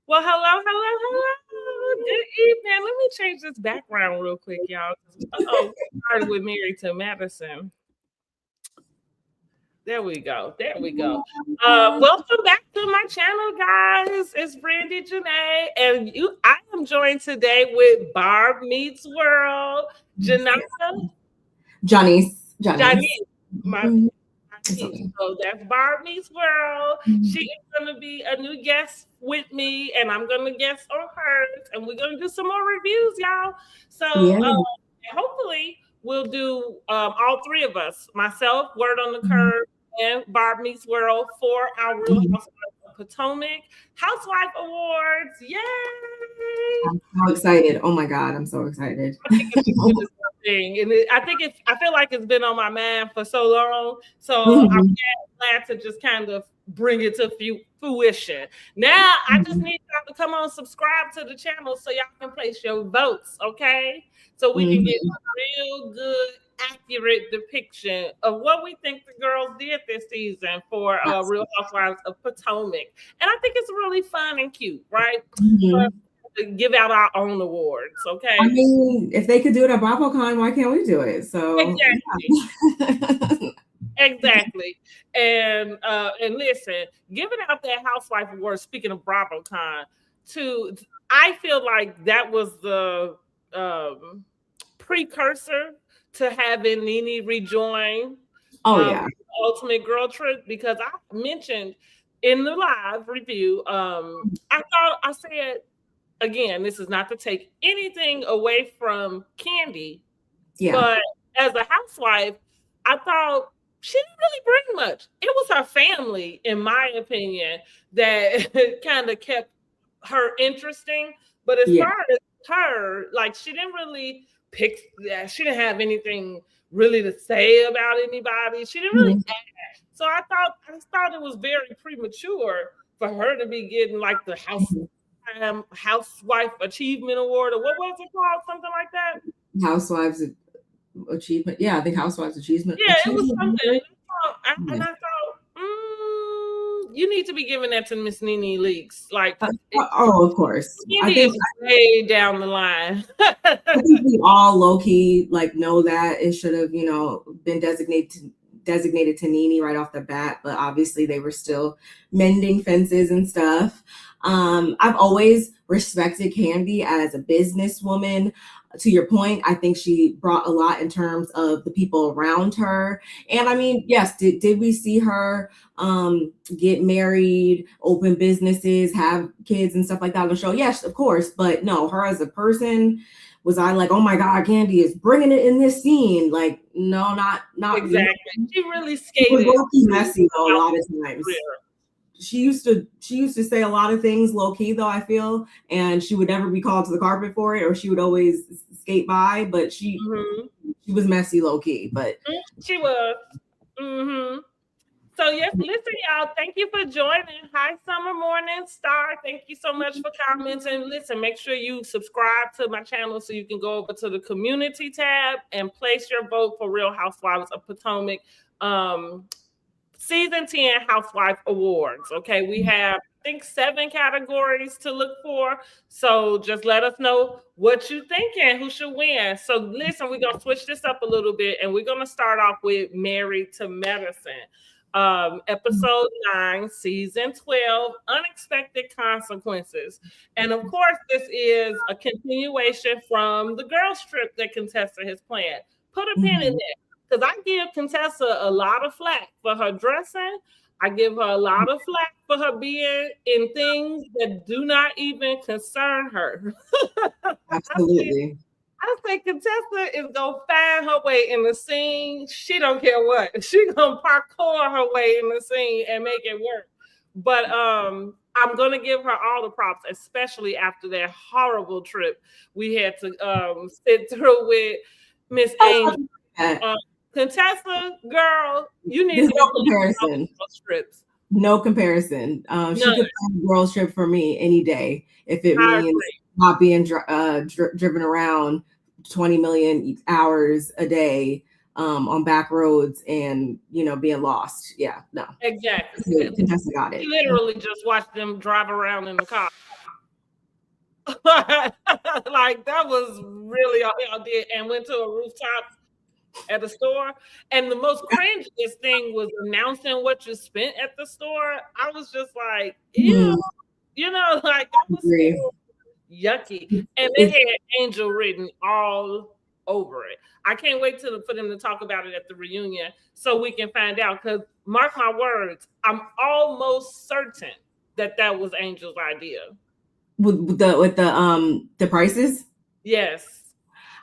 Well, hello. Good evening. Let me change this background real quick, y'all. We started with Mary to Madison. There we go. Welcome back to my channel, guys. It's Brandy Janae, and I am joined today with Barb Meets World, Janessa. Johnny's. So that's Barb Meets World. She is going to be a new guest with me, and I'm going to guest on hers, and we're going to do some more reviews, y'all. So hopefully we'll do all three of us, myself, Word on the Curve, and Barb Meets World for our Real Housewives of Potomac Housewife Awards. Yay! I'm so excited. Oh my God, I'm so excited. I think it's thing. And I feel like it's been on my mind for so long. So I'm glad to just kind of bring it to fruition. Now I just need y'all to come on, subscribe to the channel so y'all can place your votes, okay? So we can get a real good, accurate depiction of what we think the girls did this season for Real Housewives of Potomac. And I think it's really fun and cute, right? To give out our own awards, okay? I mean, if they could do it at BravoCon, why can't we do it? So exactly. And listen, giving out that Housewife Award, speaking of BravoCon, I feel like that was the precursor to having Nene rejoin Ultimate Girl Trip, because I mentioned in the live review, I said, again, this is not to take anything away from Candy, but as a housewife, I thought she didn't really bring much. It was her family, in my opinion, that kind of kept her interesting. But as far as her, like, she didn't really she didn't have anything really to say about anybody. She didn't really act. So I thought it was very premature for her to be getting like the Housewife Achievement Award, or what was it called? Something like that. Housewives Achievement. Yeah, I think Housewives Achievement. Yeah, it was something. And I thought, you need to be giving that to Miss Nene Leakes. Like, of course. I think it's way down the line. I think we all low key know that it should have, been designated to Nene right off the bat, but obviously they were still mending fences and stuff. I've always respected Candy as a businesswoman. To your point, I think she brought a lot in terms of the people around her. And I mean, yes, did we see her get married, open businesses, have kids and stuff like that on the show? Yes, of course. But no, her as a person, was I like, oh my God, Candy is bringing it in this scene? Like, no, not exactly. She really skated. She was messy though a lot of times. She used to say a lot of things low key though, I feel, and she would never be called to the carpet for it, or she would always skate by. But she was messy low key. But she was. So yes, listen, y'all. Thank you for joining. Hi, Summer Morning Star. Thank you so much for commenting. Listen, make sure you subscribe to my channel so you can go over to the community tab and place your vote for Real Housewives of Potomac. Season 10 Housewife Awards. Okay, we have, I think, 7 categories to look for. So just let us know what you think and who should win. So listen, we're going to switch this up a little bit, and we're going to start off with Married to Medicine. Episode 9, Season 12, Unexpected Consequences. And of course, this is a continuation from the girls' trip that Contessa has planned. Put a pin in there. Because I give Contessa a lot of flack for her dressing. I give her a lot of flack for her being in things that do not even concern her. Absolutely. I say Contessa is going to find her way in the scene. She don't care what. She going to parkour her way in the scene and make it work. But I'm going to give her all the props, especially after that horrible trip we had to sit through with Miss Angel. Contessa, girl, you need There's to no comparison. Trips. No comparison. She could plan a girls trip for me any day if it means not being driven around 20 million hours a day on back roads and, you know, being lost. Yeah, no. Exactly. Contessa got it. Literally just watched them drive around in the car. Like that was really all I did, and went to a rooftop at the store. And the most cringiest thing was announcing what you spent at the store. I was just like, ew, you know, like that was so yucky. And they had Angel written all over it. I can't wait for them to talk about it at the reunion so we can find out. Because mark my words, I'm almost certain that was Angel's idea. With the prices? Yes.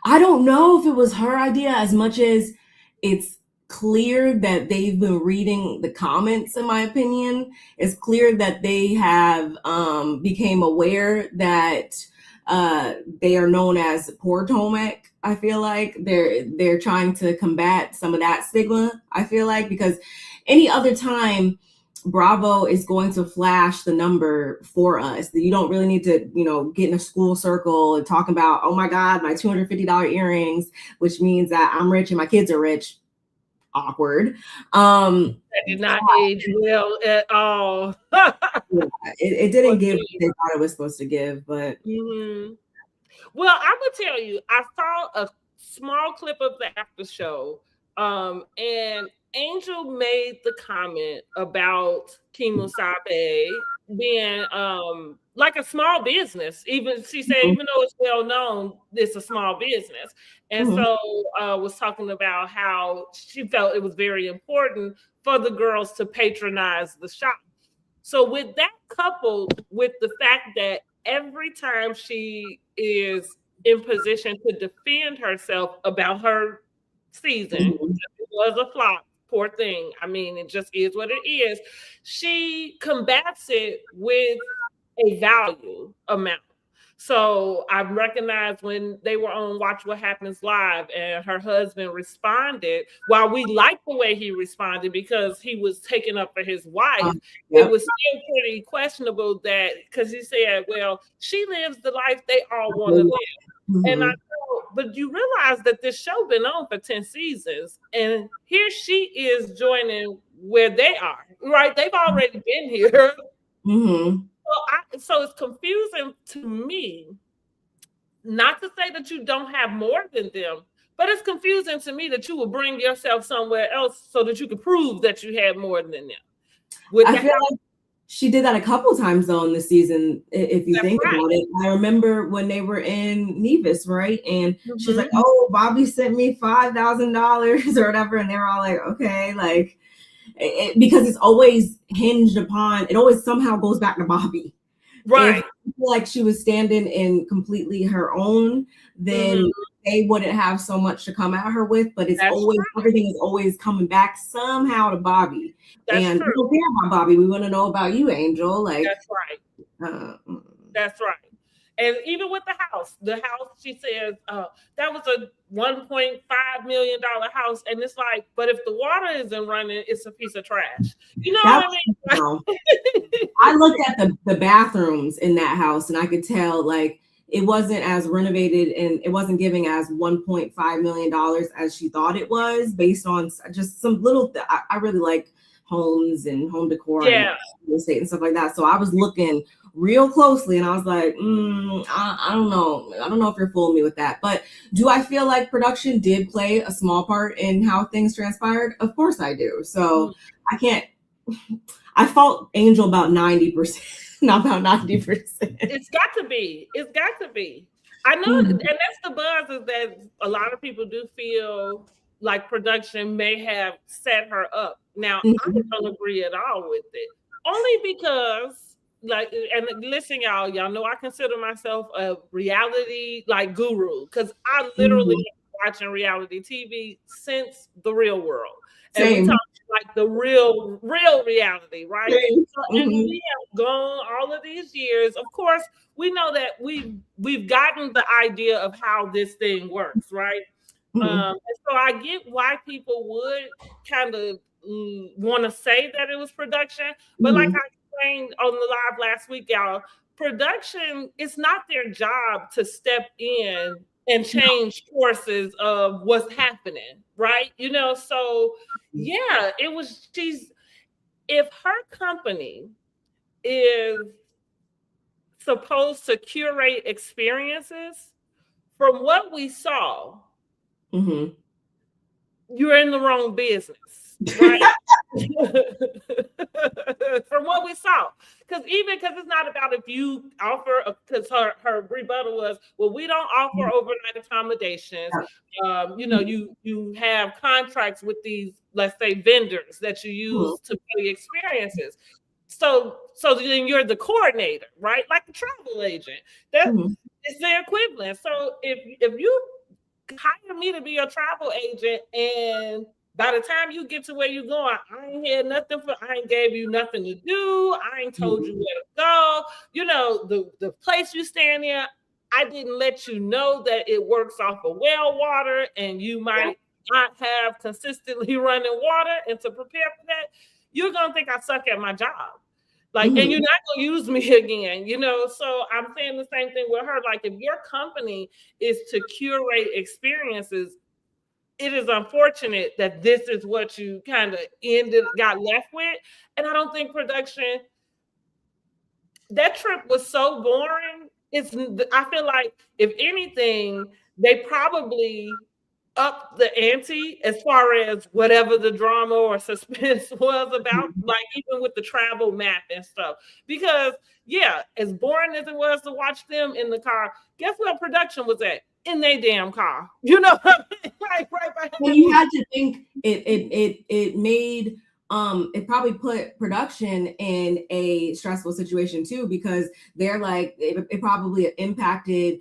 I don't know if it was her idea as much as it's clear that they've been reading the comments, in my opinion. It's clear that they have became aware that they are known as poor Tomac. I feel like they're trying to combat some of that stigma, I feel like, because any other time Bravo is going to flash the number for us. You don't really need to, you know, get in a school circle and talk about, oh my God, my $250 earrings, which means that I'm rich and my kids are rich. Awkward. That did not age well at all. It didn't give what they thought it was supposed to give, but. Mm-hmm. Well, I'm gonna tell you, I saw a small clip of the after show, and Angel made the comment about Kemosabe being like a small business. Even she said, even though it's well known, it's a small business. And so was talking about how she felt it was very important for the girls to patronize the shop. So with that coupled with the fact that every time she is in position to defend herself about her season, it was a flop, poor thing. I mean, it just is what it is. She combats it with a value amount. So I recognized when they were on Watch What Happens Live and her husband responded, while we liked the way he responded because he was taking up for his wife, it was still pretty questionable that, because he said, well, she lives the life they all want to live. And I know, but you realize that this show been on for 10 seasons and here she is joining where they are, right? They've already been here. So it's confusing to me, not to say that you don't have more than them, but it's confusing to me that you would bring yourself somewhere else so that you could prove that you had more than them. I feel like she did that a couple times though in the season, if you think about it. I remember when they were in Nevis, right? And she's like, oh, Bobby sent me $5,000 or whatever. And they're all like, okay, like, because it's always hinged upon, it always somehow goes back to Bobby. Right. If I feel like she was standing in completely her own, then they wouldn't have so much to come at her with, but it's always, everything is always coming back somehow to Bobby. And we don't care about Bobby. We want to know about you, Angel. Like, that's right. That's right. And even with the house, she says, that was a $1.5 million house. And it's like, but if the water isn't running, it's a piece of trash. You know what I mean? I looked at the bathrooms in that house and I could tell like it wasn't as renovated and it wasn't giving as $1.5 million as she thought it was, based on just some little, I really like homes and home decor and real estate and stuff like that. So I was looking real closely and I was like, I don't know. I don't know if you're fooling me with that. But do I feel like production did play a small part in how things transpired? Of course I do. So I fault Angel about 90%, not about 90%. It's got to be. I know, and that's the buzz, is that a lot of people do feel like production may have set her up. Now, I don't agree at all with it. Only because, like, and listen, y'all know I consider myself a reality like guru, because I literally been watching reality TV since The Real World. And we talked like the real reality, right? So, and we have gone all of these years. Of course, we know that we've gotten the idea of how this thing works, right? And so I get why people would kind of want to say that it was production, but like I explained on the live last week, y'all, production, it's not their job to step in and change courses of what's happening, right? So yeah, if her company is supposed to curate experiences, from what we saw, you're in the wrong business, right? From what we saw, because it's not about if you offer, because her rebuttal was, well, we don't offer overnight accommodations. You have contracts with these, let's say, vendors that you use to pay experiences. So then you're the coordinator, right? Like the travel agent. That is their equivalent. So if you hire me to be your travel agent, and by the time you get to where you're going, I ain't gave you nothing to do. I ain't told you where to go. The place you stand in, I didn't let you know that it works off of well water, and you might not have consistently running water. And to prepare for that, you're gonna think I suck at my job. And you're not gonna use me again, So I'm saying the same thing with her. Like, if your company is to curate experiences, it is unfortunate that this is what you kind of got left with. And I don't think production, that trip was so boring. I feel like, if anything, they probably up the ante as far as whatever the drama or suspense was about, like even with the travel map and stuff. Because as boring as it was to watch them in the car, guess what production was at? In their damn car. Like right behind. Well, you had to think it made it probably put production in a stressful situation too, because they're like, it probably impacted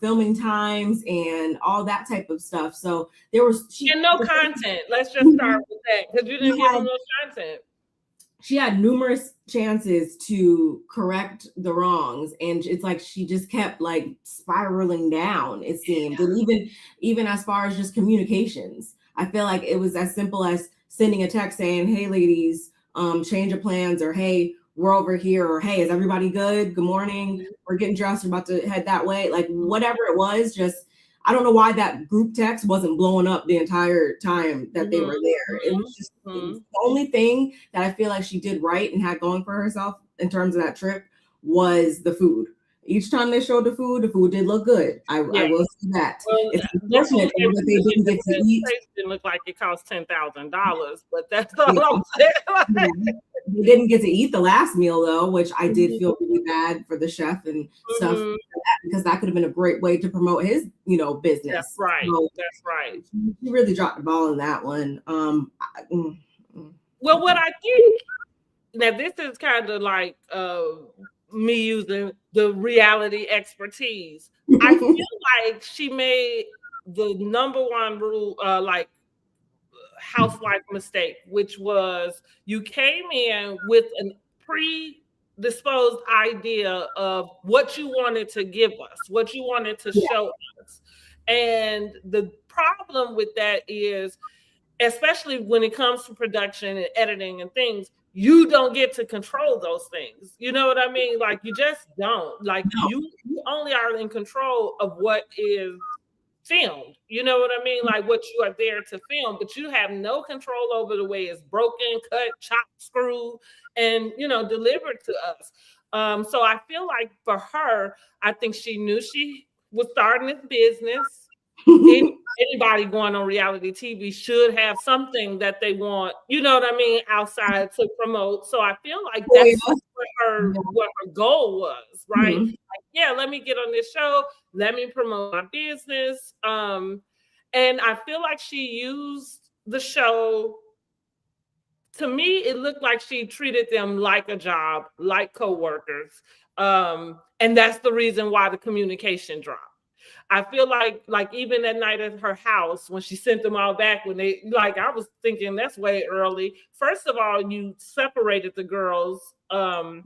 filming times and all that type of stuff. So there was no content. Let's just start with that, because you didn't give them no content. She had numerous chances to correct the wrongs, and it's like she just kept like spiraling down, it seemed. And even as far as just communications, I feel like it was as simple as sending a text saying, hey ladies, change of plans, or hey, we're over here, or hey, is everybody good? Good morning. We're getting dressed, we're about to head that way. Like, whatever it was, just, I don't know why that group text wasn't blowing up the entire time that they were there. It was just it was the only thing that I feel like she did right and had going for herself in terms of that trip was the food. Each time they showed the food did look good. I will say that. Well, it's unfortunate that they didn't get to eat. It didn't look like it cost $10,000, but that's all I'm saying. They didn't get to eat the last meal though, which I did feel really bad for the chef and stuff, because that could have been a great way to promote his, business. That's right. So, that's right. He really dropped the ball in that one. Well, what I think, now this is kind of like me using the reality expertise. I feel like she made the number one rule, like housewife mistake, which was you came in with a predisposed idea of what you wanted to give us, what you wanted to show us. And the problem with that is, especially when it comes to production and editing and things, you don't get to control those things. You know what I mean? Like, you just don't. Like, you only are in control of what is filmed. You know what I mean? Like, what you are there to film, but you have no control over the way it's broken, cut, chopped, screwed, and, delivered to us. So I feel like for her, I think she knew she was starting this business. Anybody going on reality TV should have something that they want, outside to promote. So I feel like that's what her goal was, right? Like, let me get on this show, let me promote my business. And I feel like she used the show. To me, it looked like she treated them like a job, like coworkers. And that's the reason why the communication dropped. I feel like even that night at her house when she sent them all back, when they like, I was thinking that's way early. First of all, you separated the girls. Yes.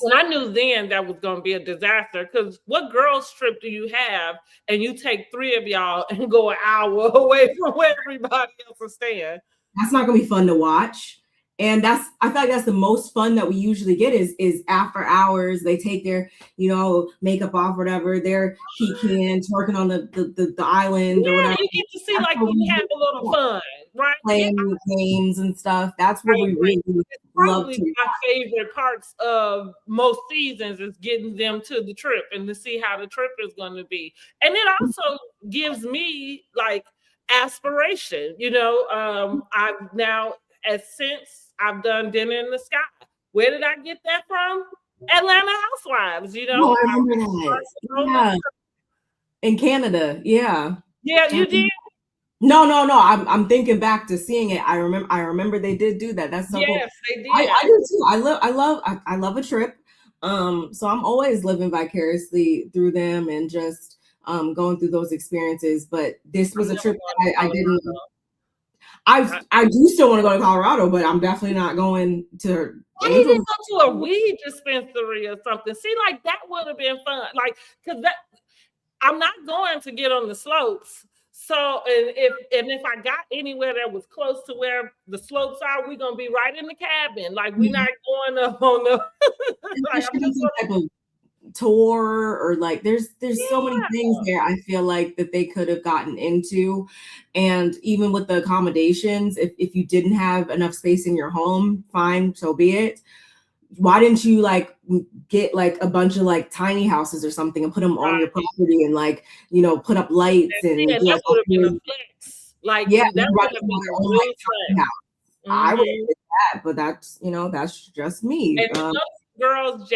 And I knew then that was going to be a disaster, because what girls trip do you have and you take 3 of y'all and go an hour away from where everybody else is staying? That's not going to be fun to watch. And I feel like that's the most fun that we usually get is after hours. They take their, makeup off, whatever. They're kikiing, twerking on the island or whatever. You get to see, like, you have a little fun, right? Playing games and stuff. That's what we really love Probably to. my favorite parts of most seasons is getting them to the trip and to see how the trip is going to be. And it also gives me like aspiration. I've now, since I've done Dinner in the Sky. Where did I get that from? Atlanta Housewives. Oh, I remember that. Yeah. In Canada, yeah. Yeah, you did. No. I'm thinking back to seeing it. I remember they did do that. That's so cool. Yes, they did. I do too. I love a trip. So I'm always living vicariously through them and just going through those experiences. But this was a trip that I didn't. I do still want to go to Colorado, but I'm definitely not going to. Why you didn't go to a weed dispensary or something? See, like that would have been fun. Like, because I'm not going to get on the slopes. So, and if I got anywhere that was close to where the slopes are, we're gonna be right in the cabin. Like, we're not going up on the like, some type of tour, or like there's so many things there I feel like that they could have gotten into. And even with the accommodations, if you didn't have enough space in your home, fine, so be it. Why didn't you like get like a bunch of like tiny houses or something and put them on your property and like, put up lights and that would have been a flex. Like, yeah, that would have been a real flex. I would have did that, but that's just me. And those girls,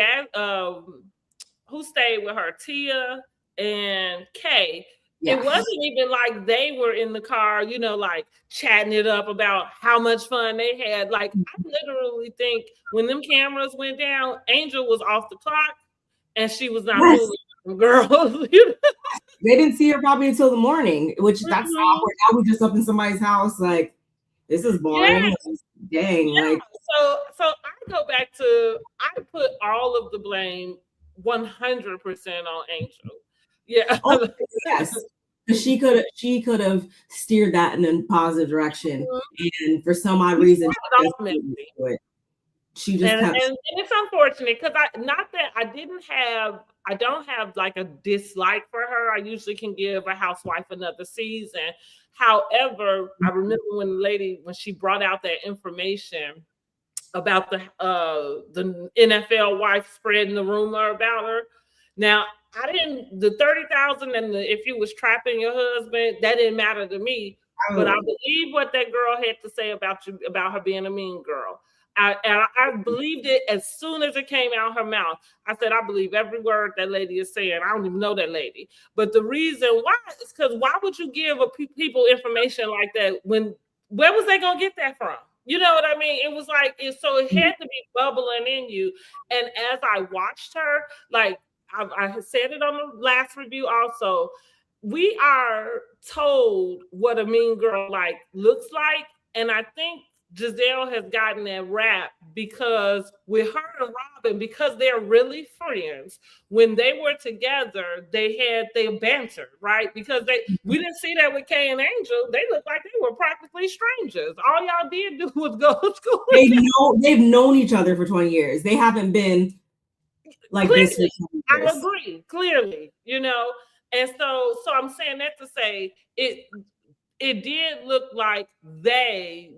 who stayed with her, Tia and Kay, it wasn't even like they were in the car, like chatting it up about how much fun they had. Like, I literally think when them cameras went down, Angel was off the clock and she was not fooling girls. They didn't see her probably until the morning, which that's awkward. Now we just up in somebody's house, like, this is boring. Dang. Like, so I go back to, I put all of the blame 100% on Angel. Yeah. Oh, yes. She could have steered that in a positive direction, and for some odd reason, she just and it's unfortunate, because I don't have like a dislike for her. I usually can give a housewife another season. However, I remember when she brought out that information about the NFL wife spreading the rumor about her. Now, the 30,000 and if you was trapping your husband, that didn't matter to me. But I believe what that girl had to say about her being a mean girl. I believed it as soon as it came out her mouth. I said, I believe every word that lady is saying. I don't even know that lady. But the reason why is because why would you give people information like that where was they going to get that from? You know what I mean? It was like, so it had to be bubbling in you. And as I watched her, like I said it on the last review also, we are told what a mean girl looks like. And I think Giselle has gotten that rap because with her and Robin, because they're really friends, when they were together, they had their banter, right? Because we didn't see that with Kay and Angel. They looked like they were practically strangers. All y'all did do was go to school. They've known each other for 20 years. They haven't been like clearly, this. I agree, clearly, And so I'm saying that to say it did look like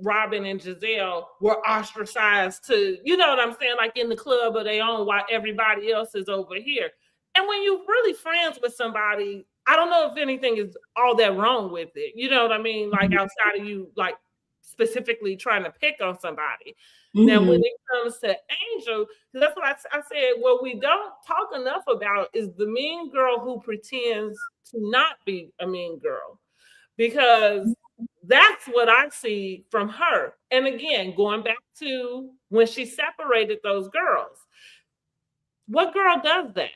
Robin and Giselle, were ostracized to, you know what I'm saying, like in the club of their own while everybody else is over here. And when you're really friends with somebody, I don't know if anything is all that wrong with it. You know what I mean? Like outside of you, like specifically trying to pick on somebody. Mm-hmm. Now, when it comes to Angel, that's what I said, what we don't talk enough about is the mean girl who pretends to not be a mean girl. Because that's what I see from her. And again, going back to when she separated those girls, what girl does that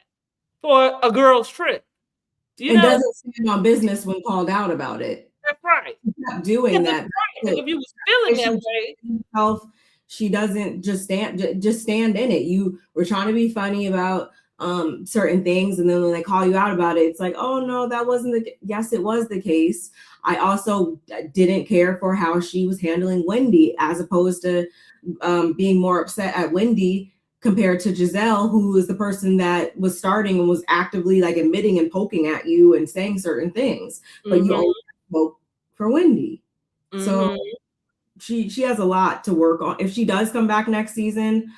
for a girl's trip? And doesn't stand on business when called out about it. That's right. Not doing that. Right. If you was feeling that way, she doesn't just stand in it. You were trying to be funny about certain things, and then when they call you out about it, it's like, oh no, that wasn't yes, it was the case. I also didn't care for how she was handling Wendy, as opposed to being more upset at Wendy compared to Giselle, who is the person that was starting and was actively like admitting and poking at you and saying certain things, but you only spoke for Wendy. So she has a lot to work on. If she does come back next season,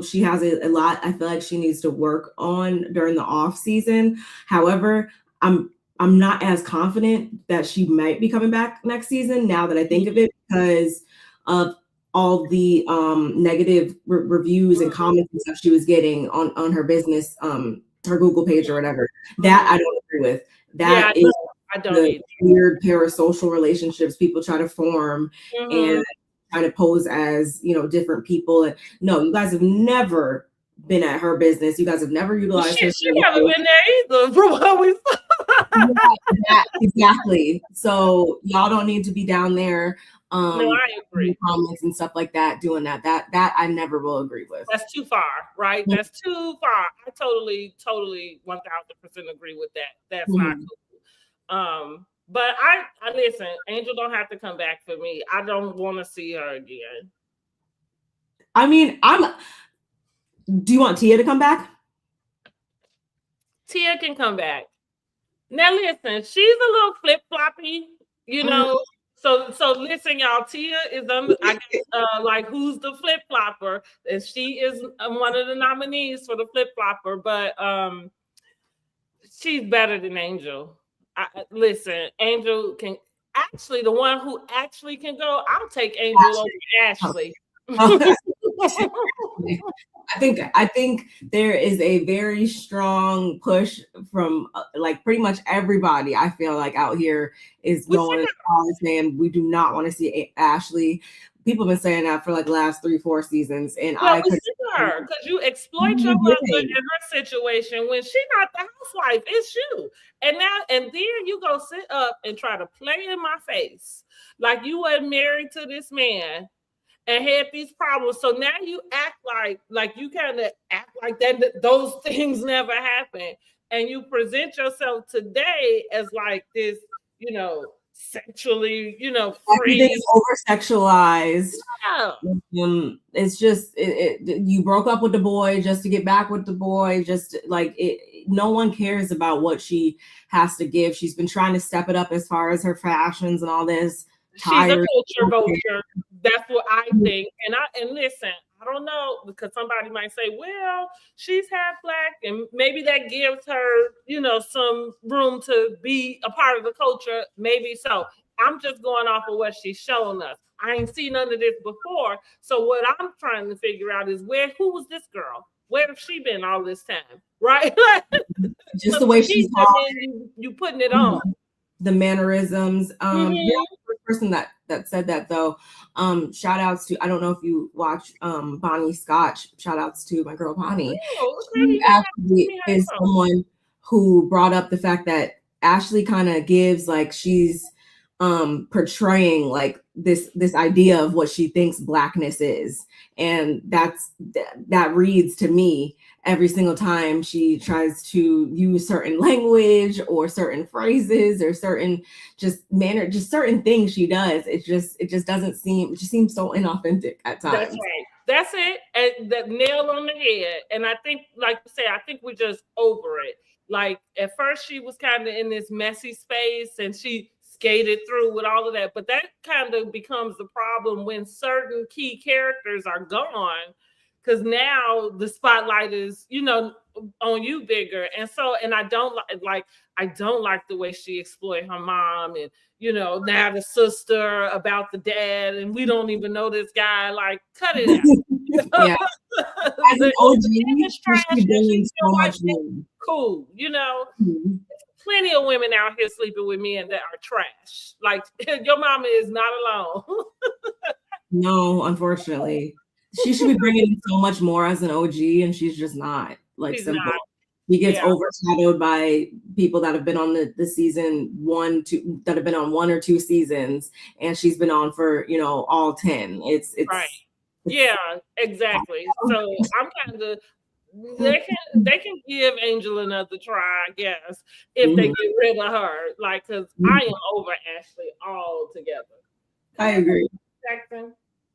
she has a lot I feel like she needs to work on during the off season. However, I'm not as confident that she might be coming back next season now that I think of it, because of all the negative reviews and comments and stuff she was getting on her business, her Google page or whatever. That I don't agree with. That is I don't the weird parasocial relationships people try to form and try to pose as, you know, different people. And no, you guys have never been at her business. You guys have never utilized her. She never been there either, from what we saw. Exactly. So y'all don't need to be down there. No, I agree. Comments and stuff like that, doing that I never will agree with. That's too far, right? That's too far. I totally 1000% agree with that. That's not cool. But I listen, Angel don't have to come back for me. I don't want to see her again. I mean, do you want Tia to come back? Tia can come back. Now listen, she's a little flip-floppy, you know. So listen, y'all. Tia is like, who's the flip flopper? And she is one of the nominees for the flip flopper, but she's better than Angel. Listen, Angel can actually, the one who actually can go. I'll take Angel over Ashley. I think there is a very strong push from like pretty much everybody. I feel like out here is going as far as saying we do not want to see Ashley. People have been saying that for like the last 3-4 seasons, and I could her because you exploit your mother in her situation when she's not the housewife, it's you. And then you go sit up and try to play in my face like you were married to this man and had these problems. So now you act like you kind of act like that those things never happened. And you present yourself today as like this, you know, sexually, you know, free. Everything's over-sexualized. Yeah. It's just you broke up with the boy just to get back with the boy. Just like no one cares about what she has to give. She's been trying to step it up as far as her fashions and all this. She's a culture vulture. That's what I think. And listen, I don't know, because somebody might say, well, she's half Black and maybe that gives her, you know, some room to be a part of the culture. Maybe so. I'm just going off of what she's showing us. I ain't seen none of this before. So what I'm trying to figure out is who was this girl? Where has she been all this time? Right? Just the way she's talking. You putting it on. The mannerisms. The person that said that though, shout outs to, I don't know if you watch Bonnie Scotch, shout outs to my girl Bonnie. She actually is someone who brought up the fact that Ashley kind of gives like she's portraying like this idea of what she thinks Blackness is, and that reads to me every single time she tries to use certain language or certain phrases or certain certain things she does. It just doesn't seem, it just seems so inauthentic at times. That's right. That's it. And that nail on the head. And I think, like you say, I think we're just over it. Like at first she was kind of in this messy space and she skated through with all of that, but that kind of becomes the problem when certain key characters are gone, because now the spotlight is, you know, on you bigger. And so, and I don't like the way she exploited her mom, and you know, now the sister about the dad, and we don't even know this guy. Like, cut it out. Yeah. As an OG, she's doing so much more. Cool, you know. Plenty of women out here sleeping with men that are trash. Like, your mama is not alone. No, unfortunately. She should be bringing in so much more as an OG, and she's just not. Like, she's simple. Not. He gets overshadowed by people that have been on the season 1, 2, that have been on 1 or 2 seasons, and she's been on for, you know, all 10. It's right. Yeah, exactly. So I'm kind of, they can give Angel another try, I guess, if they get rid of her. Like, because I am over Ashley altogether. I agree. Jackson.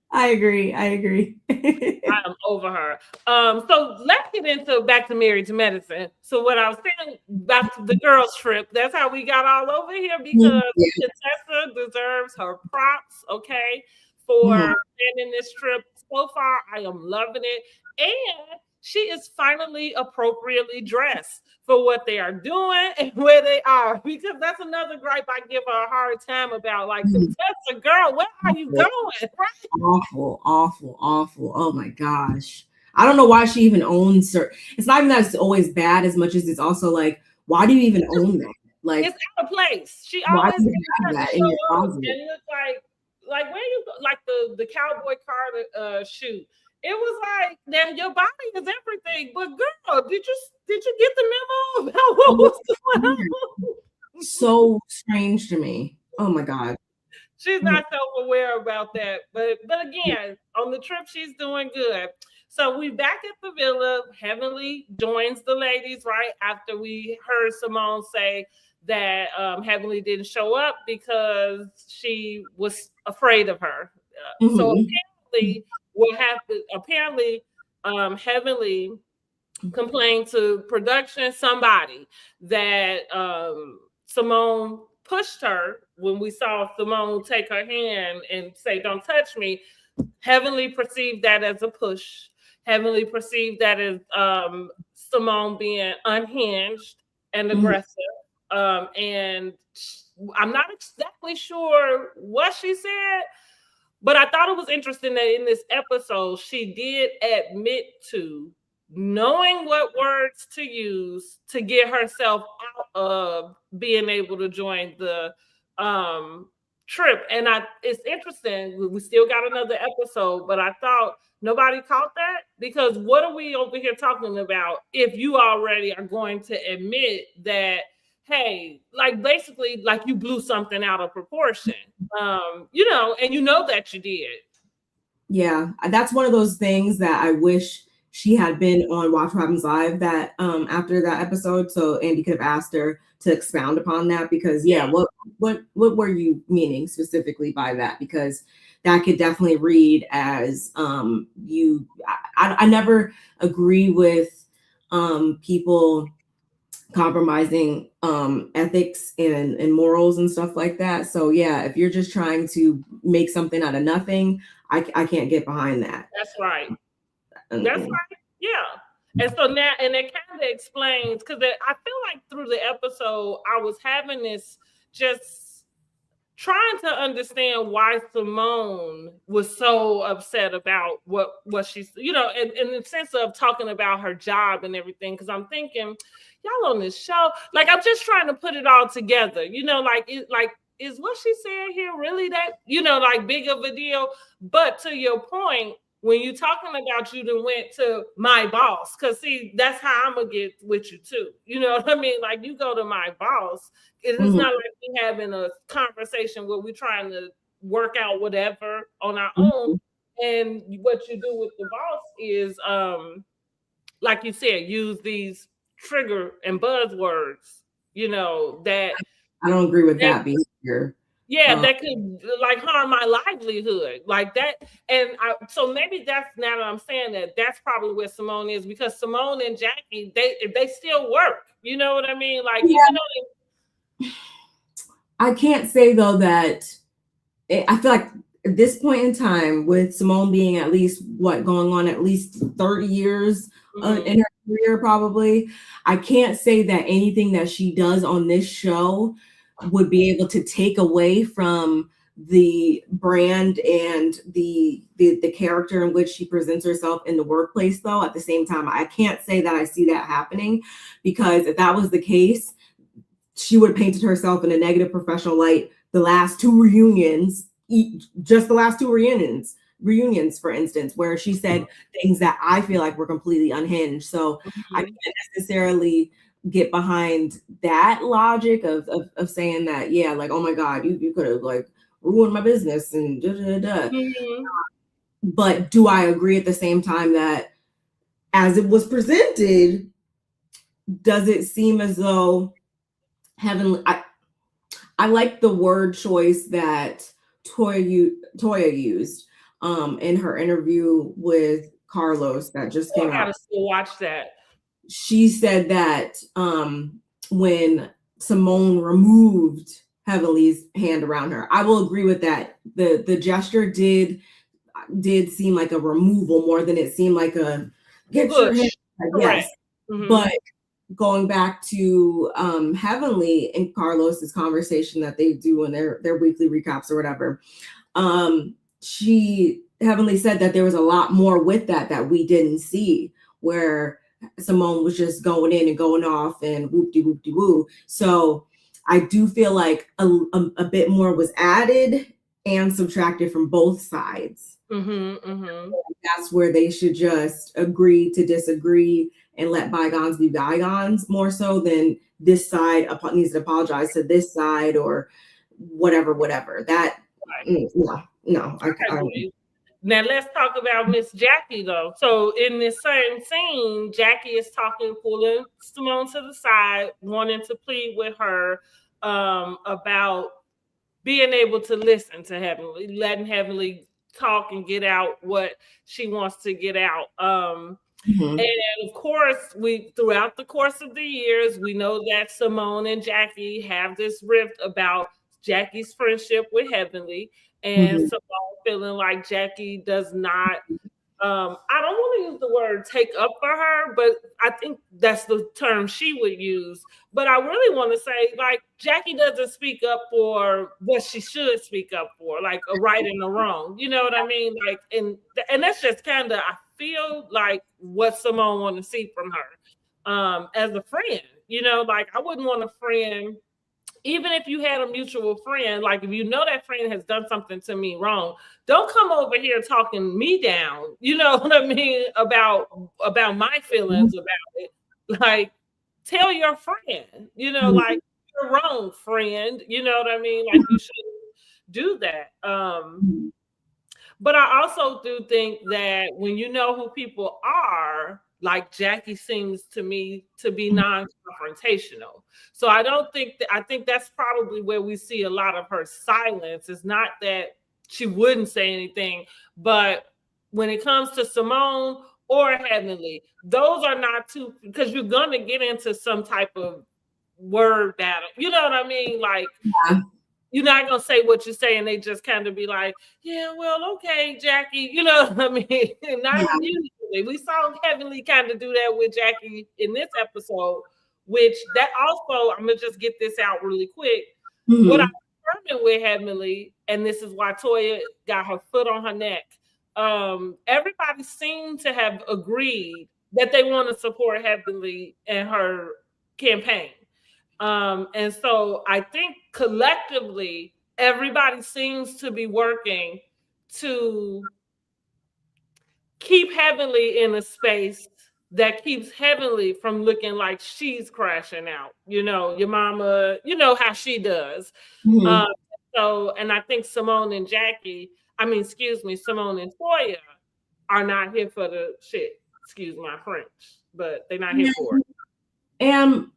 I agree. I'm over her. So let's get into back to Married to Medicine. So what I was saying about the girls' trip, that's how we got all over here, because Contessa deserves her props, okay, for planning this trip. So far, I am loving it. And she is finally appropriately dressed for what they are doing and where they are. Because that's another gripe I give her a hard time about. Like, Contessa, girl, where are you going? Right? Awful. Oh my gosh. I don't know why she even owns her. It's not even that it's always bad as much as it's also like, why do you even own that? Like, it's out of place. She always has that in your closet. And it's like where you like the cowboy car shoot. It was like, now your body is everything, but girl, did you get the memo about what was going on? So strange to me. Oh my God. She's not self-aware about that. But again, on the trip, she's doing good. So we back at the villa. Heavenly joins the ladies right after we heard Simone say that Heavenly didn't show up because she was afraid of her. So apparently what happened, Heavenly complained to production, somebody, that Simone pushed her. When we saw Simone take her hand and say, "Don't touch me," Heavenly perceived that as a push. Heavenly perceived that as Simone being unhinged and aggressive. And I'm not exactly sure what she said, but I thought it was interesting that in this episode, she did admit to knowing what words to use to get herself out of being able to join the trip. And it's interesting. We still got another episode, but I thought nobody caught that, because what are we over here talking about if you already are going to admit that, hey, like basically like you blew something out of proportion, you know, and you know that you did. Yeah, that's one of those things that I wish she had been on Watch What Happens Live that after that episode, so Andy could have asked her to expound upon that, because what were you meaning specifically by that? Because that could definitely read as I never agree with people compromising ethics and morals and stuff like that. So yeah, if you're just trying to make something out of nothing, I can't get behind that. That's right. That's right. Yeah. And so now, and it kind of explains, because I feel like through the episode, I was having this just trying to understand why Simone was so upset about what she's, you know, in the sense of talking about her job and everything. Because I'm thinking, y'all on this show, like, I'm just trying to put it all together, you know, is what she said here really that, you know, like big of a deal? But to your point, when you're talking about you done went to my boss, because see, that's how I'm gonna get with you too. You know what I mean? Like, you go to my boss. It's not like we having a conversation where we're trying to work out whatever on our own. And what you do with the boss is, like you said, use these trigger and buzzwords, you know, that I don't agree with that behavior. Yeah, that could like harm my livelihood, like that. And so maybe that's, now that I'm saying that, that's probably where Simone is, because Simone and Jackie, they still work. You know what I mean? Like, even though I can't say though that I feel like at this point in time, with Simone being at least going on at least 30 years in her career, probably, I can't say that anything that she does on this show would be able to take away from the brand and the character in which she presents herself in the workplace. Though at the same time, I can't say that I see that happening, because if that was the case, she would have painted herself in a negative professional light the last 2 reunions, just the last 2 reunions. reunions, for instance, where she said things that I feel like were completely unhinged. So I can't necessarily get behind that logic of saying that, yeah, like, oh my God, you could have like ruined my business and da da da. But do I agree at the same time that as it was presented, does it seem as though Heavenly, I like the word choice that Toya used in her interview with Carlos that just came out. I gotta still watch that. She said that when Simone removed Heavenly's hand around her, I will agree with that. The gesture did seem like a removal more than it seemed like a get your hand. Yes, but going back to Heavenly and Carlos's conversation that they do in their weekly recaps or whatever, Heavenly said that there was a lot more with that we didn't see, where Simone was just going in and going off and whoop-de-whoop-de-woo. So I do feel like a bit more was added and subtracted from both sides. That's where they should just agree to disagree and let bygones be bygones, more so than this side needs to apologize to this side or whatever. That no. Okay. Now let's talk about Miss Jackie though. So in this same scene, Jackie is pulling Simone to the side, wanting to plead with her about being able to listen to Heavenly, letting Heavenly talk and get out what she wants to get out. And of course, throughout the course of the years, we know that Simone and Jackie have this rift about Jackie's friendship with Heavenly, and Simone feeling like Jackie does not, I don't want to use the word take up for her, but I think that's the term she would use. But I really want to say, like, Jackie doesn't speak up for what she should speak up for, like a right and a wrong. You know what I mean? Like, and that's just kind of, I feel like what Simone want to see from her as a friend. You know, like, I wouldn't want a friend, even if you had a mutual friend, like if you know that friend has done something to me wrong, don't come over here talking me down. You know what I mean? About my feelings about it. Like, tell your friend, you know, like, you're wrong, friend. You know what I mean? Like, you shouldn't do that. But I also do think that when you know who people are, like Jackie seems to me to be non-confrontational. So I think that's probably where we see a lot of her silence. It's not that she wouldn't say anything, but when it comes to Simone or Heavenly, those are not two, because you're going to get into some type of word battle. You know what I mean? Like, you're not going to say what you say and they just kind of be like, yeah, well, okay, Jackie. You know what I mean? Not usually. We saw Heavenly kind of do that with Jackie in this episode, which that also, I'm going to just get this out really quick. What I determined with Heavenly, and this is why Toya got her foot on her neck, everybody seemed to have agreed that they want to support Heavenly and her campaign. And so I think collectively, everybody seems to be working to keep Heavenly in a space that keeps Heavenly from looking like she's crashing out. You know, your mama, you know how she does. So, and I think Simone and Toya are not here for the shit. Excuse my French, but they're not here for it. And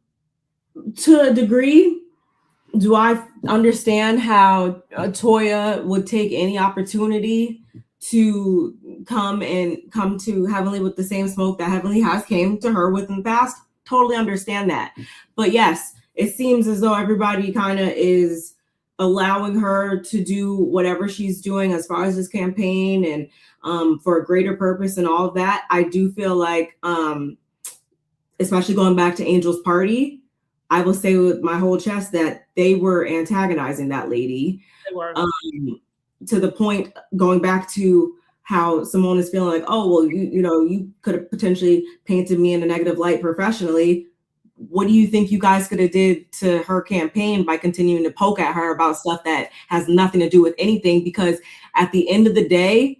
to a degree, do I understand how Toya would take any opportunity to come to Heavenly with the same smoke that Heavenly has came to her with in the past? Totally understand that. But yes, it seems as though everybody kind of is allowing her to do whatever she's doing as far as this campaign and for a greater purpose and all of that. I do feel like, especially going back to Angel's party, I will say with my whole chest that they were antagonizing that lady. They were. To the point, going back to how Simone is feeling like, oh, well, you could have potentially painted me in a negative light professionally. What do you think you guys could have did to her campaign by continuing to poke at her about stuff that has nothing to do with anything? Because at the end of the day,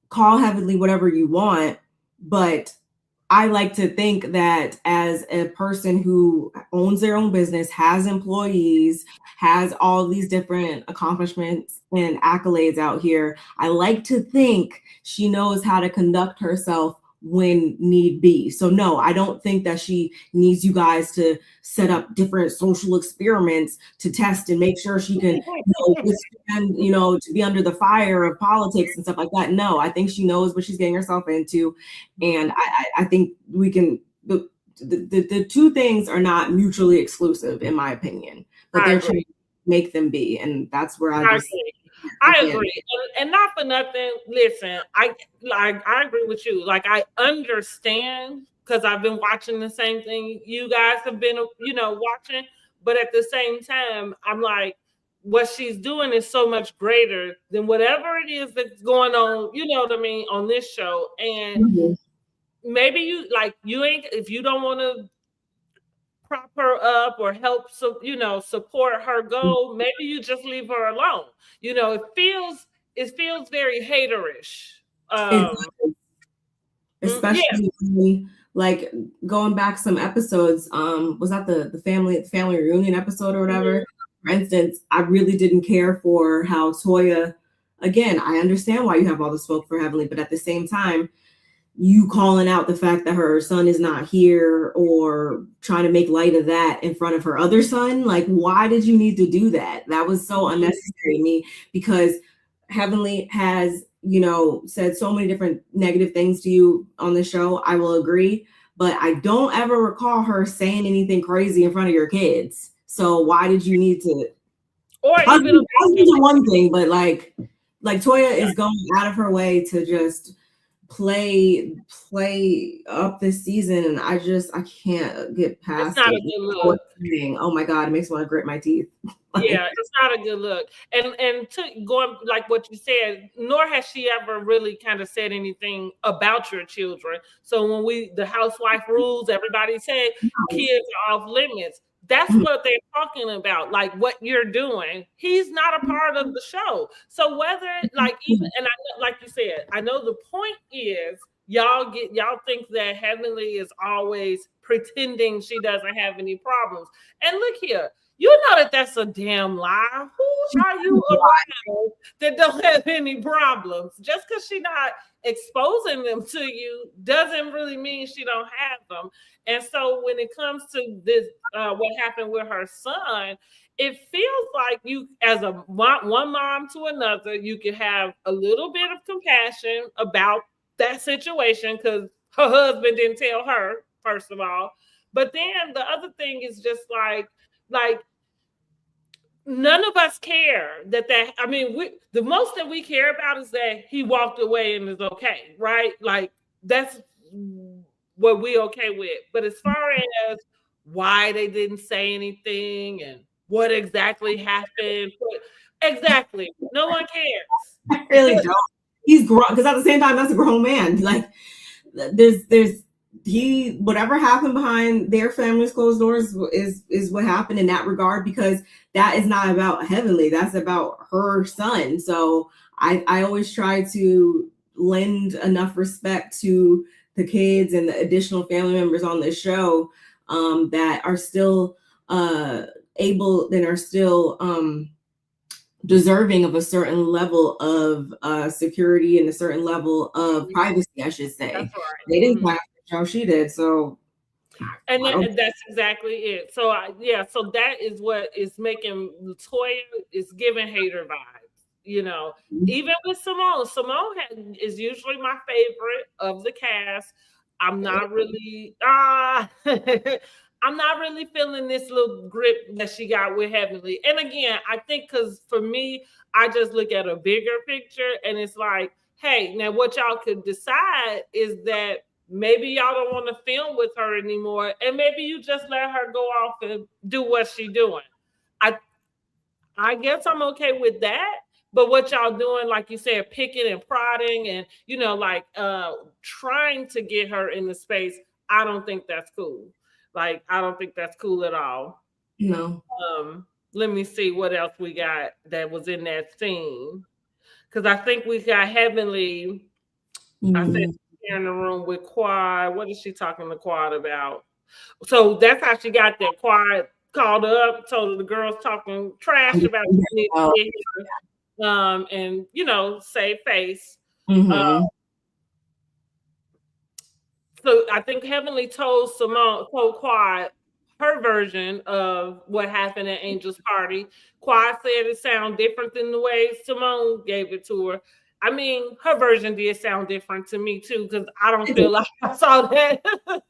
call Heavenly whatever you want, but I like to think that as a person who owns their own business, has employees, has all these different accomplishments and accolades out here, I like to think she knows how to conduct herself when need be. So no, I don't think that she needs you guys to set up different social experiments to test and make sure she can, withstand, to be under the fire of politics and stuff like that. No, I think she knows what she's getting herself into. And I think we can, the two things are not mutually exclusive, in my opinion, but they're trying to make them be. And that's where I agree. And not for nothing, listen, I agree with you. Like, I understand, because I've been watching the same thing you guys have been, watching. But at the same time, I'm like, what she's doing is so much greater than whatever it is that's going on, you know what I mean, on this show. And maybe you ain't, if you don't want to prop her up or help, support her goal, maybe you just leave her alone. It feels very haterish. Especially like going back some episodes, was that the family reunion episode or whatever? For instance, I really didn't care for how Toya, again, I understand why you have all the smoke for Heavenly, but at the same time, you calling out the fact that her son is not here or trying to make light of that in front of her other son. Like, why did you need to do that? That was so unnecessary to me, because Heavenly has, said so many different negative things to you on the show. I will agree, but I don't ever recall her saying anything crazy in front of your kids. So why did you need to? Or even one thing, but like Toya is going out of her way to just play up this season, and I can't get past it's not a good look. Oh my God, it makes me want to grit my teeth. Yeah, it's not a good look. And to going like what you said, nor has she ever really kind of said anything about your children. So when the housewife rules, everybody said kids are off limits. That's what they're talking about, like what you're doing. He's not a part of the show. So whether even, and I, like you said, I know the point is y'all think that Heavenly is always pretending she doesn't have any problems. And look here, you know that that's a damn lie. Who are you around that don't have any problems? Just because she's not exposing them to you doesn't really mean she don't have them. And so when it comes to this, what happened with her son, it feels like you, as one mom to another, you can have a little bit of compassion about that situation, because her husband didn't tell her, first of all. But then the other thing is just like none of us care I mean, the most that we care about is that he walked away and is okay, right? Like, that's what we okay with. But as far as why they didn't say anything and what exactly happened, exactly, no one cares. I really don't. He's grown, because at the same time, that's a grown man. Like, whatever happened behind their family's closed doors is what happened in that regard, because that is not about Heavenly, that's about her son. So I always try to lend enough respect to the kids and the additional family members on this show that are still able and are still deserving of a certain level of security and a certain level of privacy, I should say. That's right. They didn't have how she did, so. And that's exactly it. So so that is what is making Toya is giving hater vibes. Even with Simone. Simone is usually my favorite of the cast. I'm not really I'm not really feeling this little grip that she got with Heavenly. And again, I think because for me, I just look at a bigger picture, and it's like, hey, now what y'all could decide is that maybe y'all don't want to film with her anymore, and maybe you just let her go off and do what she's doing. I guess I'm okay with that. But what y'all doing, like you said, picking and prodding and, trying to get her in the space, I don't think that's cool. Like, I don't think that's cool at all. No. Let me see what else we got that was in that scene. Because I think we got Heavenly I said she's in the room with Quad. What is she talking to Quad about? So that's how she got there. Quad called her up, told her the girls talking trash about me, and save face. So I think Heavenly told Quad her version of what happened at Angel's party. Quad said it sounded different than the way Simone gave it to her. I mean, her version did sound different to me too, because I don't feel like I saw that. I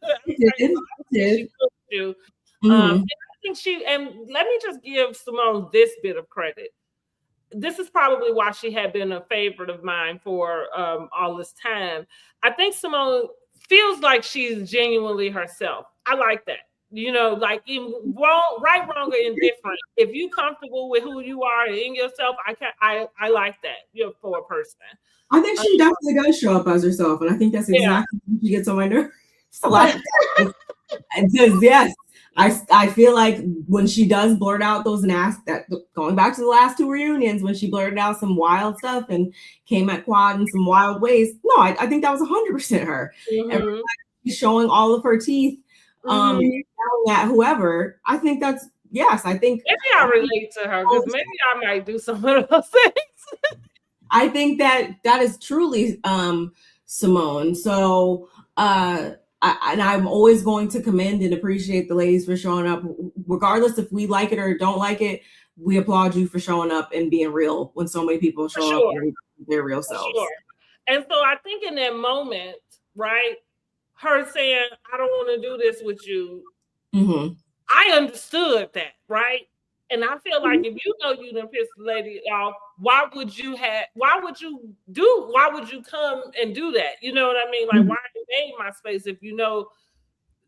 think she, and let me just give Simone this bit of credit. This is probably why she had been a favorite of mine for all this time. I think Simone feels like she's genuinely herself. I like that. Like in right, wrong, or indifferent. If you comfortable with who you are and in yourself, I like that. You're for a person. I think she definitely does show up as herself, and I think that's exactly what she gets on my nerves. A lot of times. And says yes. I feel like when she does blurt out those going back to the last two reunions, when she blurted out some wild stuff and came at Quad in some wild ways, no, I think that was 100% her. She's showing all of her teeth, at whoever. I think that's yes. I think maybe I relate to her because maybe I might do some of those things. I think that is truly Simone. So and I'm always going to commend and appreciate the ladies for showing up, regardless if we like it or don't like it. We applaud you for showing up and being real when so many people show up and their real selves. Sure. And so I think in that moment, right, her saying, "I don't want to do this with you," I understood that, right? And I feel like if you know you done pissed the lady off, why would you come and do that? You know what I mean? Like, why invade my space if you know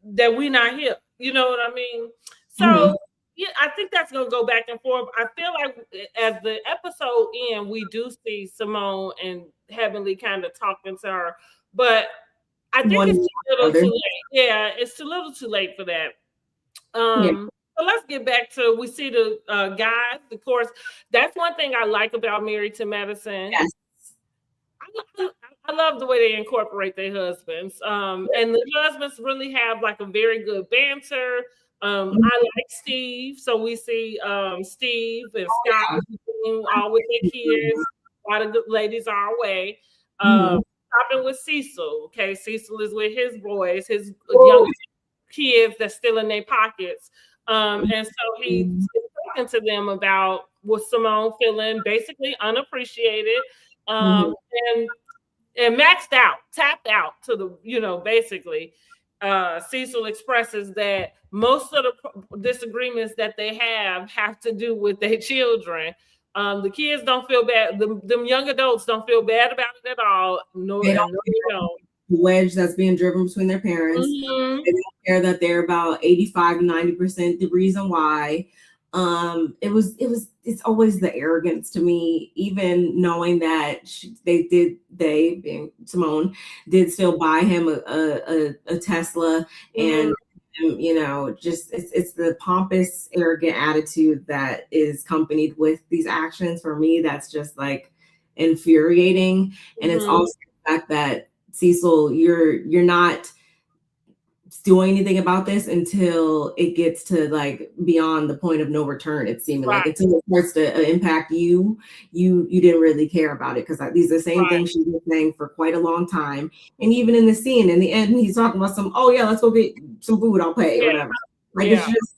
that we're not here? You know what I mean? So yeah, I think that's gonna go back and forth. I feel like as the episode ends, we do see Simone and Heavenly kind of talking to her, but I think it's a little too late. Yeah, it's a little too late for that. So let's get back to, we see the guys, of course. That's one thing I like about Married to Medicine. Yes. I love the way they incorporate their husbands. And the husbands really have like a very good banter. I like Steve. So we see Steve and Scott all with their kids. A lot of good ladies are away. Shopping with Cecil. Okay, Cecil is with his boys, his young kids that's still in their pockets. And so he's talking to them about what Simone feeling basically unappreciated and maxed out, tapped out to the, basically. Cecil expresses that most of the disagreements that they have to do with their children. The kids don't feel bad. Them young adults don't feel bad about it at all. No, they don't. Wedge that's being driven between their parents. They don't care that they're about 85 to 90% the reason why. It's always the arrogance to me, even knowing that they being Simone did still buy him a Tesla and just it's the pompous, arrogant attitude that is accompanied with these actions. For me, that's just like infuriating. And it's also the fact that Cecil, you're not doing anything about this until it gets to like beyond the point of no return. It's seeming like until it starts to impact you didn't really care about it, because these are the same things she's been saying for quite a long time. And even in the scene, in the end, he's talking about let's go get some food, I'll pay, or whatever. It's just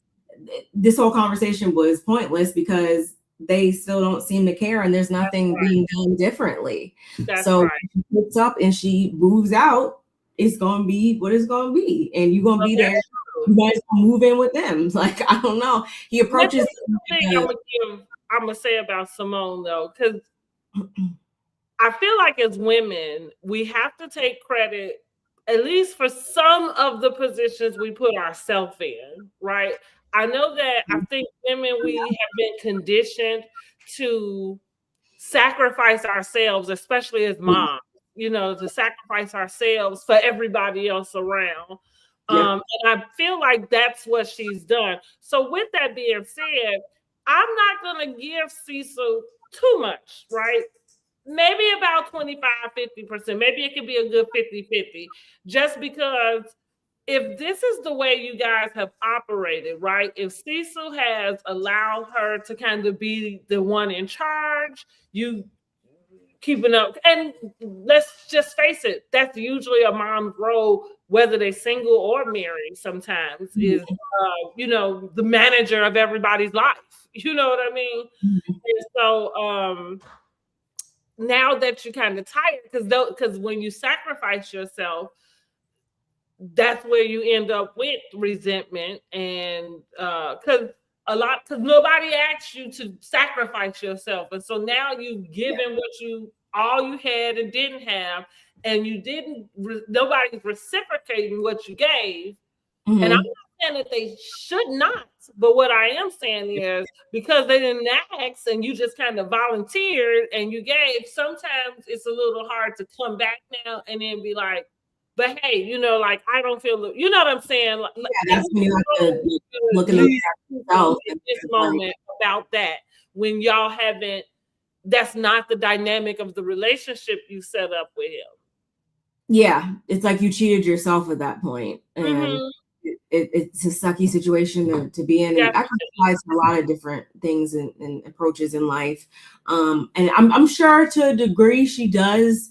this whole conversation was pointless because they still don't seem to care, and there's nothing being done differently. So she picks up and she moves out. It's gonna be what it's gonna be, and you're gonna be there. You guys move in with them. Like, I don't know. He approaches. I'm gonna say about Simone though, because I feel like as women, we have to take credit at least for some of the positions we put ourselves in, right? I know that I think women, we have been conditioned to sacrifice ourselves, especially as moms, to sacrifice ourselves for everybody else around. And I feel like that's what she's done. So with that being said, I'm not going to give Cecil too much, right? maybe about 25-50%. Maybe it could be a good 50-50, just because if this is the way you guys have operated, right? If Cecil has allowed her to kind of be the one in charge, you keeping up. And let's just face it, that's usually a mom's role, whether they're single or married sometimes, is, the manager of everybody's life. You know what I mean? And so now that you're kind of tired, because when you sacrifice yourself, that's where you end up with resentment. And because nobody asked you to sacrifice yourself, and so now you've given all you had and didn't have, and nobody's reciprocating what you gave. And I'm not saying that they should not, but what I am saying is, because they didn't ask and you just kind of volunteered and you gave, sometimes it's a little hard to come back now and then be like, but hey, like, I don't feel, you know what I'm saying? Like, that's when you have to look in this moment about that, when y'all haven't, that's not the dynamic of the relationship you set up with him. Yeah, it's like you cheated yourself at that point, and it's a sucky situation to be in. And actually applies to a lot of different things and approaches in life. And I'm sure to a degree she does,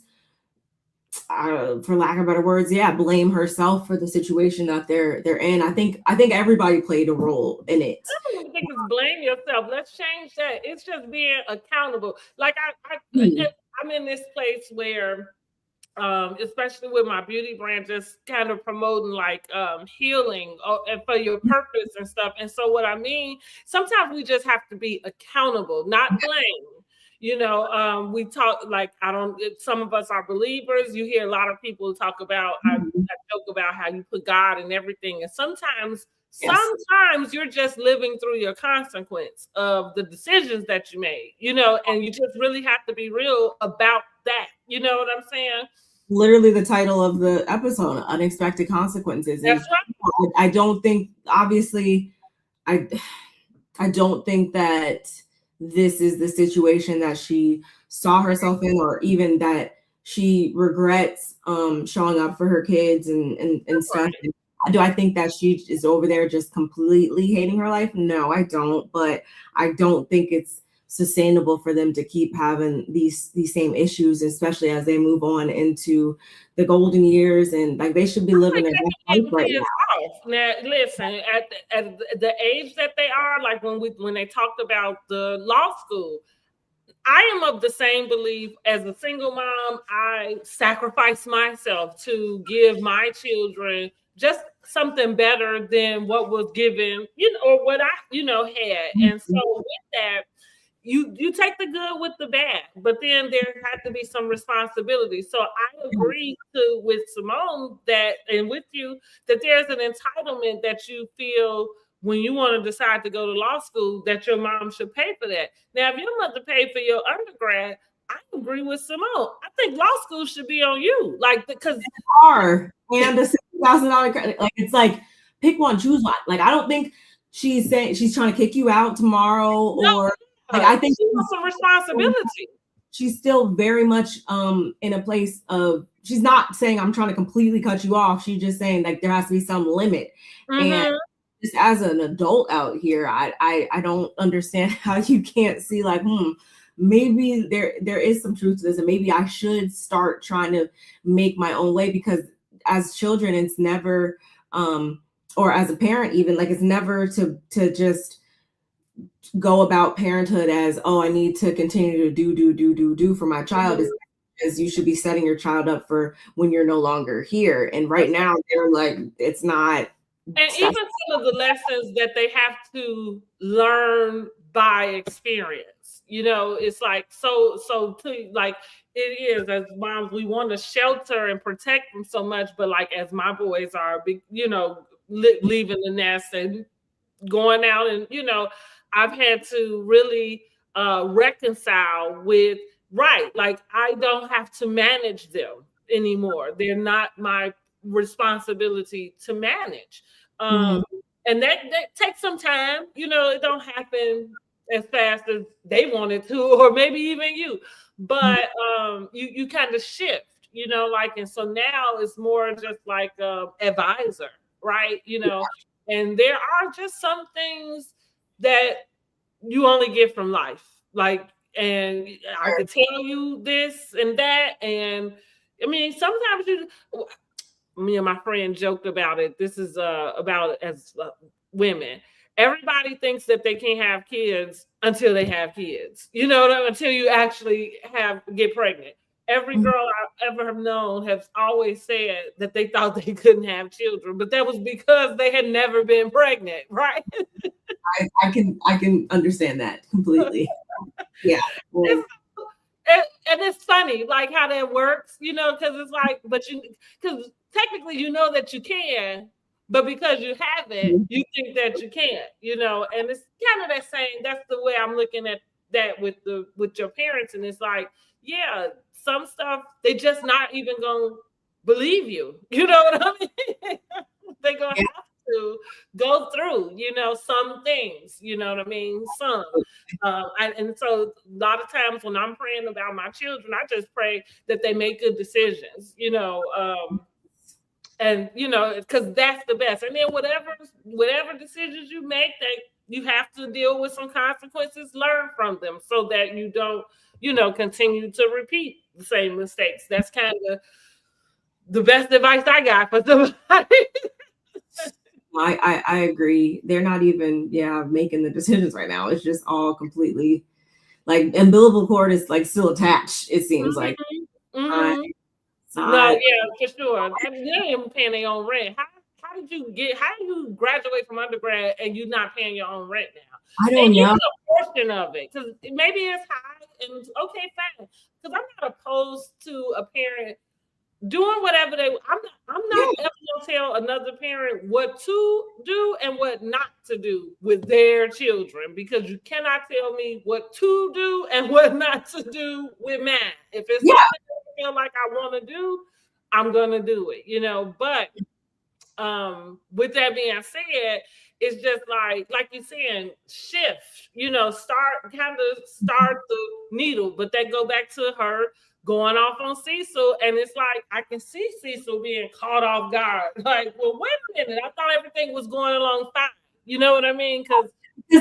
for lack of better words, blame herself for the situation that they're in. I think everybody played a role in it. I don't think it's blame yourself. Let's change that. It's just being accountable. Like I'm in this place where, especially with my beauty brand, just kind of promoting like healing and for your purpose and stuff. And so what I mean, sometimes we just have to be accountable, not blame. We talk like, some of us are believers. You hear a lot of people talk about, I joke about how you put God in everything. And sometimes you're just living through your consequence of the decisions that you made, and you just really have to be real about that. You know what I'm saying? Literally the title of the episode, Unexpected Consequences. That's right. I don't think, obviously, I don't think that this is the situation that she saw herself in, or even that she regrets showing up for her kids and stuff. Right. Do I think that she is over there just completely hating her life? No, I don't. But I don't think it's sustainable for them to keep having these same issues, especially as they move on into the golden years, and like they should be living their best life right now. Now, listen, at the age that they are, like when they talked about the law school, I am of the same belief as a single mom. I sacrifice myself to give my children just something better than what was given, or what I, had. And so with that, you take the good with the bad, but then there had to be some responsibility. So I agree with Simone and with you, that there's an entitlement that you feel when you want to decide to go to law school, that your mom should pay for that. Now, if your mother paid for your undergrad, I agree with Simone. I think law school should be on you, like, because and a $60,000 credit. Like, it's like, pick one, choose one. Like, I don't think she's saying she's trying to kick you out tomorrow, or like, I think she wants some responsibility. She's still very much in a place of, she's not saying I'm trying to completely cut you off. She's just saying like there has to be some limit. And just as an adult out here, I don't understand how you can't see like, maybe there is some truth to this, and maybe I should start trying to make my own way, because as children, it's never or as a parent even, like, it's never to just go about parenthood as, oh, I need to continue to do for my child, as you should be setting your child up for when you're no longer here. And right now they're like, it's not. And even some of the lessons that they have to learn by experience, it's like, so to, like, it is, as moms, we want to shelter and protect them so much, but like, as my boys are, leaving the nest and going out, and I've had to really reconcile with, like, I don't have to manage them anymore. They're not my responsibility to manage. And that takes some time. It don't happen as fast as they wanted to, or maybe even you. But you kind of shift, you know, like, and so now it's more just like advisor, right? You know, and there are just some things that you only get from life, like, and I could tell you this and that, and I mean, sometimes me and my friend joked about it. This is about as women. Everybody thinks that they can't have kids until they have kids. You know, until you actually get pregnant. Every girl I ever have known has always said that they thought they couldn't have children, but that was because they had never been pregnant, right? I can understand that completely. Yeah. And it's funny, like how that works, you know, because it's like, because technically you know that you can, but because you haven't, you think that you can't, you know, and it's kind of that same. That's the way I'm looking at that with your parents, and it's like, yeah, some stuff they just not even gonna believe you. You know what I mean? They're gonna have to go through, you know, some things. You know what I mean? Some. And so a lot of times when I'm praying about my children, I just pray that they make good decisions, you know, and you know, because that's the best. And then whatever decisions you make, that you have to deal with some consequences, learn from them, so that you don't, you know, continue to repeat the same mistakes. That's kind of the best advice I got for somebody. I agree. They're not even making the decisions right now. It's just all completely like umbilical cord is like still attached. It seems like. No, yeah, for sure. I mean, they ain't even paying their own rent. How did you graduate from undergrad and you not paying your own rent now? I don't know. A portion of it, because maybe it's high and okay, fine. Because I'm not opposed to a parent doing whatever I'm not ever gonna tell another parent what to do and what not to do with their children, because you cannot tell me what to do and what not to do with mine. If it's something I feel like I want to do, I'm gonna do it, you know. But with that being said, it's just like you're saying, shift, you know, start the needle, but that go back to her going off on Cecil, and it's like I can see Cecil being caught off guard. Like, well, wait a minute, I thought everything was going along fine. You know what I mean? Because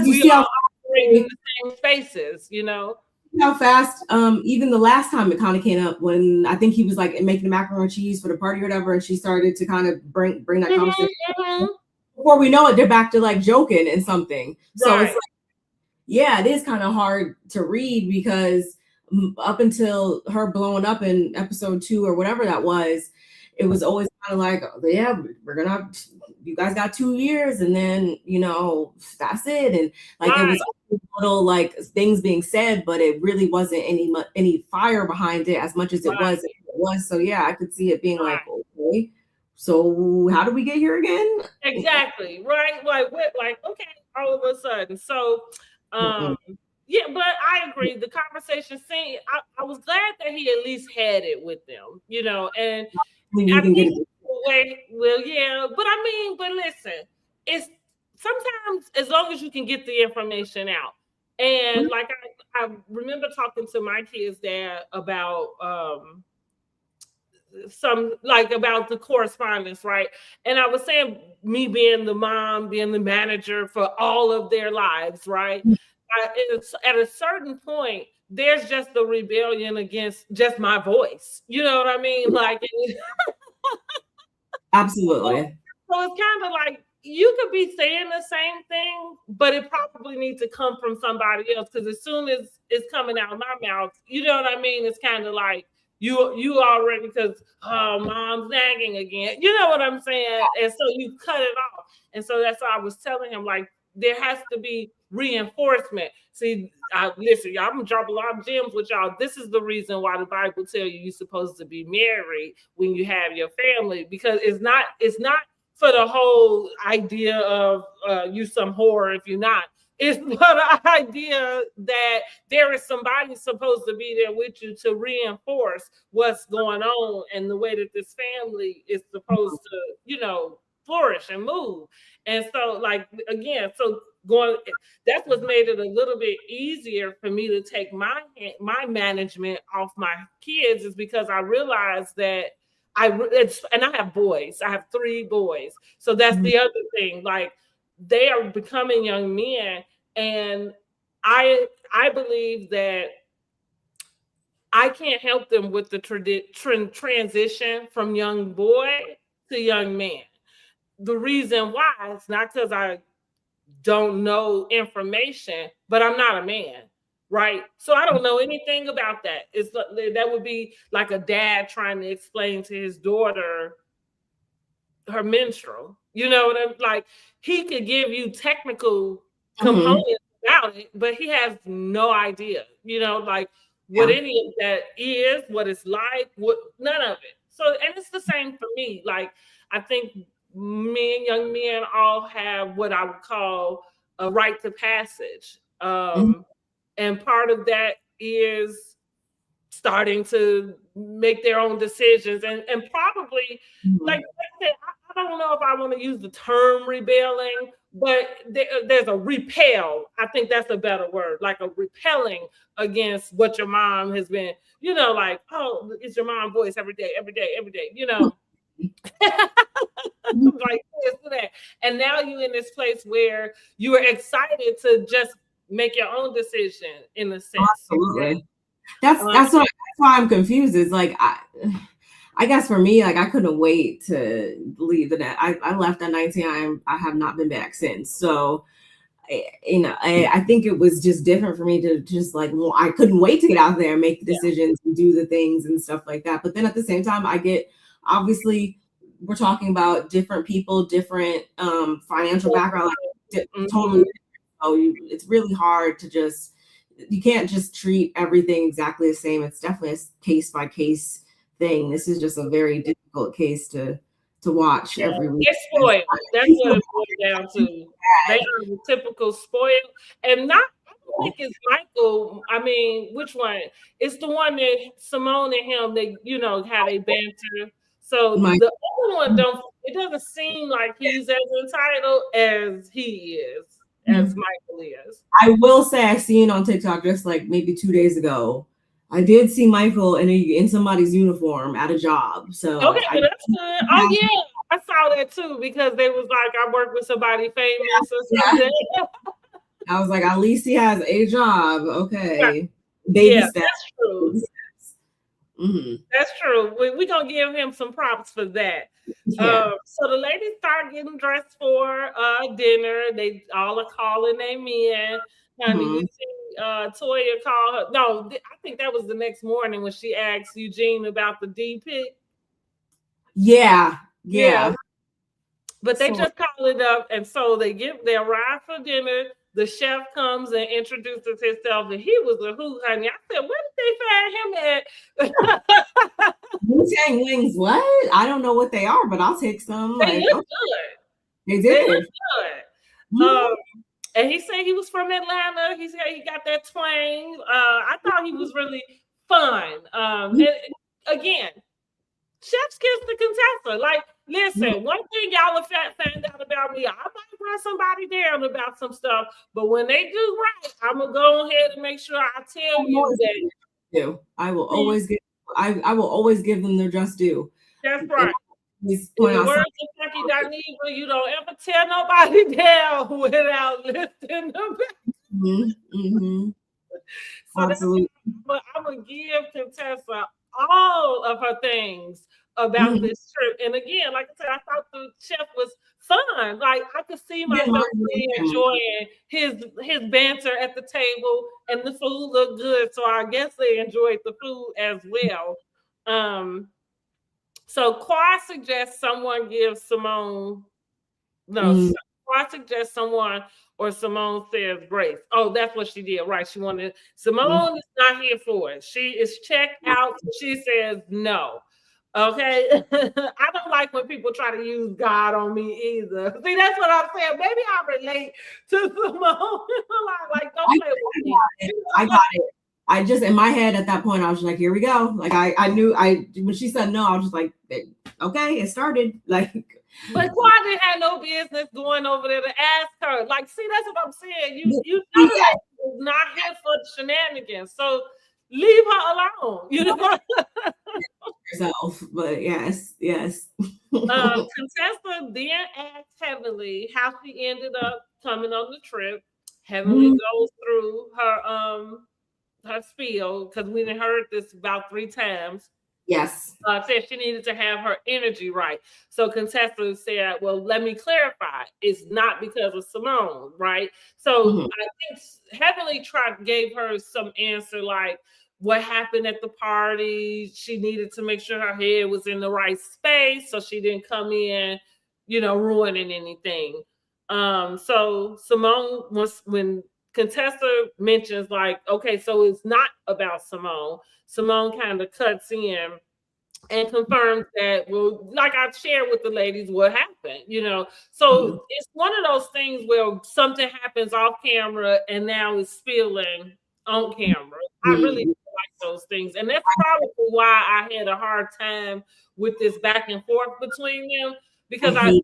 we all operate in the same spaces, you know. How fast, even the last time it kind of came up when I think he was like making the macaroni and cheese for the party or whatever, and she started to kind of bring that conversation. Before we know it, they're back to like joking and something. So it's like, yeah, it is kind of hard to read, because up until her blowing up in episode 2 or whatever that was, it was always kind of like, yeah, you guys got 2 years, and then, you know, that's it. And like it was little like things being said, but it really wasn't any fire behind it as much as it was. So yeah, I could see it being like, okay, so how do we get here again? Exactly, right? Like okay, all of a sudden. So yeah, but I agree. The conversation scene, I was glad that he at least had it with them, you know, and I think well, yeah, but listen, it's sometimes as long as you can get the information out. And like I remember talking to my kids' dad about about the correspondence, right? And I was saying, me being the mom, being the manager for all of their lives, right? It's at a certain point, there's just the rebellion against just my voice. You know what I mean? Like, absolutely. So it's kind of like you could be saying the same thing, but it probably needs to come from somebody else, because as soon as it's coming out of my mouth, you know what I mean? It's kind of like you already, because mom's nagging again. You know what I'm saying? And so you cut it off. And so that's why I was telling him, like, there has to be reinforcement. See, listen, y'all, I'm gonna drop a lot of gems with y'all. This is the reason why the Bible tell you you're supposed to be married when you have your family, because it's not for the whole idea of you some whore if you're not. It's for the idea that there is somebody supposed to be there with you to reinforce what's going on and the way that this family is supposed to, you know, flourish and move. And so, like, again, so that's what made it a little bit easier for me to take my management off my kids, is because I realized that and I have boys. I have 3 boys. So that's the other thing. Like, they are becoming young men, and I believe that I can't help them with the transition from young boy to young man. The reason why is not because I don't know information, but I'm not a man, right? So I don't know anything about that. That would be like a dad trying to explain to his daughter her menstrual. You know what I'm like? He could give you technical components about it, but he has no idea, like what any of that is, what it's like, none of it. So, and it's the same for me. Like, I think young men all have what I would call a rite to passage. And part of that is starting to make their own decisions, and probably like I said, I don't know if I want to use the term rebelling, but there's a repel. I think that's a better word, like a repelling against what your mom has been, like, oh, it's your mom's voice every day, like this and that. And now you're in this place where you are excited to just make your own decision, in a sense. Absolutely. That's why I'm confused. It's like, I guess for me, like, I couldn't wait to leave the net. I left at 19. I have not been back since. So, I think it was just different for me to just like, well, I couldn't wait to get out there and make the decisions and do the things and stuff like that. But then at the same time, obviously, we're talking about different people, different financial background, like, totally. So it's really hard to you can't just treat everything exactly the same. It's definitely a case by case thing. This is just a very difficult case to watch every week. They're spoiled. That's what it boils down to. They are the typical spoiled, and I don't think it's Michael. I mean, which one? It's the one that Simone and him, they had a banter. So the other one it doesn't seem like he's as entitled as he is, as Michael is. I will say, I seen on TikTok just like maybe 2 days ago, I did see Michael in somebody's uniform at a job. So okay, that's good. Oh yeah, I saw that too, because they was like, I work with somebody famous or something. I was like, at least he has a job. Okay, baby steps. That's true. That's true. We're gonna give him some props for that. So the ladies start getting dressed for dinner. They all are calling their men. Honey, we see Toya call her. No, I think that was the next morning when she asked Eugene about the D pic. Yeah. But they just call it up, and so they arrive for dinner. The chef comes and introduces himself, and he was a hoot, honey. I said, where did they find him at? Wu-Tang wings, what? I don't know what they are, but I'll take some. They look good. They did. They look good. And he said he was from Atlanta. He said he got that twang. I thought he was really fun. And again, chef's kiss the contessa. Like, listen, one thing y'all have found out about me, I might run somebody down about some stuff, but when they do right, I'm gonna go ahead and make sure I tell you that. I will always give them their just due. That's right. In the words of Frankie Darneva, you don't ever tear nobody down without lifting them. So absolutely. But I'm gonna give Contessa all of her things about this trip. And again, like I said, I thought the chef was fun. Like, I could see myself really enjoying his banter at the table, and the food looked good. So I guess they enjoyed the food as well. So Quad suggests someone give Simone. Quad suggests someone, or Simone says grace. Oh, that's what she did, right? She wanted Simone is not here for it. She is checked out. She says no. Okay. I don't like when people try to use God on me either. See, that's what I'm saying. Maybe I relate to Simone. Like, don't play with me. I got it. I just, in my head at that point, I was like, here we go. Like, I knew when she said no, I was just like, okay, it started. Like, But Quadri had no business going over there to ask her. Like, see, that's what I'm saying. You know the lady is not here for shenanigans. So leave her alone. You know. Yourself, but yes. Contessa then asked Heavenly how she ended up coming on the trip. Heavenly goes through her spiel because we done heard this about 3 times. Yes. Said she needed to have her energy right. So Contessa said, well, let me clarify. It's not because of Simone, right? So I think Heavenly gave her some answer like what happened at the party. She needed to make sure her head was in the right space so she didn't come in, ruining anything. So Simone when Contessa mentions like, okay, so it's not about Simone kind of cuts in and confirmed that, well, like I shared with the ladies what happened, So it's one of those things where something happens off camera and now it's spilling on camera. I really like those things. And that's probably why I had a hard time with this back and forth between them, because I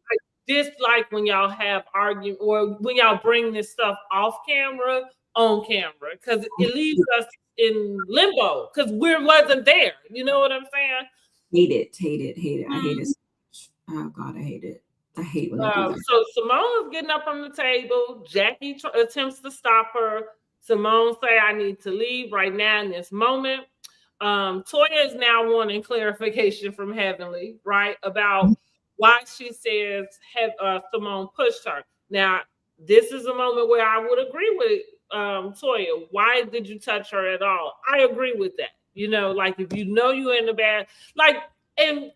dislike when y'all have argument or when y'all bring this stuff off camera on camera, because it leaves us in limbo because we wasn't there. You know what I'm saying? Hate it. I hate it so much. Oh God, I hate it. I hate when they do that. So Simone is getting up from the table. Jackie attempts to stop her. Simone say, I need to leave right now in this moment. Toya is now wanting clarification from Heavenly, right, about why she says Simone pushed her. Now, this is a moment where I would agree with Toya. Why did you touch her at all? I agree with that. Like if you're in the bad, like, and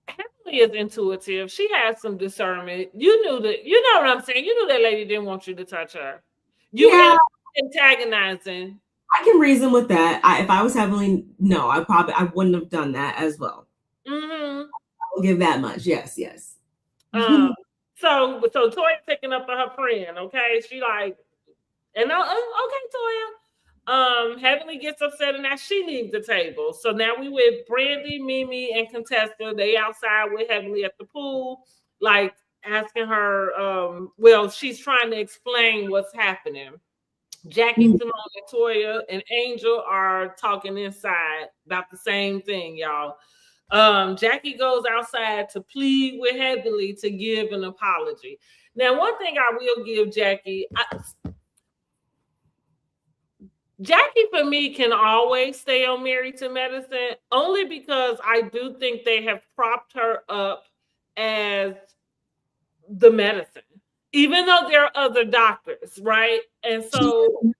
Heavenly is intuitive. She has some discernment. You knew that. You know what I'm saying? You knew that lady didn't want you to touch her. You antagonizing. I can reason with that. If I was Heavenly, no, I wouldn't have done that as well. I'll give that much. Yes. So Toya picking up for her friend. Okay, she like, and okay, Toya. Heavenly gets upset and now she leaves the table. So now we with Brandy, Mimi, and Contessa. They outside with Heavenly at the pool, like asking her. Well, she's trying to explain what's happening. Jackie, Simone, and Toya and Angel are talking inside about the same thing, y'all. Jackie goes outside to plead with Heavenly to give an apology. Now, one thing I will give Jackie, Jackie for me can always stay on Married to Medicine, only because I do think they have propped her up as the medicine, even though there are other doctors, right? And so,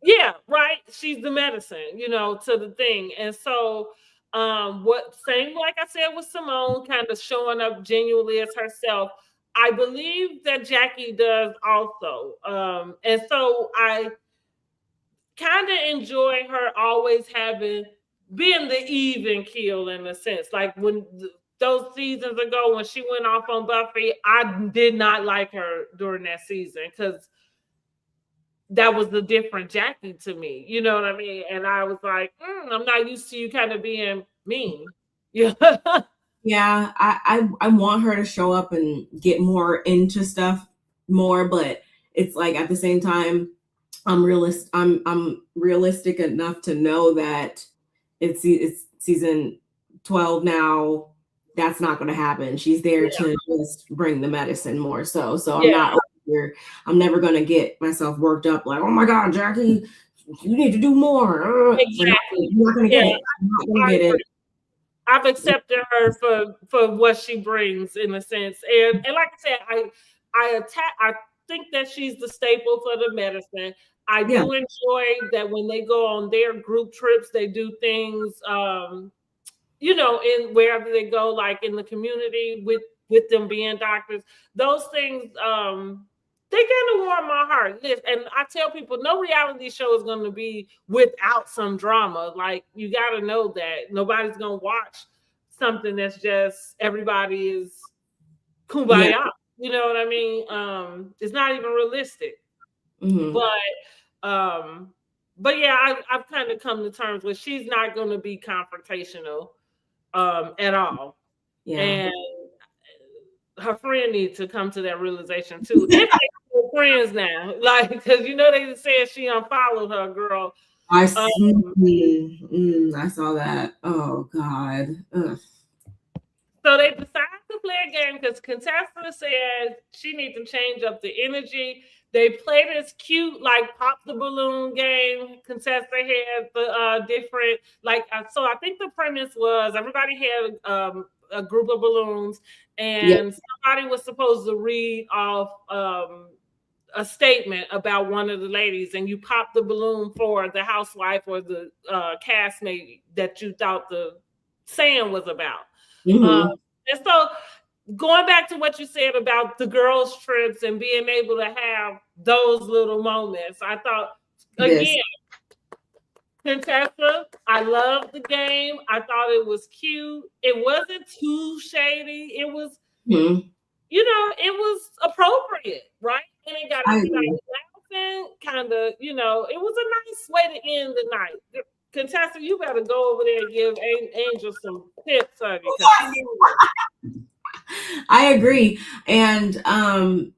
yeah, right. She's the medicine, to the thing. And so, same like I said with Simone, kind of showing up genuinely as herself. I believe that Jackie does also. And so I kind of enjoy her always being the even keel in a sense. Like when those seasons ago when she went off on Buffy, I did not like her during that season because that was the different Jackie to me. You know what I mean? And I was like, I'm not used to you kind of being mean. Yeah. Yeah, I want her to show up and get more into stuff more, but it's like at the same time, I'm realistic enough to know that it's season 12 now. That's not going to happen. She's there to just bring the medicine more so. So I'm not over here. I'm never going to get myself worked up like, oh my God, Jackie, you need to do more. Exactly. You're not going to get it. I'm not going to get it. I've accepted her for what she brings in a sense, and like I said, I think that she's the staple for the medicine. I do enjoy that when they go on their group trips, they do things, in wherever they go, like in the community with them being doctors. Those things, they kind of warm my heart. And I tell people, no reality show is going to be without some drama. Like, you got to know that nobody's going to watch something that's just everybody is kumbaya. Yeah. You know what I mean? It's not even realistic. But yeah, I've kind of come to terms with she's not going to be confrontational at all. Yeah. And her friend needs to come to that realization too. If they're friends now, like, because they said she unfollowed her girl. I saw that. Oh God. Ugh. So they decided to play a game because Contessa said she needs to change up the energy. They played this cute, like, pop the balloon game. Contessa had the different, so I think the premise was everybody had a group of balloons, and somebody was supposed to read off a statement about one of the ladies, and you pop the balloon for the housewife or the castmate that you thought the saying was about. And so going back to what you said about the girls' trips and being able to have those little moments, I thought, again, Contessa, I loved the game. I thought it was cute. It wasn't too shady. It was, it was appropriate, right? And it got everybody laughing, kind of, it was a nice way to end the night. Contessa, you better go over there and give Angel some tips, honey. I agree. And I'm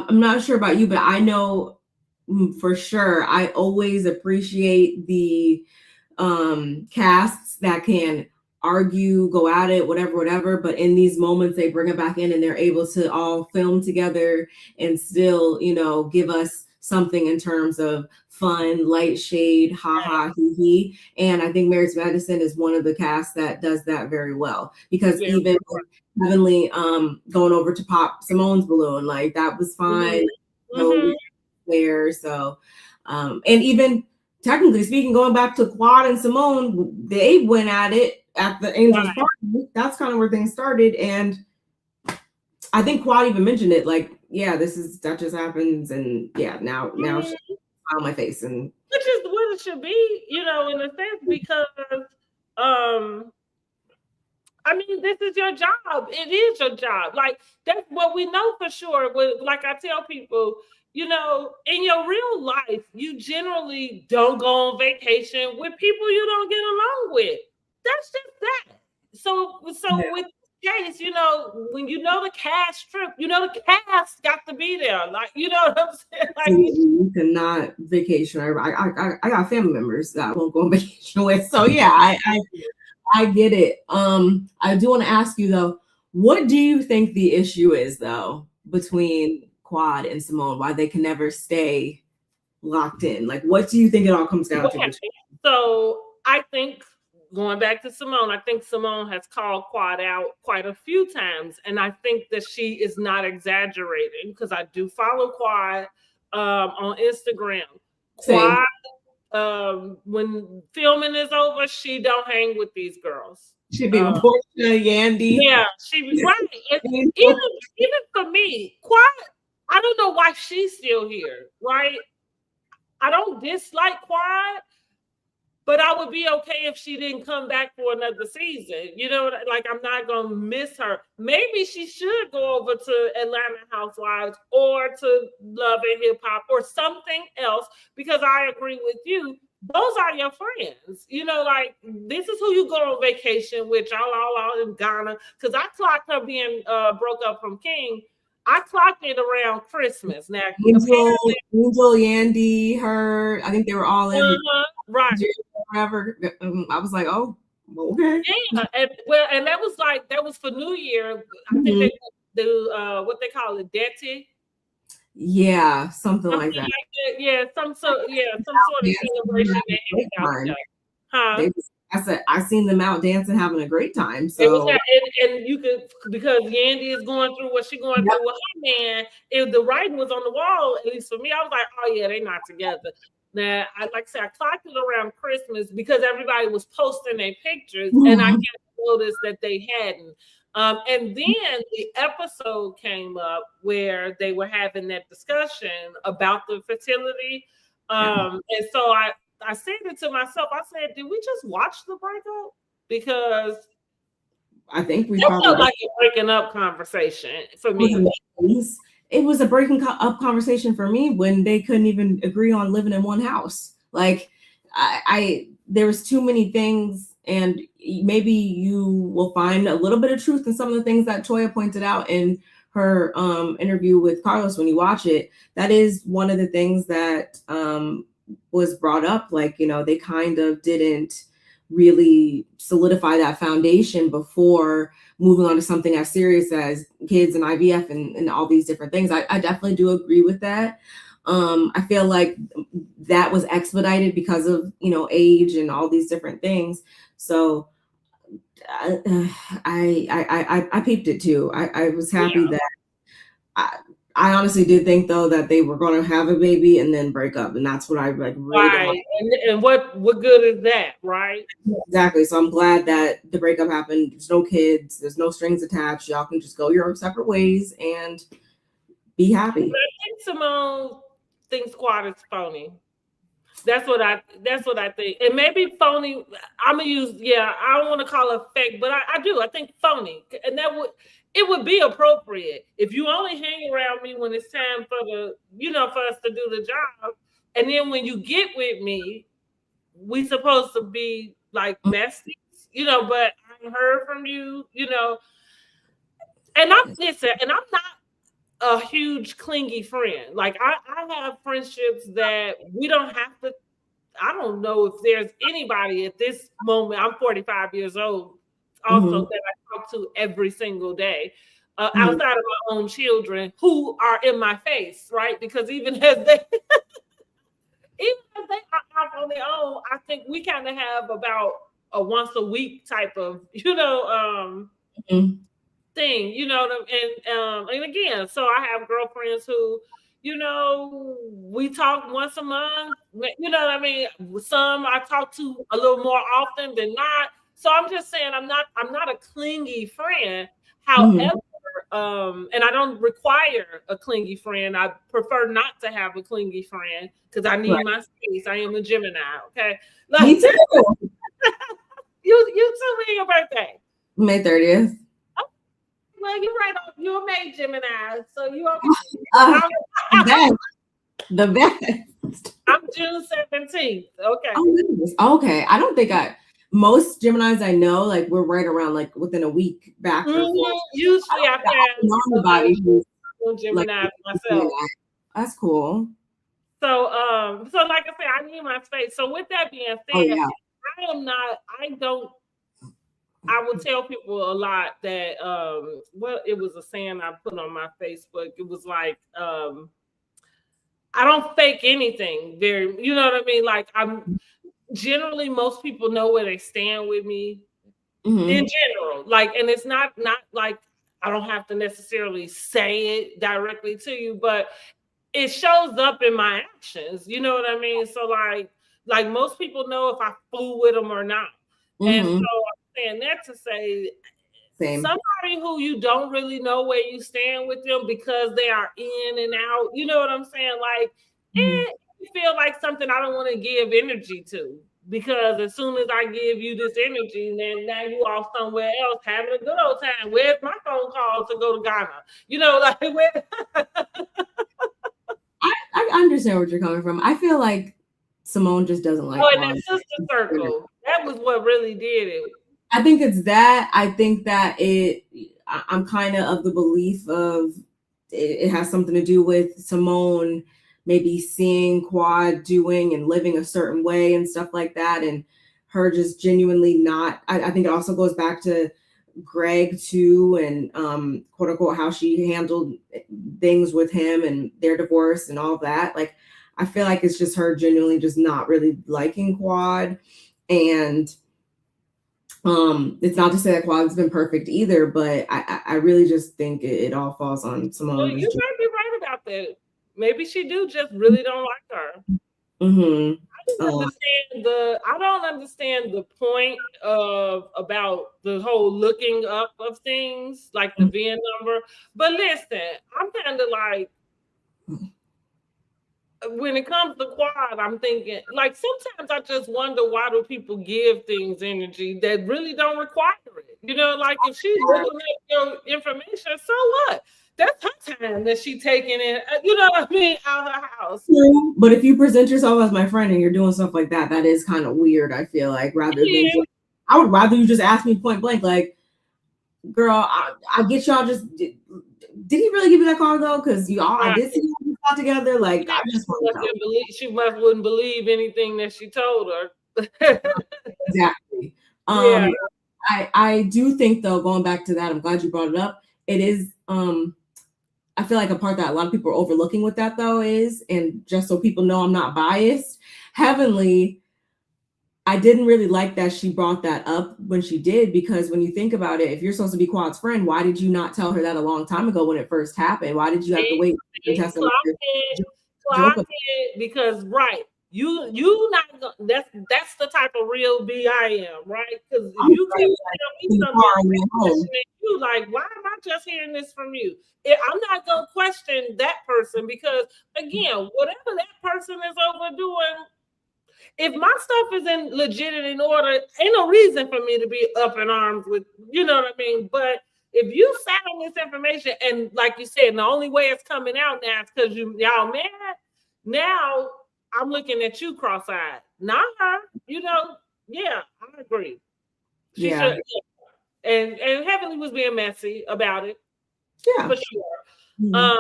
not sure about you, but I know for sure I always appreciate the casts that can argue, go at it, whatever. But in these moments, they bring it back in and they're able to all film together and still, give us something in terms of fun, light shade, ha, hee. And I think Marriage Madison is one of the casts that does that very well, because even Heavenly going over to pop Simone's balloon, like, that was fine. There. So and even technically speaking, going back to Quad and Simone, they went at it at the Angels party. That's kind of where things started. And I think Quad even mentioned it, like, that just happens, and now she's on my face, and which is what it should be, in a sense, because I mean, this is your job. It is your job. Like, that's what we know for sure. Like I tell people, in your real life, you generally don't go on vacation with people you don't get along with. That's just that. So with this case, when the cast trip, the cast got to be there. Like, you know what I'm saying? Like, you cannot vacation. I got family members that I won't go on vacation with. So I get it. I do want to ask you though, what do you think the issue is though between Quad and Simone? Why they can never stay locked in? Like, what do you think it all comes down to? So I think, going back to Simone, I think Simone has called Quad out quite a few times, and I think that she is not exaggerating, because I do follow Quad on Instagram. Quad, when filming is over, she don't hang with these girls. She be with Portia, Yandy. Yeah, she be right. Even for me, Quad, I don't know why she's still here, right? I don't dislike Quad, but I would be okay if she didn't come back for another season. Like, I'm not going to miss her. Maybe she should go over to Atlanta Housewives or to Love and Hip Hop or something else, because I agree with you. Those are your friends. Like, this is who you go on vacation with. Y'all all out in Ghana. Because I clocked her being broke up from King. I clocked it around Christmas. Now, Angel, Yandy, her, I think they were all in. Right. Whatever. I was like, oh, okay. Yeah, and that was for New Year. I think they do what they call it, Detty. Yeah, something like that. Yeah, some sort of celebration. I said, I seen them out dancing, having a great time. So and you could, because Yandy is going through what she's going through with her man. If the writing was on the wall, at least for me, I was like, oh yeah, they're not together. Now, I clocked it around Christmas because everybody was posting their pictures, and I noticed that they hadn't. And then the episode came up where they were having that discussion about the fertility. And so I said it to myself. I said, did we just watch the breakup? Because I think we felt like a breaking up conversation for me. It was a breaking up conversation for me when they couldn't even agree on living in one house. Like, there was too many things, and maybe you will find a little bit of truth in some of the things that Toya pointed out in her interview with Carlos. When you watch it, that is one of the things that was brought up. Like, you know, they kind of didn't really solidify that foundation before moving on to something as serious as kids and IVF and all these different things. I definitely do agree with that. I feel like that was expedited because of, you know, age and all these different things. So I peeped it too. I was happy that I honestly did think though that they were going to have a baby and then break up, and that's what I like really don't like. And what good is that, right? Exactly. So I'm glad that the breakup happened. There's no kids. There's no strings attached. Y'all can just go your separate ways and be happy. But I think Simone thinks Quad is phony. That's what I think. And maybe phony, I'm gonna use, I don't want to call it fake, but I do. I think phony. And it would be appropriate if you only hang around me when it's time for us to do the job. And then when you get with me, we supposed to be like besties, but I heard from you, and I'm not a huge clingy friend. Like I have friendships that we don't have to. I don't know if there's anybody at this moment. I'm 45 years old, also that I talk to every single day, outside of my own children who are in my face, right? Because even as they are out on their own, I think we kind of have about a once a week type of, thing, and again, so I have girlfriends who, we talk once a month, some I talk to a little more often than not. So I'm just saying I'm not a clingy friend. However, and I don't require a clingy friend. I prefer not to have a clingy friend because I need my space. I am a Gemini, okay? Like, me too. you too, when your birthday? May 30th. Well, you're right. You're a May Gemini, so you the best. I'm June 17th. Okay. Okay. I don't think most Geminis I know, like we're right around like within a week back. Usually I found somebody who's Gemini myself. That's cool. So like I said, I need my space. So with that being said, I will tell people a lot that it was a saying I put on my Facebook. It was like, I don't fake anything. You know what I mean? Like I'm generally, most people know where they stand with me in general. Like, and it's not like I don't have to necessarily say it directly to you, but it shows up in my actions. You know what I mean? So like most people know if I fool with them or not. And so saying that to say, somebody who you don't really know where you stand with them because they are in and out, you know what I'm saying? Like, you feel like something I don't want to give energy to, because as soon as I give you this energy, then now you off somewhere else having a good old time. Where's my phone call to go to Ghana? You know, like where? I understand where you're coming from. I feel like Simone just doesn't like. And that sister circle. That was what really did it. I think it's that. I think that I'm kind of the belief of it has something to do with Simone maybe seeing Quad doing and living a certain way and stuff like that, and her just genuinely not. I think it also goes back to Greg too, and quote unquote how she handled things with him and their divorce and all that. Like, I feel like it's just her genuinely just not really liking Quad. And it's not to say that Quad's been perfect either, but I really just think it all falls on Simone. Well, you might be right about that. Maybe she just really don't like her. I don't understand the point about the whole looking up of things, like the VIN number. But listen, I'm kind of like, when it comes to Quad, I'm thinking, like, sometimes I just wonder, why do people give things energy that really don't require it? You know, like if she's looking at your information, so what? That's her time that she's taking it, you know what I mean, out her house. But if you present yourself as my friend and you're doing stuff like that, that is kind of weird, I feel like, rather than just, I would rather you just ask me point blank, like, girl, I get y'all just. Did he really give you that car though? Because I did see you all together. Like, I just she wouldn't believe anything that she told her. Exactly. Yeah. I do think though, going back to that, I'm glad you brought it up. It is I feel like a part that a lot of people are overlooking with that though is, and just so people know I'm not biased, Heavenly, I didn't really like that she brought that up when she did, because when you think about it, if you're supposed to be Quad's friend, why did you not tell her that a long time ago when it first happened? Why did you have to wait? Clock it, because you not that's the type of real B I am, right? Because if you tell me something, you like, why am I just hearing this from you? I'm not gonna question that person, because again, whatever that person is overdoing, if my stuff is in legit and in order, ain't no reason for me to be up in arms with, you know what I mean? But if you sat on this information and, like you said, the only way it's coming out now is because y'all mad, now I'm looking at you cross-eyed, not her. Yeah, I agree. She should. Yeah. And Heavenly was being messy about it. Yeah, for sure. Mm-hmm.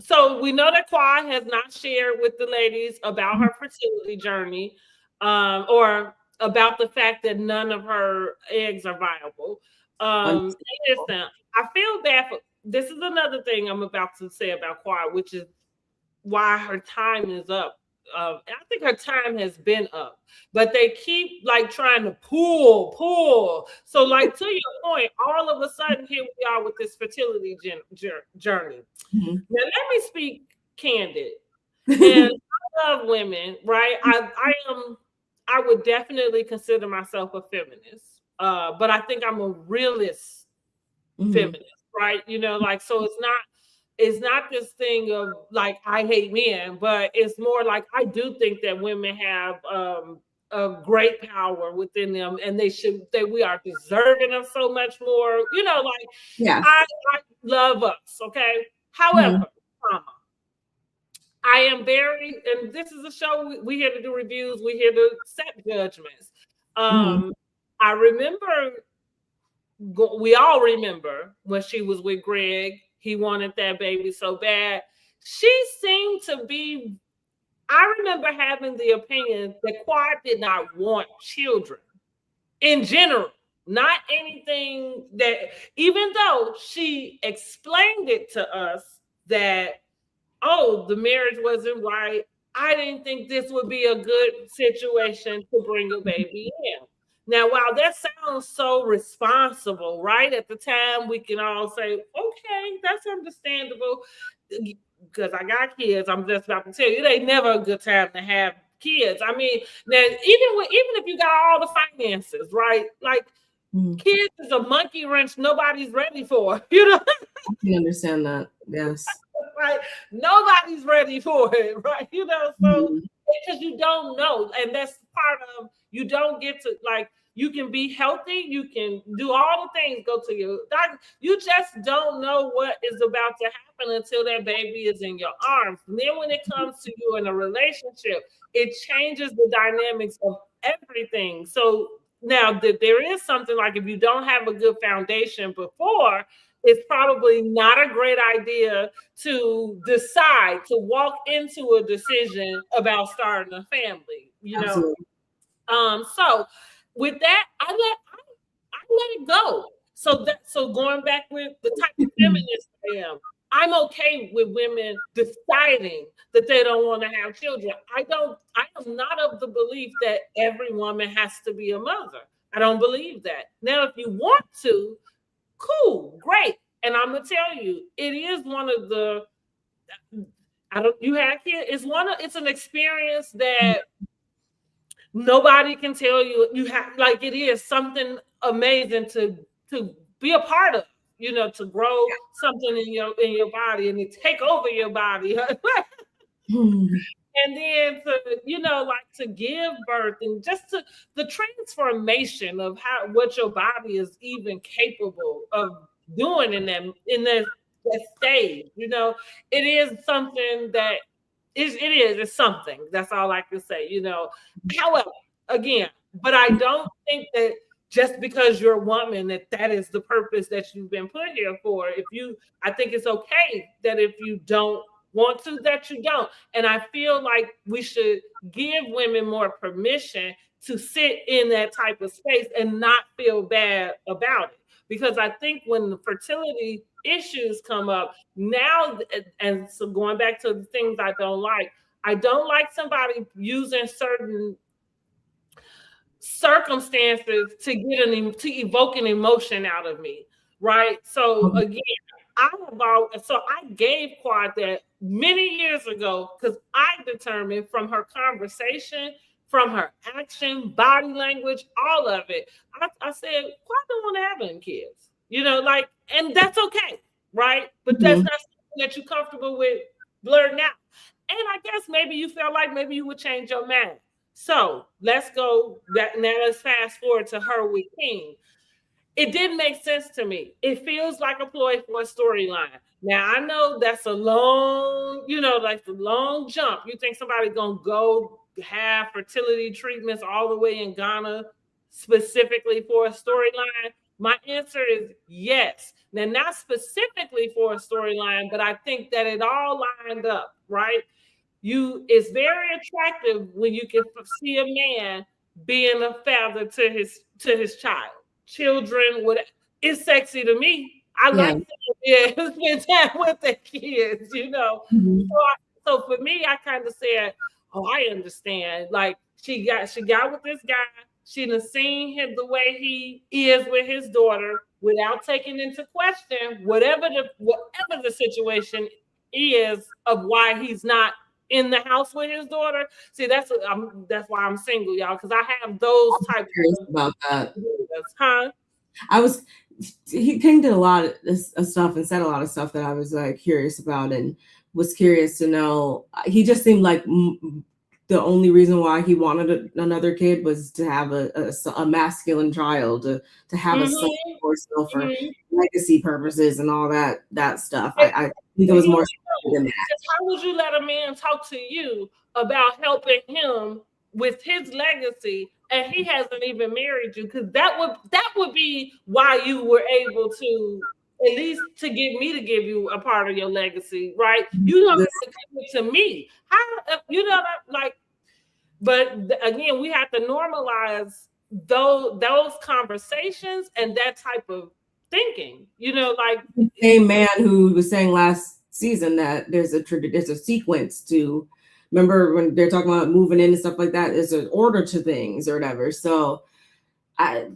So we know that Quad has not shared with the ladies about her fertility journey, or about the fact that none of her eggs are viable. Listen, I feel bad for. This is another thing I'm about to say about Quad, which is why her time is up. I think her time has been up, but they keep like trying to pull. So, like, to your point, all of a sudden here we are with this fertility journey. Mm-hmm. Now, let me speak candid. And I love women, right? I would definitely consider myself a feminist, but I think I'm a realist feminist, right? Like, so it's not this thing of like I hate men, but it's more like I do think that women have a great power within them, and that we are deserving of so much more. Like, I love us, okay? However, I am and this is a show we here to do reviews, we here to set judgments. I remember, we all remember when she was with Greg. He wanted that baby so bad. She seemed to be, I remember having the opinion that Quad did not want children in general. Not anything that, even though she explained it to us that, oh, the marriage wasn't right, I didn't think this would be a good situation to bring a baby in. Now, while that sounds so responsible, right? At the time, we can all say, okay, that's understandable, because I got kids. I'm just about to tell you, it ain't never a good time to have kids. I mean, now, even if you got all the finances, right? Like, kids is a monkey wrench nobody's ready for, I can understand that. Yes. Right? Nobody's ready for it, right? So because you don't know, and that's part of, you don't get to, like, you can be healthy, you can do all the things, go to your doctor, you just don't know what is about to happen until that baby is in your arms. And then when it comes to you in a relationship, it changes the dynamics of everything. So now there is something like, if you don't have a good foundation before, it's probably not a great idea to decide to walk into a decision about starting a family, Absolutely. So with that, I let it go. So going back with the type of feminist I am, I'm okay with women deciding that they don't want to have children. I am not of the belief that every woman has to be a mother. I don't believe that. Now, if you want to, cool, great. And I'm gonna tell you, it is one of the, you have kids, it's an experience that nobody can tell you. You have, like, it is something amazing to be a part of, to grow something in your body and to take over your body. And then to give birth, and just the transformation of what your body is even capable of doing in that stage. It is something that it's something. That's all I can say. However, again, but I don't think that just because you're a woman, that is the purpose that you've been put here for. I think it's okay that if you don't want to, that you don't. And I feel like we should give women more permission to sit in that type of space and not feel bad about it. Because I think when the fertility issues come up now, and so going back to the things I don't like somebody using certain circumstances to evoke an emotion out of me, right? So again, I gave Quad that many years ago because I determined from her conversation, from her action, body language, all of it. I said, Quad don't want to have any kids, and that's okay, right? But that's not something that you're comfortable with blurting out. And I guess maybe you feel like maybe you would change your mind. So let's go. Now let's fast forward to her with King. It didn't make sense to me. It feels like a ploy for a storyline. Now I know that's a long, like the long jump. You think somebody's gonna go have fertility treatments all the way in Ghana specifically for a storyline? My answer is yes. Now, not specifically for a storyline, but I think that it all lined up, right? It's very attractive when you can see a man being a father to his child. Children, it's sexy to me. I like to spend time with the kids, So for me, I kind of said, oh, I understand. Like she got with this guy. She done seen him the way he is with his daughter without taking into question whatever the situation is of why he's not in the house with his daughter. See, that's why I'm single, y'all, because I have those types of about that. Huh? King did a lot of stuff and said a lot of stuff that I was curious about and was curious to know. He just seemed like the only reason why he wanted another kid was to have a masculine child, to have a son for legacy purposes and all that stuff. I think it was more than that. How would you let a man talk to you about helping him with his legacy and he hasn't even married you? Because that would be why you were able to at least to get me to give you a part of your legacy, right? You don't have to come to me. But again, we have to normalize those conversations and that type of thinking. The same man who was saying last season that there's a sequence to. Remember when they're talking about moving in and stuff like that? There's an order to things or whatever. So I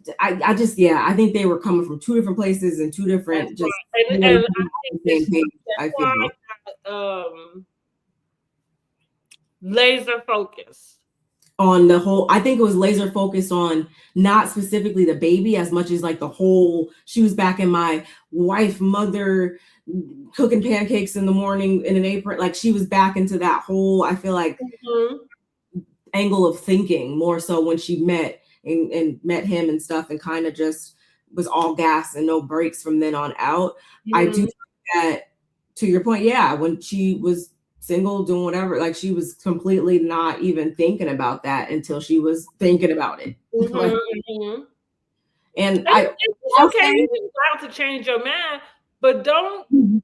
think they were coming from two different places and two different I feel laser focus on the whole. I think it was laser focused on not specifically the baby as much as like the whole. She was back in my mother cooking pancakes in the morning in an apron. Like she was back into that whole, I feel like, angle of thinking more so when she met and met him and stuff and kind of just was all gas and no brakes from then on out. I do think that, to your point, when she was single doing whatever, like she was completely not even thinking about that until she was thinking about it. And it's okay, you're allowed to change your mind, but don't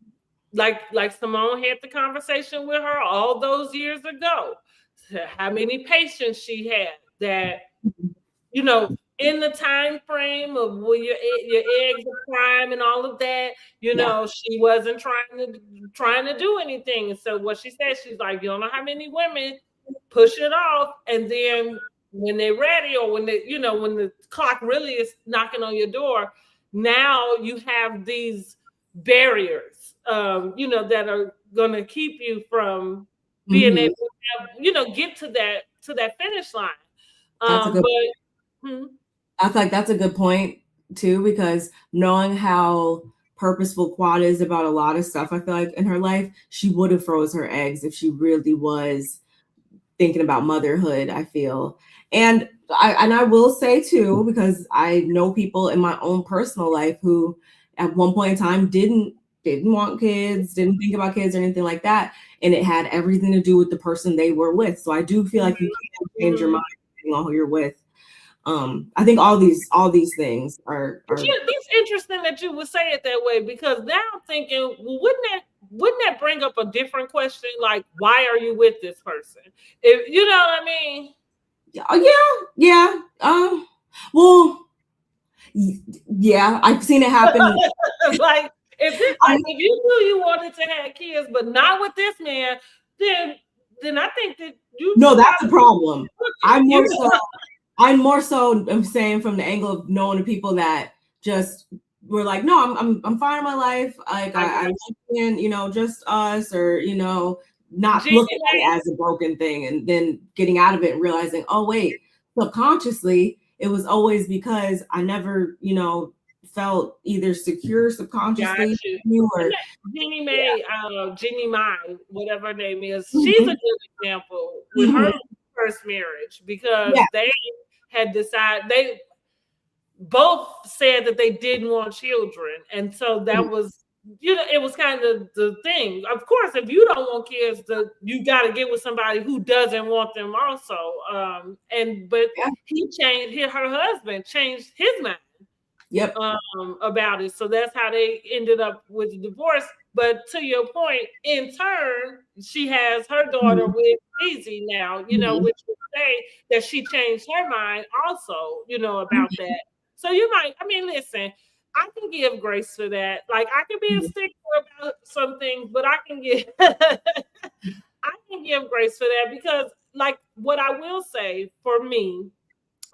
like Simone had the conversation with her all those years ago. How many patients she had that, in the time frame of when your eggs are prime and all of that, she wasn't trying to do anything. And so what she said, she's like, you don't know how many women push it off, and then when they're ready or when when the clock really is knocking on your door, now you have these barriers, that are going to keep you from being able to get to that finish line. I feel like that's a good point too, because knowing how purposeful Quad is about a lot of stuff, I feel like in her life, she would have froze her eggs if she really was thinking about motherhood, I feel. And I will say too, because I know people in my own personal life who at one point in time didn't want kids, didn't think about kids or anything like that. And it had everything to do with the person they were with. So I do feel like you can change your mind depending on who you're with. I think all these things are It's interesting that you would say it that way, because now I'm thinking, well, wouldn't that bring up a different question? Like, why are you with this person? If you know what I mean? Yeah. Well, yeah, I've seen it happen. Like, if you knew you wanted to have kids, but not with this man, then I think that you. No, that's the problem. I'm more so I'm saying from the angle of knowing the people that just were like, no, I'm fine in my life. Like I like, just us, or not looking at it as a broken thing, and then getting out of it and realizing, oh wait, subconsciously it was always because I never, felt either secure subconsciously or Jeannie Mae, Jeannie Mai, whatever her name is, she's a good example with her first marriage, because they had decided, they both said that they didn't want children, and so that was, it was kind of the thing. Of course, if you don't want kids, you got to get with somebody who doesn't want them also. But he changed. Her husband changed his mind. About it. So that's how they ended up with the divorce. But to your point, in turn, she has her daughter with Easy now, which would say that she changed her mind also, about that. So you might, listen, I can give grace for that. Like, I can be a stickler about some things, but I can give grace for that, because, like, what I will say for me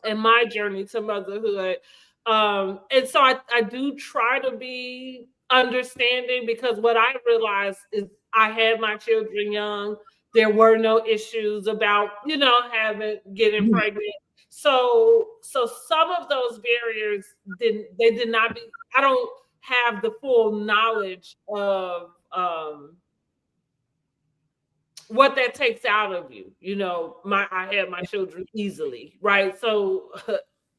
and my journey to motherhood, and so I do try to be understanding, because what I realized is I had my children young. There were no issues about, getting pregnant. So some of those barriers did not be, I don't have the full knowledge of what that takes out of you. I had my children easily, right? So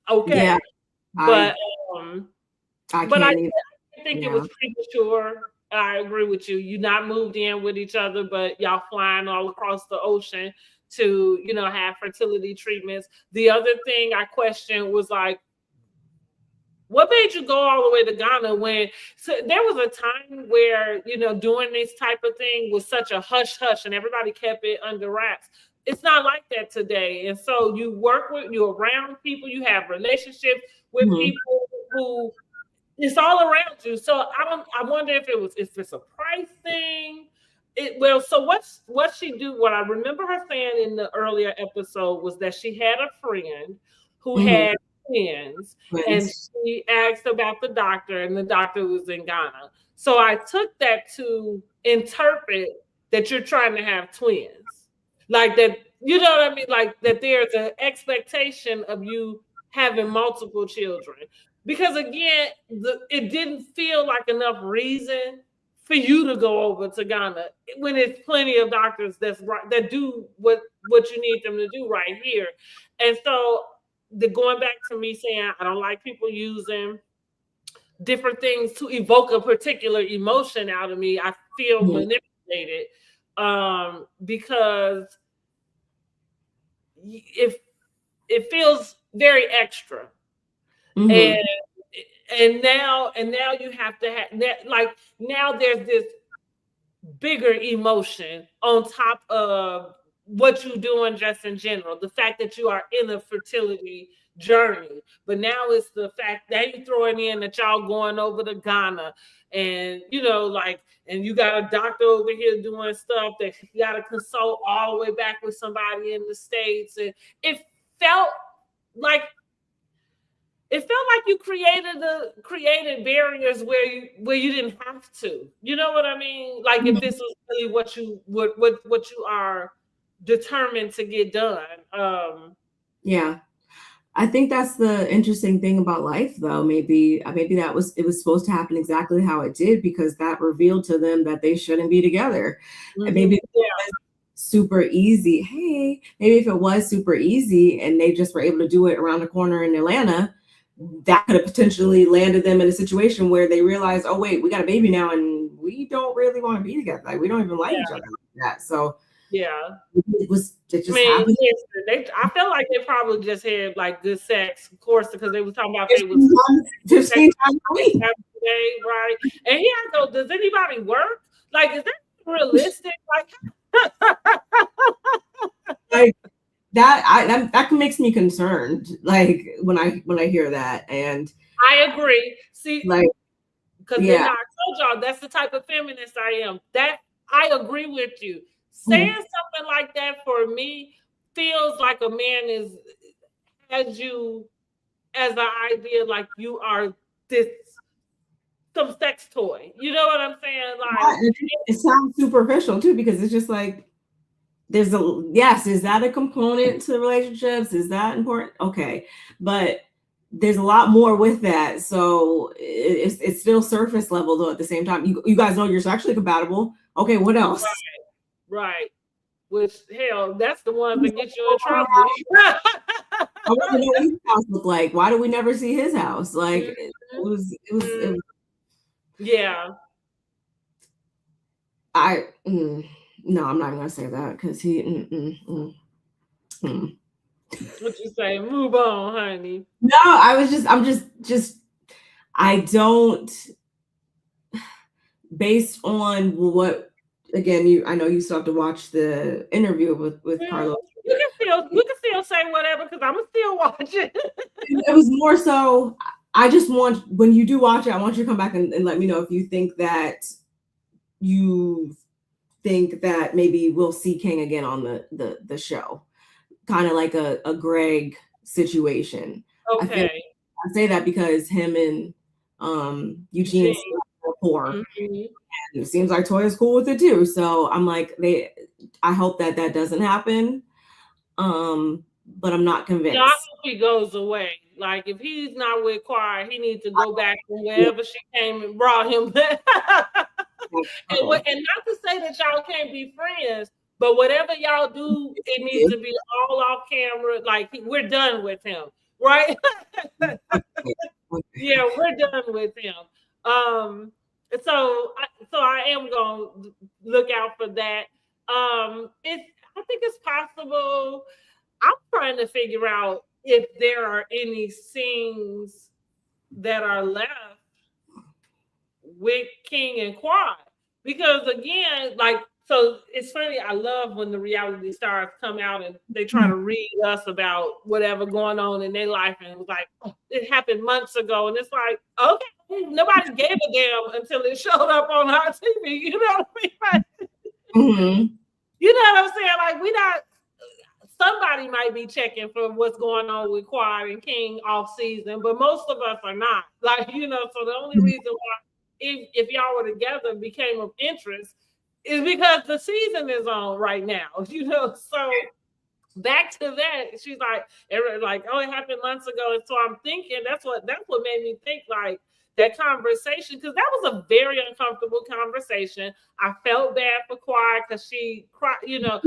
okay. Yeah. But I think it was premature. I agree with you. You not moved in with each other, but y'all flying all across the ocean to, have fertility treatments. The other thing I questioned was, like, what made you go all the way to Ghana there was a time where, doing this type of thing was such a hush hush and everybody kept it under wraps. It's not like that today. And so you're around people, you have relationships with people who it's all around you. So I wonder if it's a price thing. So what she do, what I remember her saying in the earlier episode was that she had a friend who had twins, and she asked about the doctor, and the doctor was in Ghana. So I took that to interpret that you're trying to have twins. Like that, you know what I mean? Like that there's an expectation of you having multiple children. Because again, it didn't feel like enough reason for you to go over to Ghana when there's plenty of doctors that do what you need them to do right here. And so going back to me saying I don't like people using different things to evoke a particular emotion out of me, I feel manipulated, because it feels very extra. And now you have to have that, like, now there's this bigger emotion on top of what you're doing just in general. The fact that you are in a fertility journey, but now it's the fact that you're throwing in that y'all going over to Ghana, and and you got a doctor over here doing stuff that you got to consult all the way back with somebody in the States, and it felt like you created barriers where you didn't have to. You know what I mean? Like if this was really what you are determined to get done. Yeah. I think that's the interesting thing about life, though. Maybe it was supposed to happen exactly how it did, because that revealed to them that they shouldn't be together. And maybe it was super easy. Hey, maybe if it was super easy and they just were able to do it around the corner in Atlanta, that could have potentially landed them in a situation where they realize, oh wait, we got a baby now and we don't really want to be together. Like we don't even like each other like that. So Yeah. It just happened. Listen, I feel like they probably just had like good sex, of course, because they were talking about they was 15 times a week. Right? And yeah, though, does anybody work? Like, is that realistic? Like that makes me concerned. Like when I hear that, and I agree. See, like, because then I told y'all that's the type of feminist I am. That I agree with you. Saying something like that for me feels like a man has you as an idea like you are some sex toy. You know what I'm saying? Like, it sounds superficial too, because it's just like is that a component to relationships? Is that important? Okay, but there's a lot more with that. So it's still surface level though. At the same time, you guys know you're sexually compatible. Okay, what else? Right. Which, hell, that's the one that gets you in trouble. I want to know what his house looked like. Why do we never see his house? Like it was yeah. No, I'm not gonna say that because What you say? Move on, honey. No, I'm just I don't, based on what, again, I know you still have to watch the interview with Carlos. You can still say whatever because I'm still watching. It was more so, I just want, when you do watch it, I want you to come back and let me know if you think that maybe we'll see King again on the show, kind of like a Greg situation. Okay. I say that because him and Eugene rapport. And it seems like Toya's cool with it too. So I'm like, I hope that doesn't happen. But I'm not convinced. I hope he goes away. Like, if he's not with Choir, he needs to go back from wherever she came and brought him back. And not to say that y'all can't be friends, but whatever y'all do, it needs to be all off camera. Like, we're done with him, right? Yeah, we're done with him. So I am gonna look out for that. I think it's possible. I'm trying to figure out if there are any scenes that are left with King and Quad. Because again, like, so it's funny, I love when the reality stars come out and they try to read us about whatever going on in their life, and it was like, oh, it happened months ago, and it's like, okay, nobody gave a damn until it showed up on our TV. You know what I mean? You know what I'm saying? Like, somebody might be checking for what's going on with Quad and King off season, but most of us are not. Like, so the only reason why, if y'all were together, became of interest is because the season is on right now, so back to that, she's like, oh, it happened months ago. And so I'm thinking that's what made me think, like, that conversation, because that was a very uncomfortable conversation. I felt bad for Quiet because she cried, it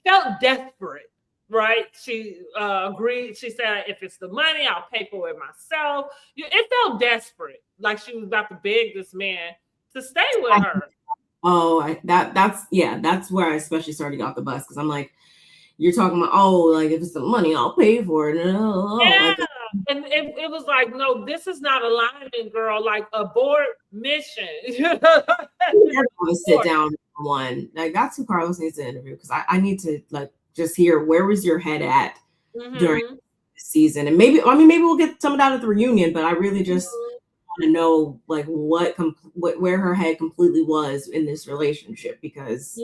felt desperate. Right? She agreed. She said, if it's the money, I'll pay for it myself. It felt desperate, like she was about to beg this man to stay with her. Oh, that's where I especially started off the bus, because I'm like, you're talking about, like, if it's the money, I'll pay for it. Yeah. And it was like, no, this is not alignment, girl. Like, abort mission. Sit down one. Like, that's who Carlos needs to interview, because I need to, like, just hear, where was your head at during the season? And maybe we'll get some of that at the reunion, but I really just want to know, like, where her head completely was in this relationship, because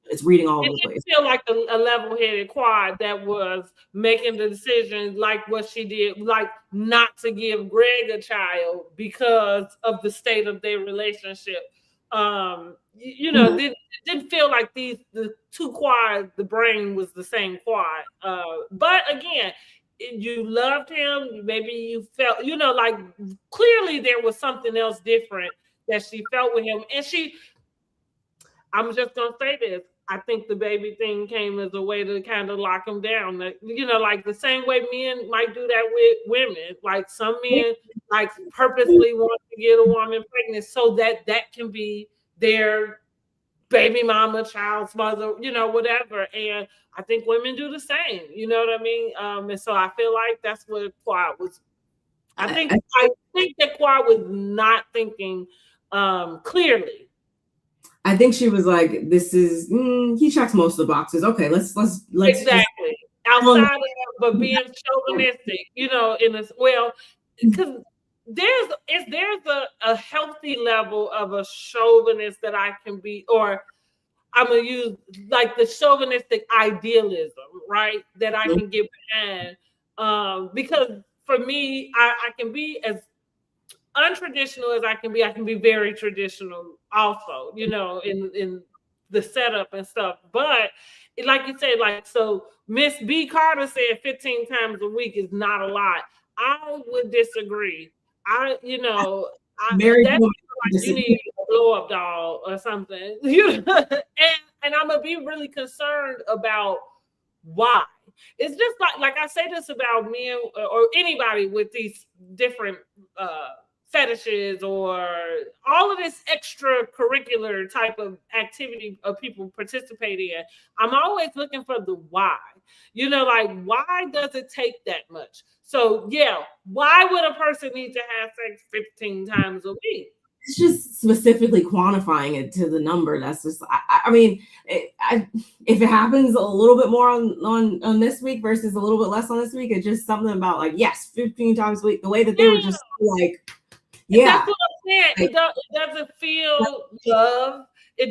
it's reading all over the place. Feel like a level-headed Quad that was making the decision, like what she did, like not to give Greg a child because of the state of their relationship. It didn't feel like the two Quad, the brain was the same Quad. But again, you loved him. Maybe you felt, like, clearly there was something else different that she felt with him. And I'm just going to say this. I think the baby thing came as a way to kind of lock him down. Like the same way men might do that with women. Like, some men, like, purposely want to get a woman pregnant so that can be their baby mama, child's mother, whatever. And I think women do the same. You know what I mean? And so I feel like that's what Quad was. I think that Quad was not thinking clearly. I think she was like, "This is he checks most of the boxes. Okay, let's exactly outside of being chauvinistic, because there's a healthy level of a chauvinist that I can be, or I'm gonna use like the chauvinistic idealism, right? That I can get behind, because for me, I can be as untraditional as I can be very traditional also, in the setup and stuff. But like you said, like, so Miss B. Carter said 15 times a week is not a lot. I would disagree. That's like you need a blow up doll or something. And I'm gonna be really concerned about why. It's just like I say this about men or anybody with these different fetishes or all of this extracurricular type of activity of people participating in. I'm always looking for the why. Like, why does it take that much? So yeah, why would a person need to have sex 15 times a week? It's just specifically quantifying it to the number. That's just, I mean, if it happens a little bit more on this week versus a little bit less on this week, it's just something about like, yes, 15 times a week, the way that they were just like, yeah. That's what I'm saying. Like, it doesn't feel love. It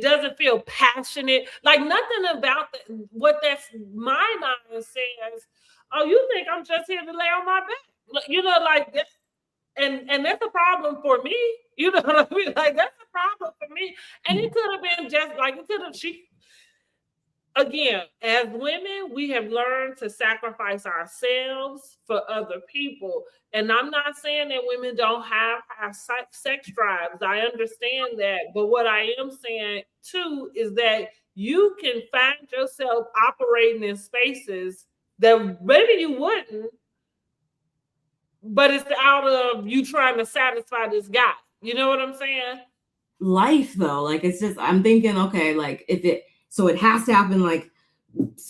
doesn't feel passionate. Like nothing about what that's my mind says. Oh, you think I'm just here to lay on my back? Like this. And that's a problem for me. You know what I mean? Like that's a problem for me. And it could have been just like again, as women, we have learned to sacrifice ourselves for other people. And I'm not saying that women don't have sex drives. I understand that. But what I am saying too is that you can find yourself operating in spaces that maybe you wouldn't, but it's out of you trying to satisfy this guy. You know what I'm saying? Life though, like it's just, I'm thinking, okay, like so it has to happen, like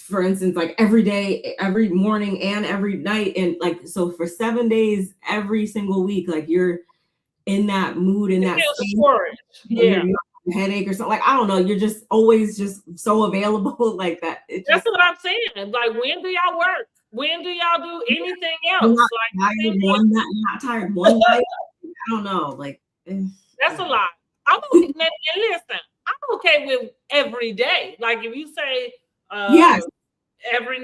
for instance, like every day, every morning and every night. And like, so for 7 days, every single week, like you're in that mood, in that state, yeah, headache or something. Like, I don't know, you're just always just so available like that. That's what I'm saying. Like, when do y'all work? When do y'all do anything else? Not tired one night. I don't know. Like, that's a lot. I'm okay. And listen, I'm okay with every day. Like if you say yes, every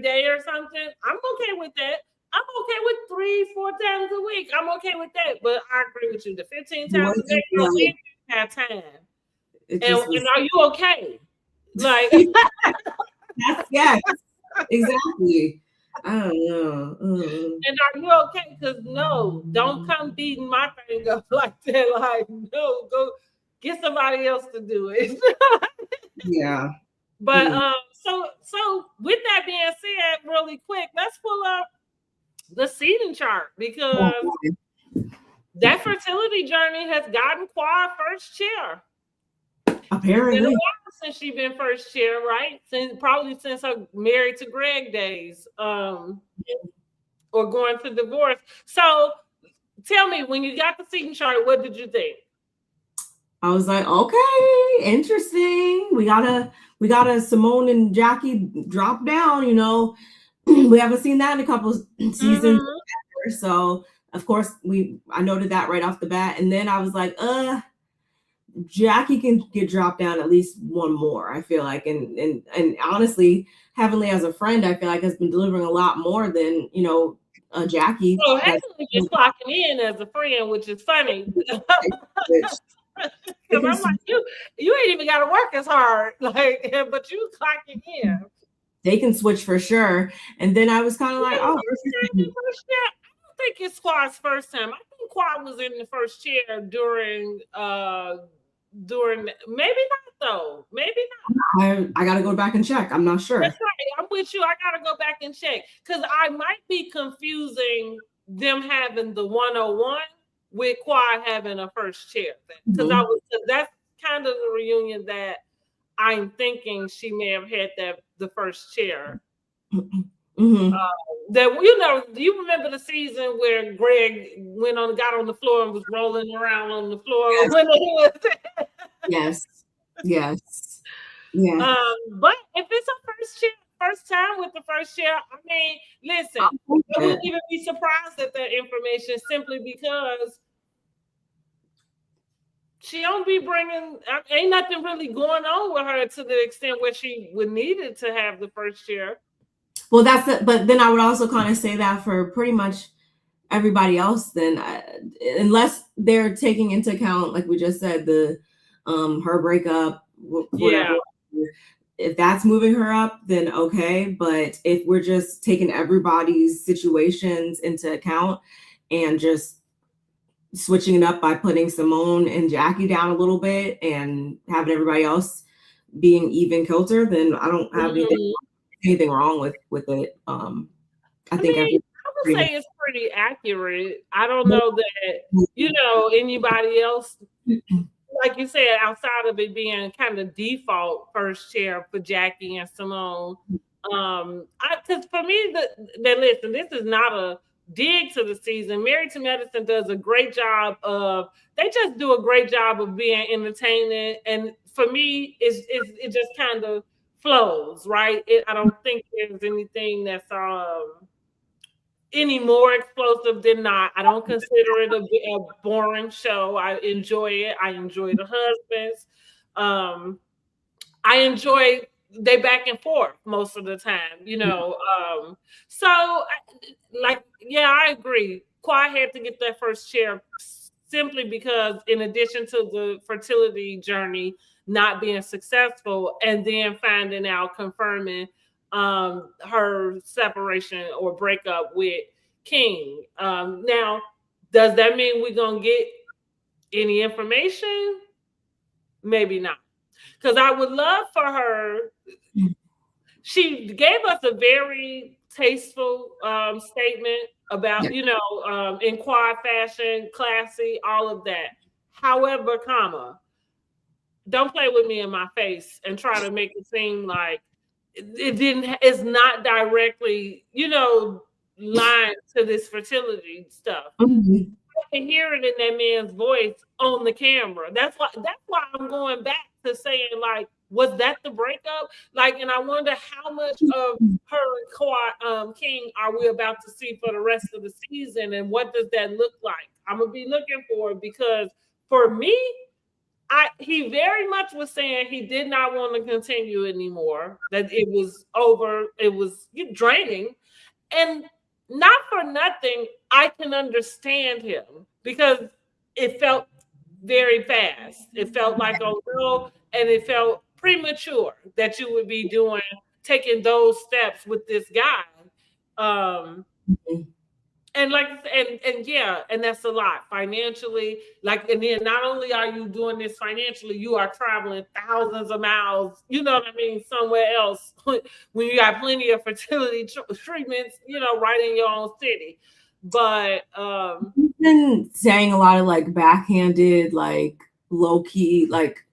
day or something, I'm okay with that. I'm okay with 3-4 times a week. I'm okay with that. But I agree with you. The 15 times a day, you have time. And are you okay? Like yes, exactly. I don't know. And are you okay? Because no, don't come beating my thing up like that. Like, no, go get somebody else to do it. Yeah. But so with that being said, really quick, let's pull up the seating chart because that fertility journey has gotten Quad first chair. Apparently, it's been a while since she's been first chair, right? Probably since her married to Greg days, or going to divorce. So, tell me, when you got the seating chart, what did you think? I was like, okay, interesting. We got a Simone and Jackie drop down. We haven't seen that in a couple seasons. Mm-hmm. So, of course, I noted that right off the bat, and then I was like, Jackie can get dropped down at least one more, I feel like. And honestly, Heavenly as a friend, I feel like has been delivering a lot more than, Jackie. Oh, Heavenly just clocking in as a friend, which is funny. Because I'm like, you ain't even got to work as hard, like, but you clocking in. They can switch for sure. And then I was kind of like, oh, I don't think it's Quad's first time. I think Quad was in the first chair during maybe not though. Maybe not. I gotta go back and check. I'm not sure. That's right. I'm with you. I gotta go back and check because I might be confusing them having the 101 with Quad having a first chair thing. Because that's kind of the reunion that I'm thinking she may have had the first chair. That do you remember the season where Greg got on the floor and was rolling around on the floor? Yes. Yes. But if it's a first time with the first chair, I mean, listen, I wouldn't even be surprised at that information simply because she don't be ain't nothing really going on with her to the extent where she would need it to have the first chair. Well, but then I would also kind of say that for pretty much everybody else, then unless they're taking into account, like we just said, the her breakup, whatever. Yeah. If that's moving her up, then okay. But if we're just taking everybody's situations into account and just switching it up by putting Simone and Jackie down a little bit and having everybody else being even kilter, then I don't have anything wrong with it. I think I would say it's pretty accurate. I don't know that anybody else, like you said, outside of it being kind of default first chair for Jackie and Simone. Because for me, listen, this is not a dig to the season. Married to Medicine does a great job they just do a great job of being entertaining, and for me, it just kind of flows, right? I don't think there's anything that's any more explosive than not. I don't consider it a boring show. I enjoy it. I enjoy the husbands. I enjoy they back and forth most of the time, So, I agree. Quad had to get that first chair simply because, in addition to the fertility journey not being successful, and then finding out, confirming her separation or breakup with King. Now, does that mean we're gonna get any information? Maybe not. Because I would love for her. She gave us a very tasteful statement about, in Quad fashion, classy, all of that. However, don't play with me in my face and try to make it seem like it's not directly, lined to this fertility stuff. I can hear it in that man's voice on the camera. That's why I'm going back to saying, like, was that the breakup? Like, and I wonder how much of her and King are we about to see for the rest of the season, and what does that look like? I'm gonna be looking for it, because for me, he very much was saying he did not want to continue anymore, that it was over, it was draining. And not for nothing, I can understand him, because it felt very fast. It felt like a real, and it felt premature that you would be taking those steps with this guy. And and that's a lot financially. Like, and then not only are you doing this financially, you are traveling thousands of miles, you know what I mean, somewhere else, when you got plenty of fertility treatments, right in your own city. But he's been saying a lot of like backhanded, like low key, like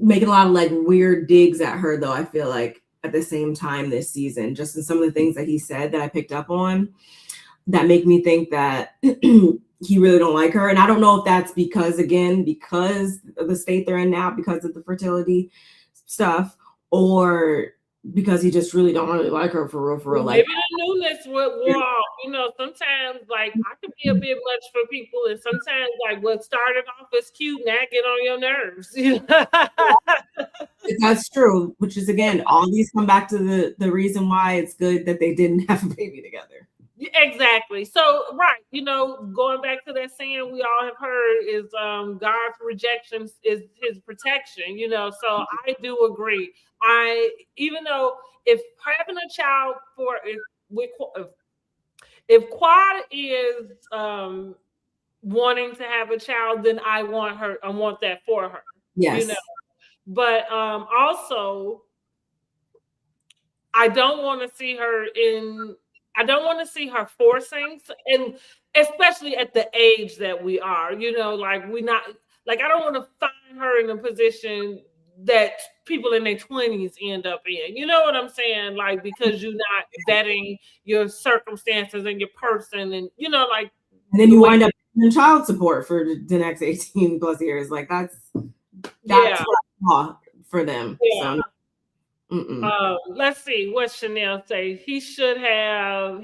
making a lot of like weird digs at her, though, I feel like, at the same time this season, just in some of the things that he said that I picked up on, that make me think that he really don't like her. And I don't know if that's because of the state they're in now, because of the fertility stuff, or because he just really don't really like her for real. Maybe the newness wore off. Sometimes, like, I could be a bit much for people, and sometimes, like, what started off as cute now get on your nerves. That's true, which is, again, all these come back to the reason why it's good that they didn't have a baby together. Exactly. So, right, going back to that saying we all have heard is God's rejection is his protection, so I do agree. Even though if having a child if Quad is wanting to have a child, then I want that for her. Yes. But also, I don't want to see her in I don't want to see her forcing, and especially at the age that we are, like we not like I don't want to find her in a position that people in their 20s end up in. You know what I'm saying? Like, because you're not vetting your circumstances and your person, and like, and then you wind up in child support for the next 18 plus years. Like that's law for them. Yeah. So let's see what Chanel say. He should have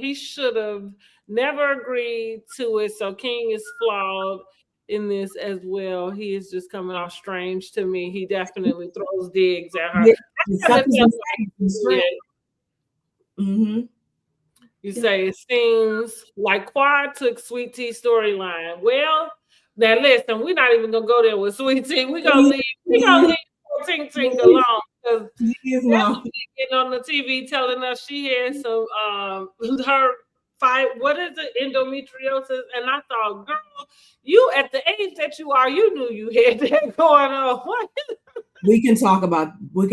never agreed to it. So King is flawed in this as well. He is just coming off strange to me. He definitely throws digs at her. You say it seems like Quad took Sweet Tea storyline. Well, now listen, we're not even gonna go there with Sweet Tea. We're gonna leave Tink Tink alone, because getting on the TV telling us she had some her fight, what is it, endometriosis, and I thought, girl, you at the age that you are, you knew you had that going on. What? We can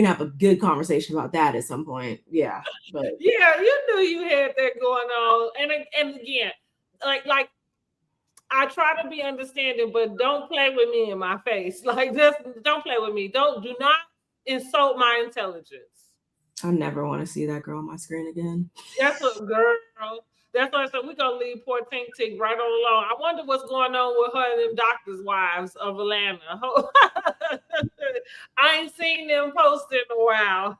have a good conversation about that at some point. Yeah. But yeah, you knew you had that going on. And again, like I try to be understanding, but don't play with me in my face. Like, just don't play with me. Do not insult my intelligence. I never want to see that girl on my screen again. That's a girl. That's why I said we're gonna leave poor Tink Tink right on alone. I wonder what's going on with her and them doctors' wives of Atlanta. I ain't seen them post in a while.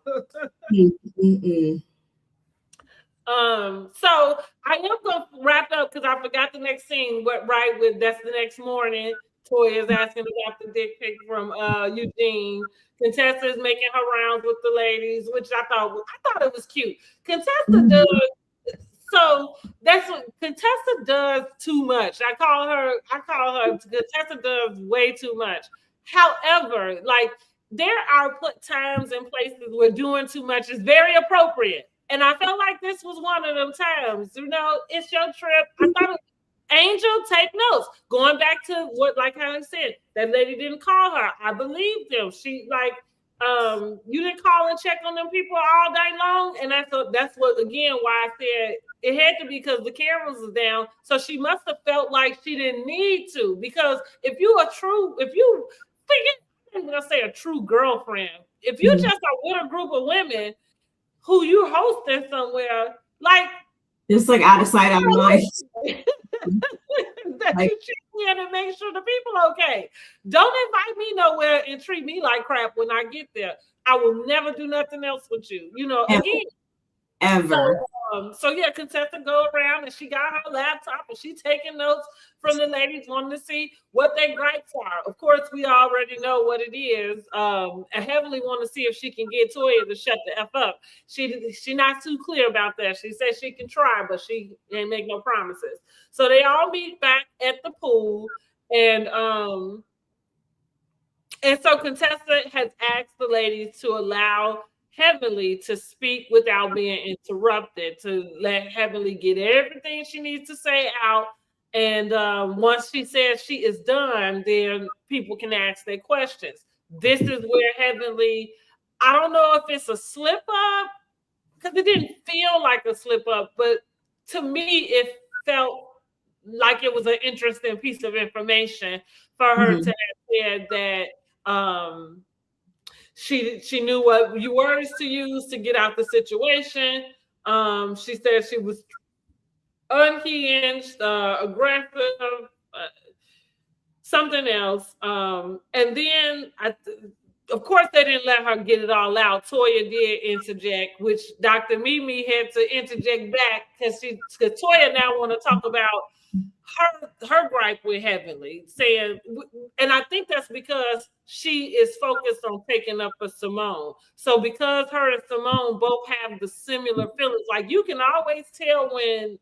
So I am gonna wrap up because I forgot the next scene. That's the next morning. Toya is asking about the dick pic from Eugene. Contessa is making her rounds with the ladies, which I thought it was cute. Contessa does. So that's what Contessa does too much. I call her Contessa does way too much. However, like, there are times and places where doing too much is very appropriate. And I felt like this was one of them times. It's your trip. I thought Angel, take notes. Going back to what, like I said, that lady didn't call her. I believe them. She you didn't call and check on them people all day long. And that's what, again, why I said it had to be, because the cameras was down. So she must have felt like she didn't need to. Because if you I'm gonna say a true girlfriend, if you just are with a group of women who you hosting somewhere, like, just like out of sight, out of mind. That you check in and make sure the people okay. Don't invite me nowhere and treat me like crap when I get there. I will never do nothing else with you. Again. Ever. So yeah, Contessa go around and she got her laptop and she taking notes from the ladies, wanting to see what their gripes are. Of course, we already know what it is. I heavily want to see if she can get Toya to shut the F up. She not too clear about that. She says she can try, but she ain't make no promises. So they all meet back at the pool, and so Contessa has asked the ladies to allow Heavenly to speak without being interrupted, to let Heavenly get everything she needs to say out. And once she says she is done, then people can ask their questions. This is where Heavenly, I don't know if it's a slip up, because it didn't feel like a slip up, but to me, it felt like it was an interesting piece of information for her to have said that she knew what words to use to get out the situation. She said she was unhinged, aggressive, something else. And then, of course, they didn't let her get it all out. Toya did interject, which Dr. Mimi had to interject back because Toya now want to talk about her gripe with Heavenly, saying, and I think that's because she is focused on taking up for Simone. So because her and Simone both have the similar feelings, like you can always tell when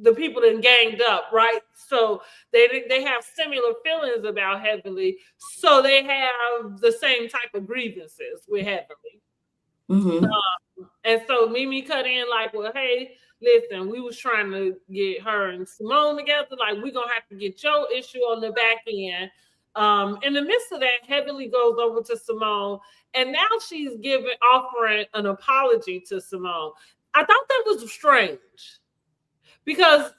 the people that ganged up, right? So they have similar feelings about Heavenly, so they have the same type of grievances with Heavenly. And so Mimi cut in like, well, hey, listen, we was trying to get her and Simone together. Like, we're going to have to get your issue on the back end. In the midst of that, Heavenly goes over to Simone, and now she's offering an apology to Simone. I thought that was strange because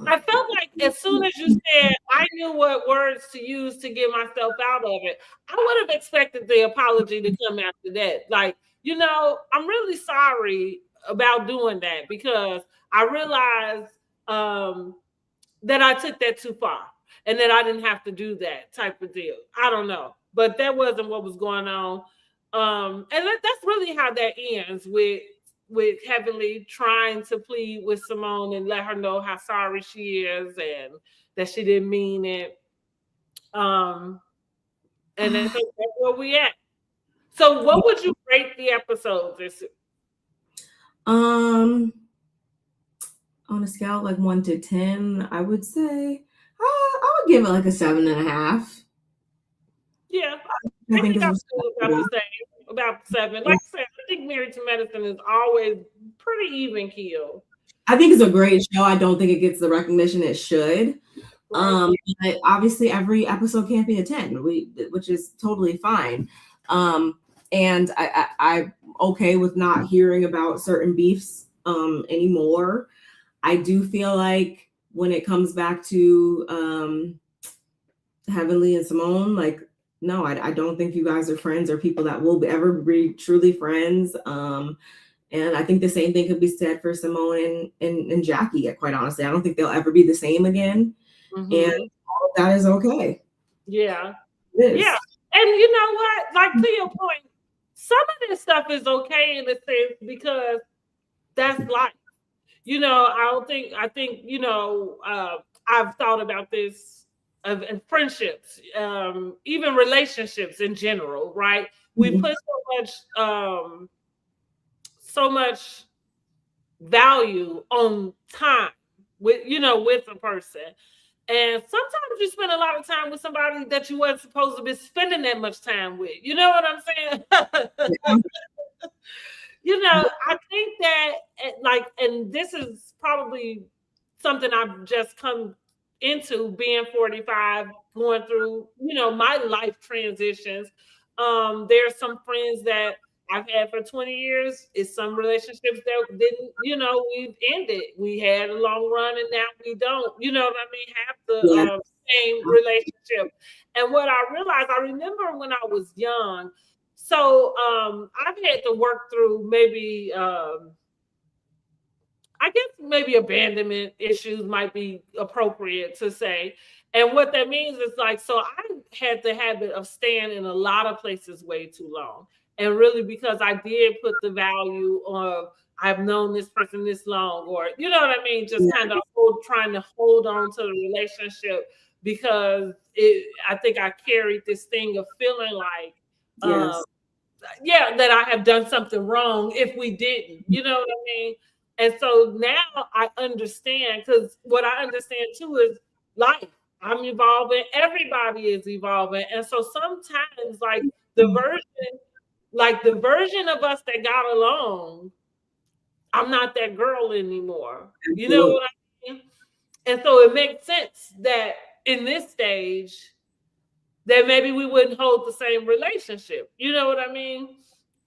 I felt like as soon as you said I knew what words to use to get myself out of it, I would have expected the apology to come after that. Like, I'm really sorry about doing that because I realized that I took that too far and that I didn't have to do that type of deal. I don't know, but that wasn't what was going on. And that's really how that ends with Heavenly trying to plead with Simone and let her know how sorry she is and that she didn't mean it. And I think that's where we at. So what would you rate the episode this? On a scale of like 1 to 10, I would say I would give it like a 7.5. Yeah, I think I'm still about the same, about 7. Like I said, I think Married to Medicine is always pretty even keel. I think it's a great show. I don't think it gets the recognition it should. Right. But obviously every episode can't be a 10, which is totally fine. And I'm okay with not hearing about certain beefs anymore. I do feel like when it comes back to Heavenly and Simone, like, no, I don't think you guys are friends or people that will ever be truly friends. And I think the same thing could be said for Simone and Jackie, quite honestly. I don't think they'll ever be the same again. Mm-hmm. And all of that is okay. Yeah. Yeah. And you know what? Like, to your point, some of this stuff is okay in a sense because that's life. I think, I've thought about this of friendships, even relationships in general, right? We put so much value on time with a person. And sometimes you spend a lot of time with somebody that you weren't supposed to be spending that much time with. You know what I'm saying? I think that, like, and this is probably something I've just come into being 45, going through, my life transitions. There's some friends that I've had for 20 years. It's some relationships that didn't, we've ended. We had a long run and now we don't, have the same relationship. And what I realized, I remember when I was young, so I've had to work through maybe, I guess maybe abandonment issues might be appropriate to say. And what that means is like, so I had the habit of staying in a lot of places way too long. And really because I did put the value of, I've known this person this long, or, you know what I mean? Just kind of trying to hold on to the relationship because I think I carried this thing of feeling like, that I have done something wrong if we didn't, you know what I mean? And so now I understand, because what I understand too is life. I'm evolving. Everybody is evolving. And so sometimes like the version of us that got along, I'm not that girl anymore. You know what I mean? And so it makes sense that in this stage, that maybe we wouldn't hold the same relationship. You know what I mean?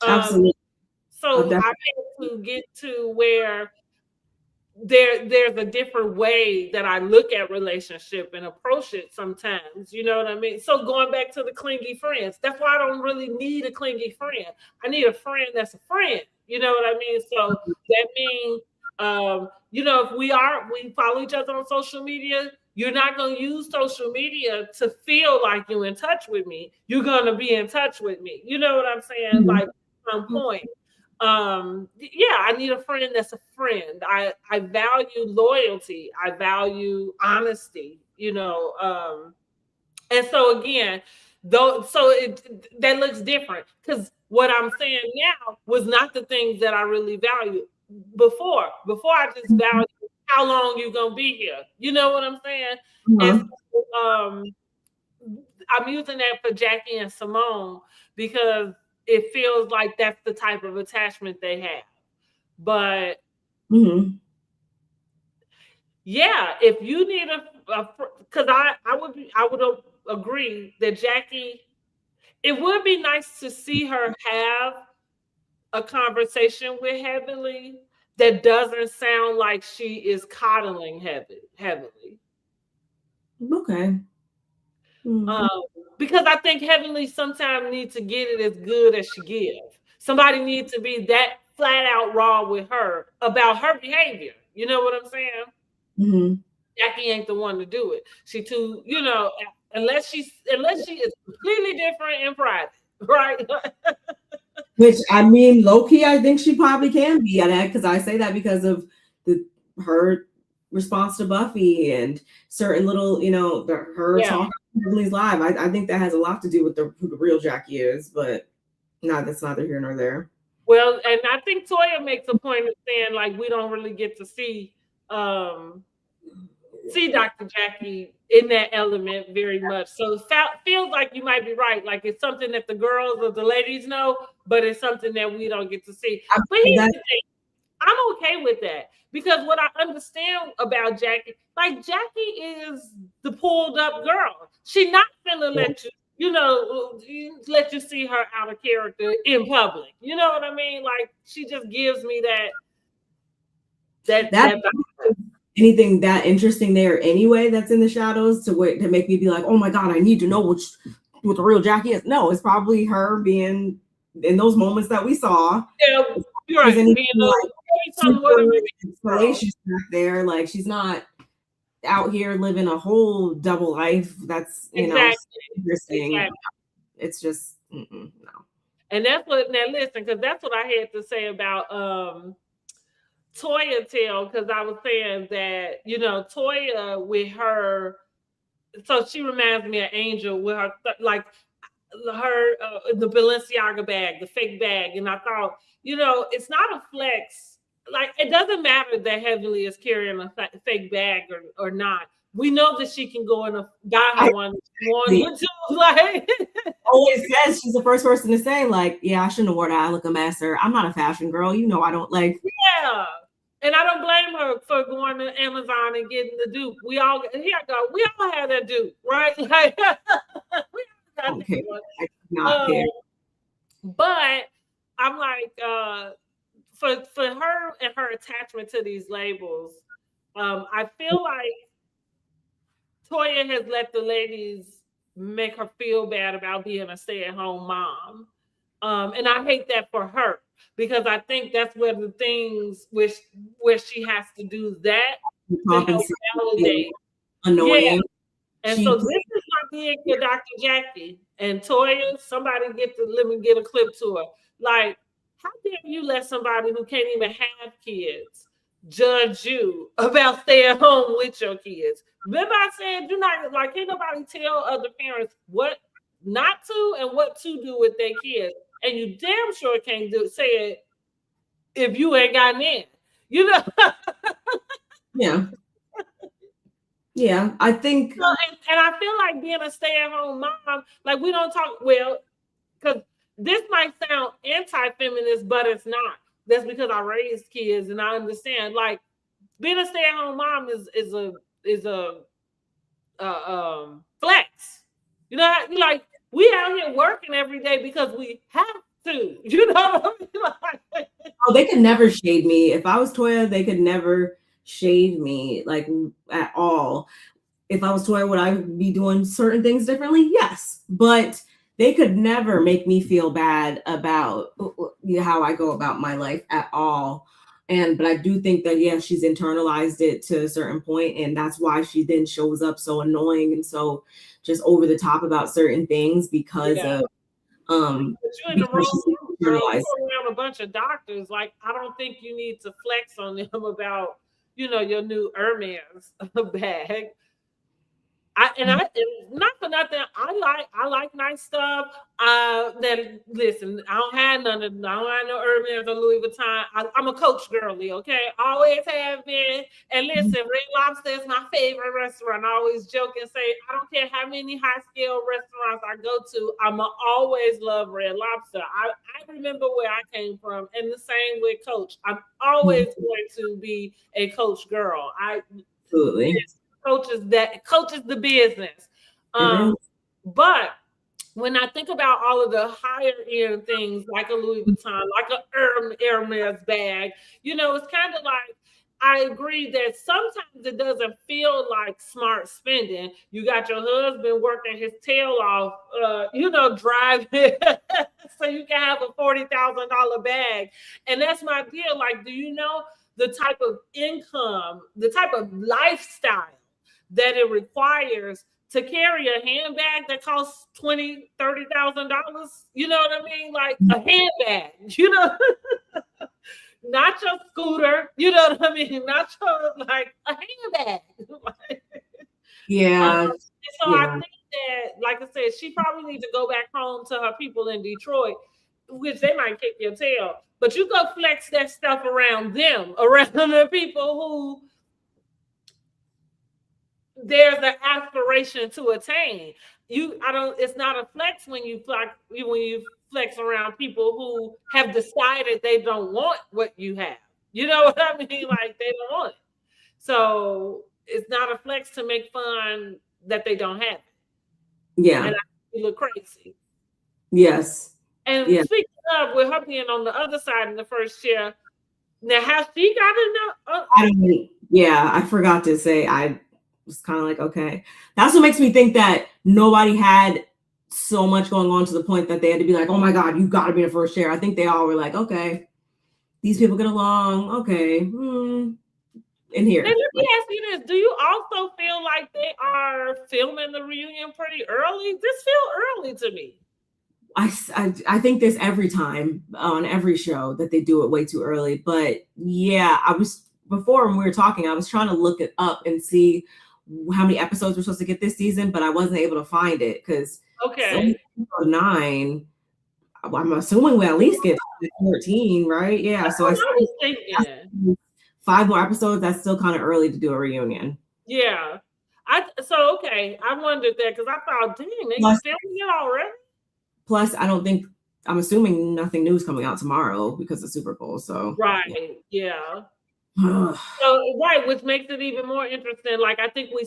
Absolutely. So I had to get to where there's a different way that I look at relationship and approach it sometimes. You know what I mean? So going back to the clingy friends, that's why I don't really need a clingy friend. I need a friend that's a friend. You know what I mean? So that means, if we follow each other on social media, you're not going to use social media to feel like you're in touch with me. You're going to be in touch with me. You know what I'm saying? Mm-hmm. Like at some point. I need a friend that's a friend. I value loyalty. I value honesty, and so again, that looks different because what I'm saying now was not the things that I really valued before. Before I just valued how long you're gonna be here. You know what I'm saying? Mm-hmm. And so, I'm using that for Jackie and Simone because it feels like that's the type of attachment they have. But if you need because I would agree that Jackie, it would be nice to see her have a conversation with Heavenly that doesn't sound like she is coddling heavily. Okay. Because I think Heavenly sometimes needs to get it as good as she gives. Somebody needs to be that flat out raw with her about her behavior. You know what I'm saying? Mm-hmm. Jackie ain't the one to do it. She too, unless she is completely different in private, right? Which, I mean, low key, I think she probably can be at that, because I say that because of her response to Buffy and certain little, her talk on Heavenly's Live. I think that has a lot to do with who the real Jackie is, but that's neither here nor there. Well, and I think Toya makes a point of saying, like, we don't really get to see Dr. Jackie in that element very much. So it feels like you might be right. Like, it's something that the girls or the ladies know, but it's something that we don't get to see. But here's the thing. I'm okay with that, because what I understand about Jackie, like, Jackie is the pulled up girl. She not gonna let let you see her out of character in public. You know what I mean? Like, she just gives me that anything that interesting there anyway that's in the shadows to make me be like, oh my God, I need to know what the real Jackie is. No, it's probably her being in those moments that we saw. Yeah, you're right. Back there, like, she's not out here living a whole double life. That's interesting. Exactly. It's just no. And that's what, now listen, because that's what I had to say about Toya Tale, because I was saying that, Toya with her, so she reminds me of Angel with her, like, her the Balenciaga bag, the fake bag. And I thought, it's not a flex. Like, it doesn't matter that Heavenly is carrying a fake bag or not. We know that she can go and buy her one or two. Like, always says she's the first person to say, like, yeah, I shouldn't have worn that. I look a mess, or I'm not a fashion girl. I don't like. Yeah. And I don't blame her for going to Amazon and getting the dupe. We all have that dupe, right? Like, we all got that one. I not care. But I'm like, for her and her attachment to these labels, I feel like Toya has let the ladies make her feel bad about being a stay-at-home mom. And I hate that for her, because I think that's where the things where she has to do that to help validate. Annoying. Yeah. And so this is my gig for Dr. Jackie and Toya. Somebody let me get a clip to her. Like, how dare you let somebody who can't even have kids judge you about staying at home with your kids? Remember I said, can't nobody tell other parents what not to and what to do with their kids. And you damn sure can't say it if you ain't gotten in. Yeah. Yeah, I think. And I feel like being a stay-at-home mom, like, we don't talk, well, because this might sound anti-feminist, but it's not. That's because I raised kids and I understand. Like, being a stay-at-home mom is a flex. Like, we out here working every day because we have to. You know what I mean? Oh, they could never shade me. If I was Toya, they could never shade me, like, at all. If I was Toya, would I be doing certain things differently? Yes, but they could never make me feel bad about how I go about my life at all. But I do think that, yeah, she's internalized it to a certain point, and that's why she then shows up so annoying and so just over the top about certain things because of but you're in the wrong room, girl. You're around a bunch of doctors. Like, I don't think you need to flex on them about, your new Hermes bag. Not for nothing, I like nice stuff. Listen, I don't have none of them. I don't have no Hermes or Louis Vuitton. I'm a Coach girly, okay? Always have been. And listen, Red Lobster is my favorite restaurant. I always joke and say, I don't care how many high scale restaurants I go to, I'ma always love Red Lobster. I remember where I came from, and the same with Coach. I'm always going to be a Coach girl. Absolutely. Coach is the business. But when I think about all of the higher end things like a Louis Vuitton, like a Hermes bag, it's kind of like, I agree that sometimes it doesn't feel like smart spending. You got your husband working his tail off, driving so you can have a $40,000 bag. And that's my deal. Like, do you know the type of income, the type of lifestyle that it requires to carry a handbag that costs $20,000-$30,000? You know what I mean? Like a handbag, not your scooter, you know what I mean? Not your, like, a handbag. Yeah. So I think that, like I said, she probably needs to go back home to her people in Detroit, which they might kick your tail. But you go flex that stuff around them, around the people who there's an aspiration to attain. It's not a flex when you flex around people who have decided they don't want what you have. You know what I mean? Like, they don't want it. So it's not a flex to make fun that they don't have it. Yeah. And I look crazy. Yes. And speaking of, with her being on the other side in the first chair, now has she got enough? I forgot to say, I was kind of like, okay. That's what makes me think that nobody had so much going on to the point that they had to be like, oh my God, you got to be in the first chair. I think they all were like, okay, these people get along. Okay. In here. Let me ask you this. Do you also feel like they are filming the reunion pretty early? This feels early to me. I think this every time on every show that they do it way too early. But yeah, before when we were talking, I was trying to look it up and see how many episodes we're supposed to get this season, but I wasn't able to find it because 9. I'm assuming we at least get 14, right? Yeah. So I was thinking 5 more episodes. That's still kind of early to do a reunion. Yeah. I wondered that because I thought, dang, they filming it already. Plus, I'm assuming nothing new is coming out tomorrow because of Super Bowl. So right, yeah. Which makes it even more interesting. Like, I think we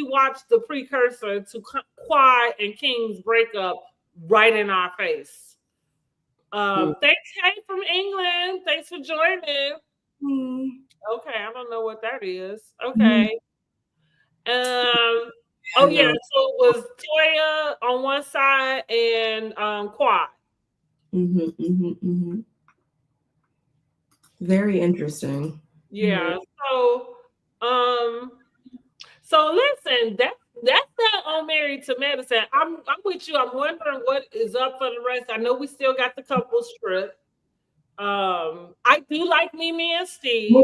watched the precursor to Quad and King's breakup right in our face. Thanks, Kate from England. Thanks for joining. Okay, I don't know what that is. Okay. So it was Toya on one side and Quad. Very interesting. Yeah. So listen, that's that on Married to Medicine. I'm with you. I'm wondering what is up for the rest. I know we still got the couple strip. I do like Mimi and Steve.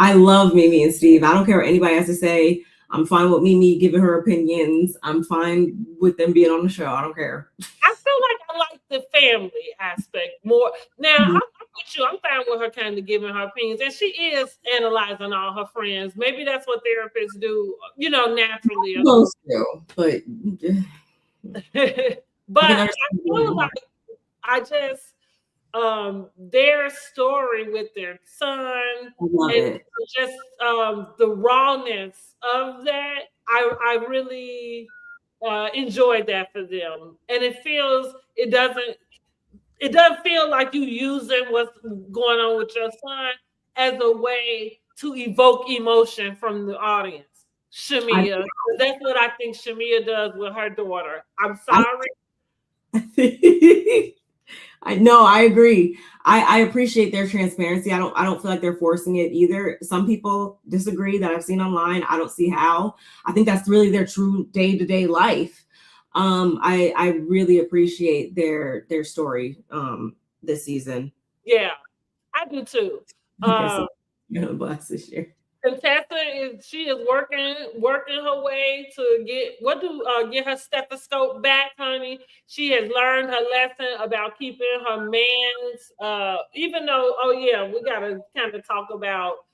I love Mimi and Steve. I don't care what anybody has to say. I'm fine with Mimi giving her opinions. I'm fine with them being on the show. I don't care. I feel like I like the family aspect more. Now, I'm with you. I'm fine with her kind of giving her opinions. And she is analyzing all her friends. Maybe that's what therapists do, naturally. Close to, but I feel like their story with their son and just the rawness of that, I really enjoyed that for them. And it doesn't feel like you using what's going on with your son as a way to evoke emotion from the audience. Shamia, that's what I think Shamia does with her daughter. I'm sorry. I agree. I appreciate their transparency. I don't feel like they're forcing it either. Some people disagree that I've seen online. I don't see how. I think that's really their true day-to-day life. I really appreciate their story this season. Yeah, I do too. Blast this year. Contessa she is working her way to get her stethoscope back, honey. She has learned her lesson about keeping her mans. Even though, we gotta kind of talk about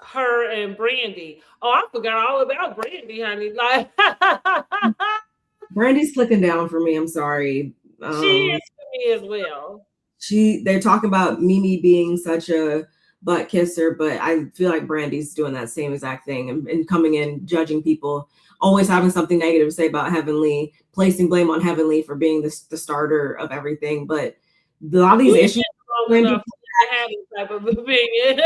her and Brandy. Oh, I forgot all about Brandy, honey. Like Brandy's clicking down for me. I'm sorry. She is for me as well. They're talking about Mimi being such a butt kisser, but I feel like Brandy's doing that same exact thing and coming in judging people always having something negative to say about Heavenly, placing blame on Heavenly for being the starter of everything. But a lot of these issues type of opinion.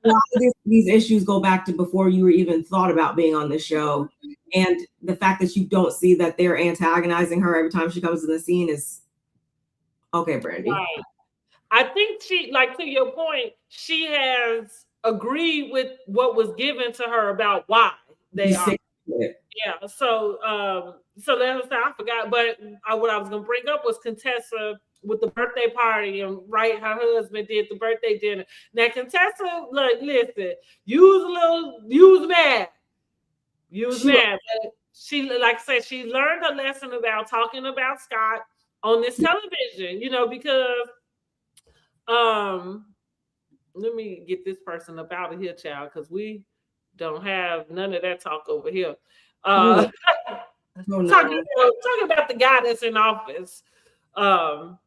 a lot of these issues go back to before you were even thought about being on the show. And the fact that you don't see that they're antagonizing her every time she comes to the scene is okay, Brandy. Right. I think she, like, to your point, she has agreed with what was given to her about why they are. Yeah. So that was I forgot. But what I was gonna bring up was Contessa with the birthday party, and right, her husband did the birthday dinner. Now Contessa, like, listen, you was mad. But she, like I said, she learned a lesson about talking about Scott on this television, because let me get this person up out of here, child, because we don't have none of that talk over here. Talking about the guy that's in office. Right,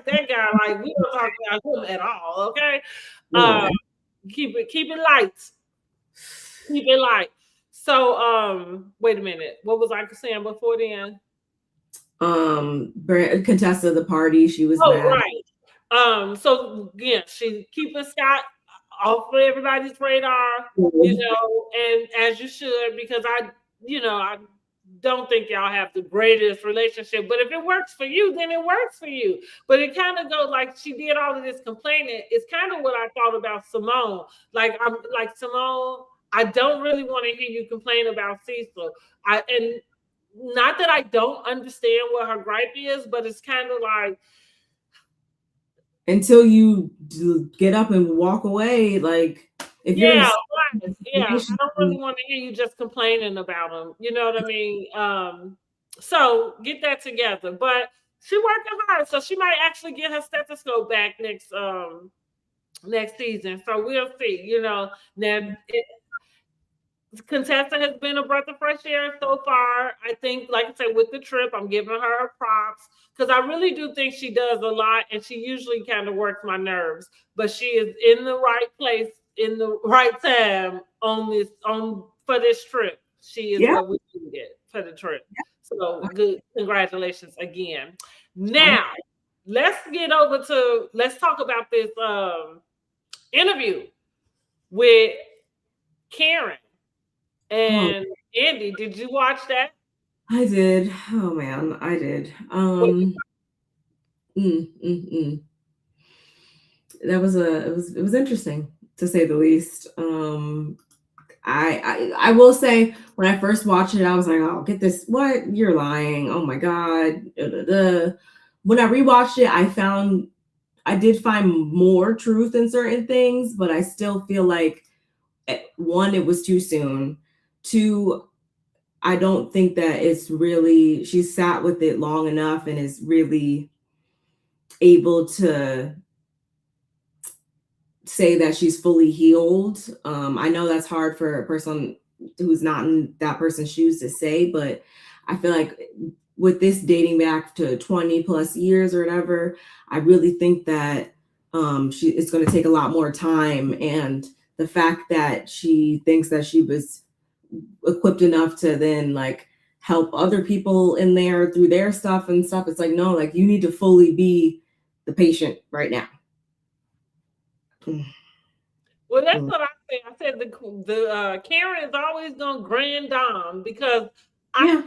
that guy, like, we don't talk about him at all, okay? Keep it light. Keep it light. So, wait a minute. What was I saying before then? Contessa the party, she was mad. Right. So yeah, she's keeping Scott off of everybody's radar, and as you should, because I don't think y'all have the greatest relationship, but if it works for you, then it works for you. But it kind of goes like she did all of this complaining. It's kind of what I thought about Simone. Like, I'm like, Simone, I don't really want to hear you complain about Cecil. And not that I don't understand what her gripe is, but it's kind of like, until you get up and walk away, like, if I don't really want to hear you just complaining about them. You know what I mean? So get that together. But she working hard, so she might actually get her stethoscope back next season. So we'll see. Now Contessa has been a breath of fresh air so far. I think, like I said, with the trip, I'm giving her props because I really do think she does a lot, and she usually kind of works my nerves. But she is in the right place in the right time for this trip. She is what we needed for the trip. Yeah. So good, congratulations again. Now let's talk about this interview with Karen. And Andy, did you watch that? I did. Oh man, I did. That was it was interesting, to say the least. I will say, when I first watched it, I was like, oh, get this, what? You're lying. Oh my God. When I rewatched it, I did find more truth in certain things, but I still feel like, one, it was too soon. Two, I don't think that she sat with it long enough and is really able to say that she's fully healed. I know that's hard for a person who's not in that person's shoes to say, but I feel like with this dating back to 20 plus years or whatever, I really think that it's going to take a lot more time. And the fact that she thinks that she was equipped enough to then, like, help other people in there through their stuff and stuff, it's like, no, like, you need to fully be the patient right now. Well, that's what I said. I said the Karen is always going to grand dame, because I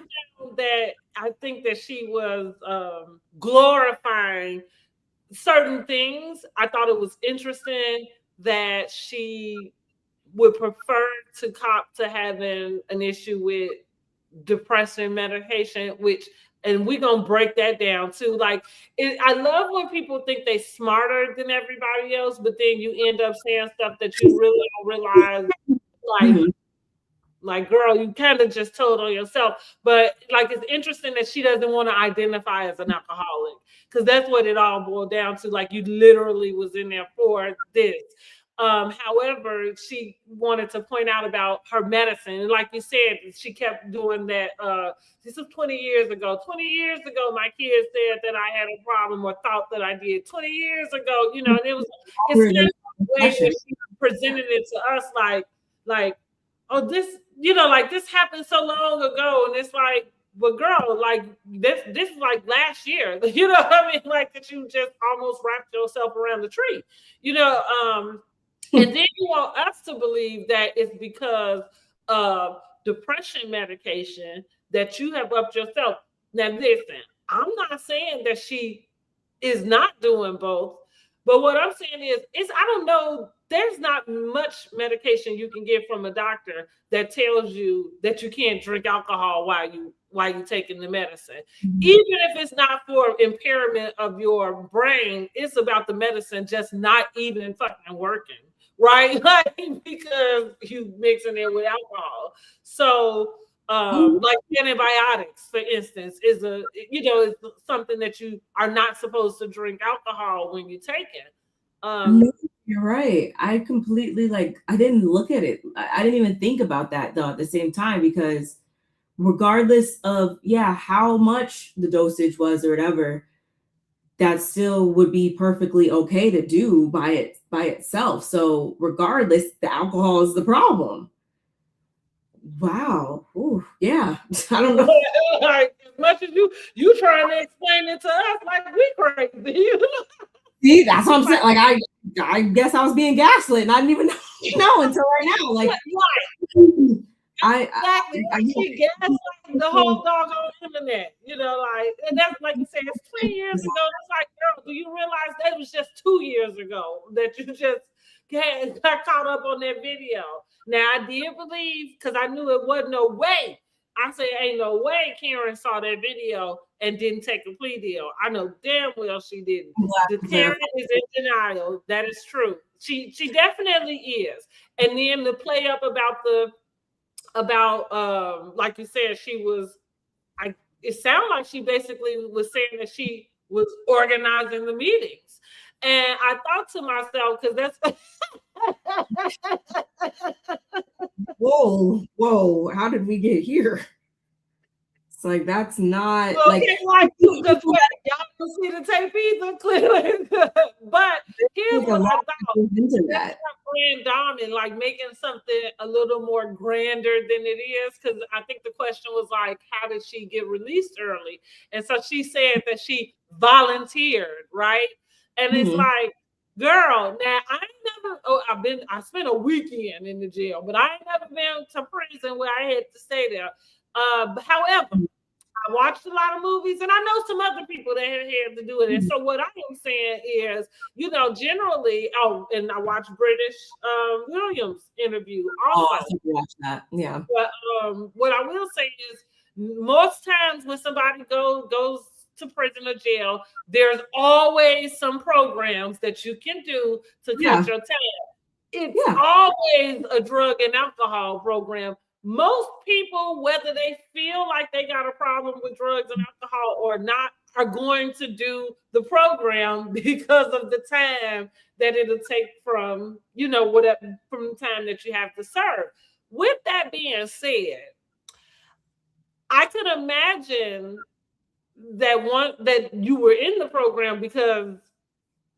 think that she was glorifying certain things. I thought it was interesting that she would prefer to cop to having an issue with depression medication, and we're going to break that down too. Like, I love when people think they're smarter than everybody else, but then you end up saying stuff that you really don't realize, like, girl, you kind of just told on yourself. But, like, it's interesting that she doesn't want to identify as an alcoholic, because that's what it all boiled down to. Like, you literally was in there for this. However, she wanted to point out about her medicine. And like you said, she kept doing that. This was 20 years ago. 20 years ago, my kids said that I had a problem, or thought that I did. 20 years ago, and it was, it's way that she presented it to us like, oh, this, like this happened so long ago, and it's like, but girl, like this is like last year, you know what I mean? Like that you just almost wrapped yourself around the tree, and then you want us to believe that it's because of depression medication that you have upped yourself. Now, listen, I'm not saying that she is not doing both, but what I'm saying is I don't know. There's not much medication you can get from a doctor that tells you that you can't drink alcohol while you taking the medicine. Mm-hmm. Even if it's not for impairment of your brain, it's about the medicine just not even fucking working. Right? Like, because you mixing it with alcohol. So like antibiotics, for instance, is is something that you are not supposed to drink alcohol when you take it. No, you're right. I completely I didn't look at it. I didn't even think about that though at the same time, because regardless of how much the dosage was or whatever, that still would be perfectly okay to do by itself. So regardless, the alcohol is the problem. Wow. Ooh, yeah. I don't know. Like, as much as you trying to explain it to us like we crazy. See, that's what I'm saying. Like I guess I was being gaslit and I didn't even know until right now. Like she gaslighting the whole doggone internet, and that's like you said, it's 20 years ago. It's like, girl, do you realize that was just 2 years ago that you just got caught up on that video? Now I did believe, because I knew it wasn't no way. I said, ain't no way Karen saw that video and didn't take a plea deal. I know damn well she didn't. Karen is in denial. That is true. She definitely is. And then the play up about like you said, it sounded like she basically was saying that she was organizing the meetings. And I thought to myself, because that's whoa, how did we get here? It's like, that's not y'all don't see the tape either, clearly. But here's what I thought. That's grand diamond, like making something a little more grander than it is. Because I think the question was like, how did she get released early? And so she said that she volunteered, right? And it's like, girl, now I spent a weekend in the jail, but I ain't never been to prison where I had to stay there. However, I watched a lot of movies, and I know some other people that had to do it. And so what I am saying is, generally, and I watched British Williams interview also. I watched that, yeah. But what I will say is, most times when somebody goes to prison or jail, there's always some programs that you can do to cut your tab. It's always a drug and alcohol program. Most people, whether they feel like they got a problem with drugs and alcohol or not, are going to do the program because of the time that it'll take from, whatever, from the time that you have to serve. With that being said, I could imagine that you were in the program because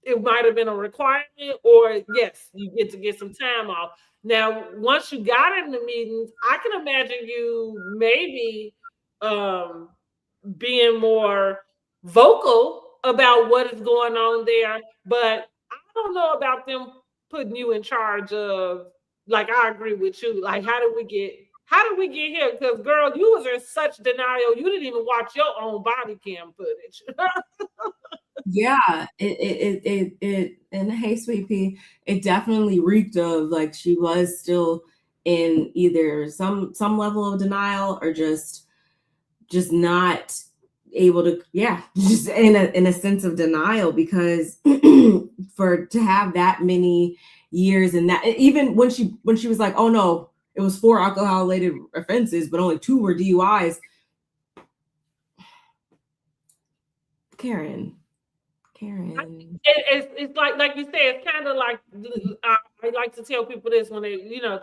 it might have been a requirement, or yes, you get to get some time off. Now, once you got in the meetings, I can imagine you maybe being more vocal about what is going on there, but I don't know about them putting you in charge of, like, I agree with you. Like, how did we get here? Because, girl, you was in such denial, you didn't even watch your own body cam footage. Yeah, it and hey, Sweet Pea, it definitely reeked of like she was still in either some level of denial or just not able to, just in a sense of denial, because to have that many years, and that even when she was like, oh no, it was 4 alcohol related offenses, but only 2 were DUIs. Karen. It's like you said, it's kind of like, I like to tell people this when they,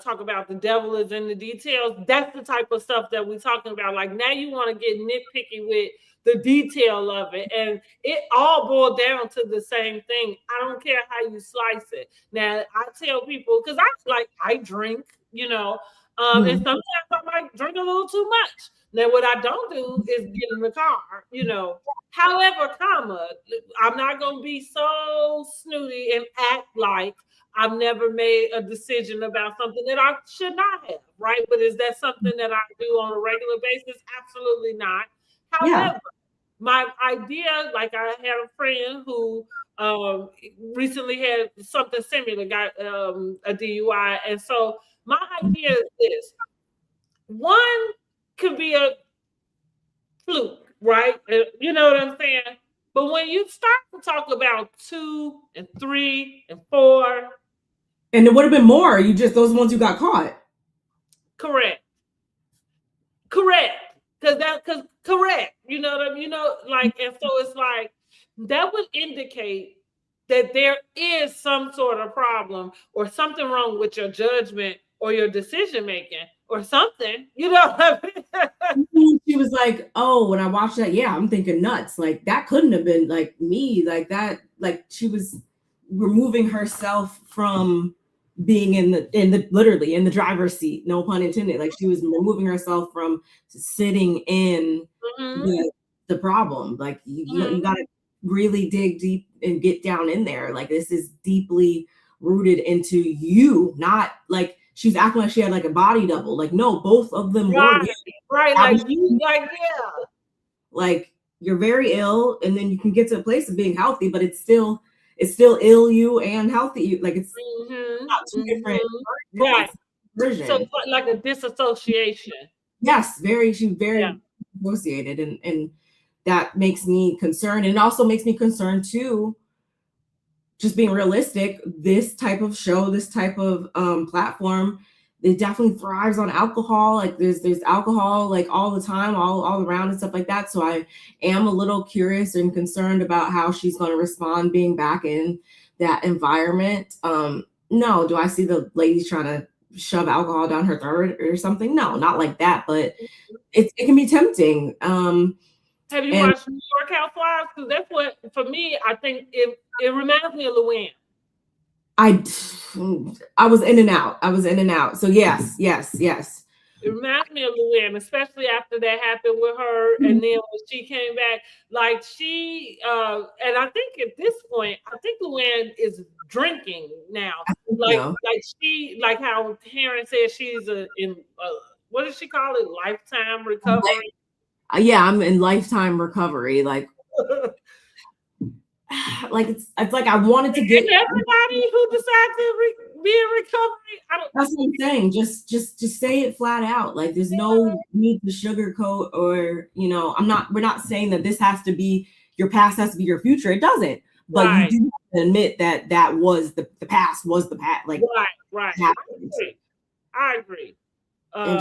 talk about the devil is in the details. That's the type of stuff that we're talking about. Like, now you want to get nitpicky with the detail of it, and it all boiled down to the same thing. I don't care how you slice it. Now, I tell people, because I drink, And sometimes I might drink a little too much. Now, what I don't do is get in the car, However, I'm not gonna be so snooty and act like I've never made a decision about something that I should not have, right? But is that something that I do on a regular basis? Absolutely not. However, my idea, like I had a friend who recently had something similar, got a DUI, and so my idea is this: one could be a fluke, right? You know what I'm saying? But when you start to talk about 2 and 3 and 4, and it would have been more. You just those ones you got caught. Correct. Because correct. You know what I mean? And so it's like that would indicate that there is some sort of problem or something wrong with your judgment or your decision making or something. You know what I mean? She was like, "Oh, when I watched that, yeah, I'm thinking nuts. Like that couldn't have been like me. Like that. Like she was removing herself from being in the literally in the driver's seat, no pun intended. Like she was removing herself from sitting in the problem. Like you got to really dig deep and get down in there. Like this is deeply rooted into you, not like she's acting like she had like a body double. Like no, both of them were right. Like you're very ill, and then you can get to a place of being healthy, but it's still ill you and healthy you. Like it's not two different right. So like a disassociation. Yes, she's very associated, and that makes me concerned, and it also makes me concerned too. Just being realistic, this type of show, this type of platform, it definitely thrives on alcohol. Like there's alcohol like all the time, all around and stuff like that. So I am a little curious and concerned about how she's going to respond being back in that environment. No, do I see the ladies trying to shove alcohol down her throat or something? No, not like that, but it can be tempting. Have you watched New York Housewives? Because that's what, for me, I think it reminds me of Luann. I was in and out. So yes. It reminds me of Luann, especially after that happened with her, and then when she came back, like she, and I think at this point, I think Luann is drinking now, like she, like how Karen said she's in what does she call it, lifetime recovery? Yeah, I'm in lifetime recovery, like it's like I wanted to get everybody who decides to be in recovery. That's what I'm saying. Just say it flat out. Like there's no need to sugarcoat or we're not saying that this has to be your past has to be your future. It doesn't. But you do have to admit that was the past was the past. Like right. I agree. Yeah,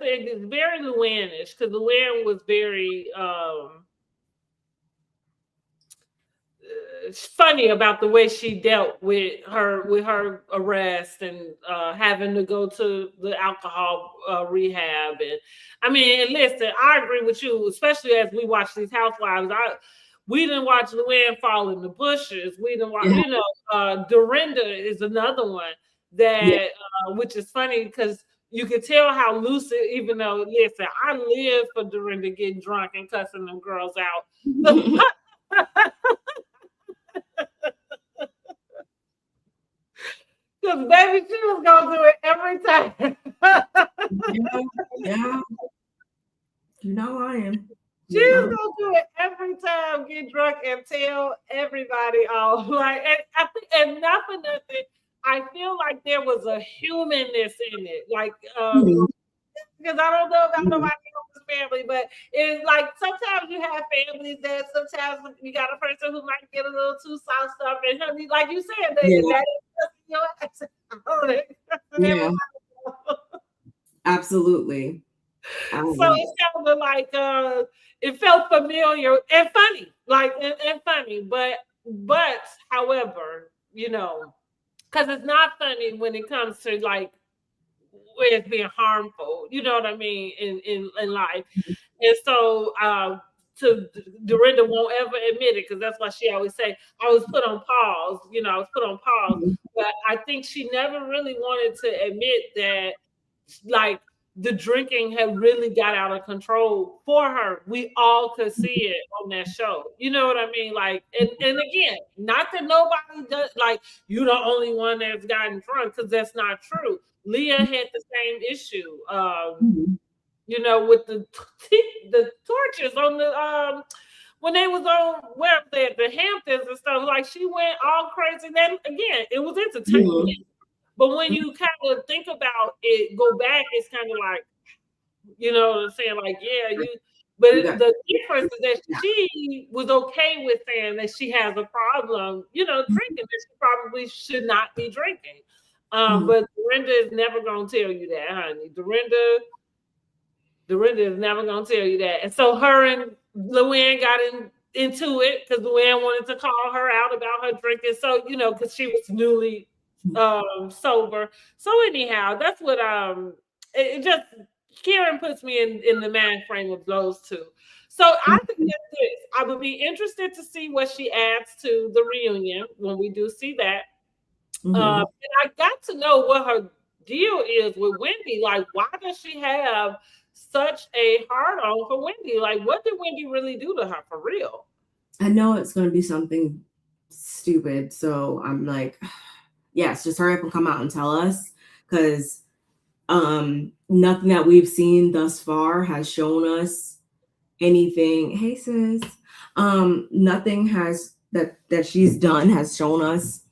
it's very Luann-ish because Luann was very funny about the way she dealt with her arrest and having to go to the alcohol rehab. And I mean, listen, I agree with you, especially as we watch these housewives. We didn't watch Luann fall in the bushes. We didn't watch, Dorinda is another one that which is funny because you could tell how lucid, even though, listen, I live for Dorinda getting drunk and cussing them girls out. Because baby, she was gonna do it every time. Yeah. I am. She was gonna do it every time, get drunk and tell everybody off. Like, and I think, and not for nothing, I feel like there was a humanness in it. Like, because I don't know about nobody else's family, but it's like sometimes you have families that sometimes you got a person who might get a little too soft stuff, and honey, like you said, that is your ass. Absolutely. So it sounded like it felt familiar and funny, like and funny, but however, because it's not funny when it comes to like where it's being harmful, you know what I mean, in life. And so Dorinda won't ever admit it because that's why she always say, I was put on pause, but I think she never really wanted to admit that like the drinking had really got out of control for her. We all could see it on that show. You know what I mean? Like, and again, not that nobody does, like, you're the only one that's gotten drunk, because that's not true. Leah had the same issue. You know, with the torches on the when they was on where the Hamptons and stuff, like she went all crazy. Then again, it was entertainment. But when you kind of think about it, go back, it's kind of like, you know what I'm saying? Like, yeah, the difference is that she was okay with saying that she has a problem, you know, drinking, that she probably should not be drinking. But Dorinda is never gonna tell you that, honey. Dorinda is never gonna tell you that. And so her and Luann got into it because Luann wanted to call her out about her drinking. So, you know, because she was newly sober. So anyhow, that's what it just, Karen puts me in the mind frame of those two. So I think that's this. I would be interested to see what she adds to the reunion when we do see that. And I got to know what her deal is with Wendy. Like, why does she have such a hard on for Wendy? Like, what did Wendy really do to her for real? I know it's going to be something stupid. So I'm like, yes, just hurry up and come out and tell us, because nothing that we've seen thus far has shown us anything. Hey sis, nothing has that she's done has shown us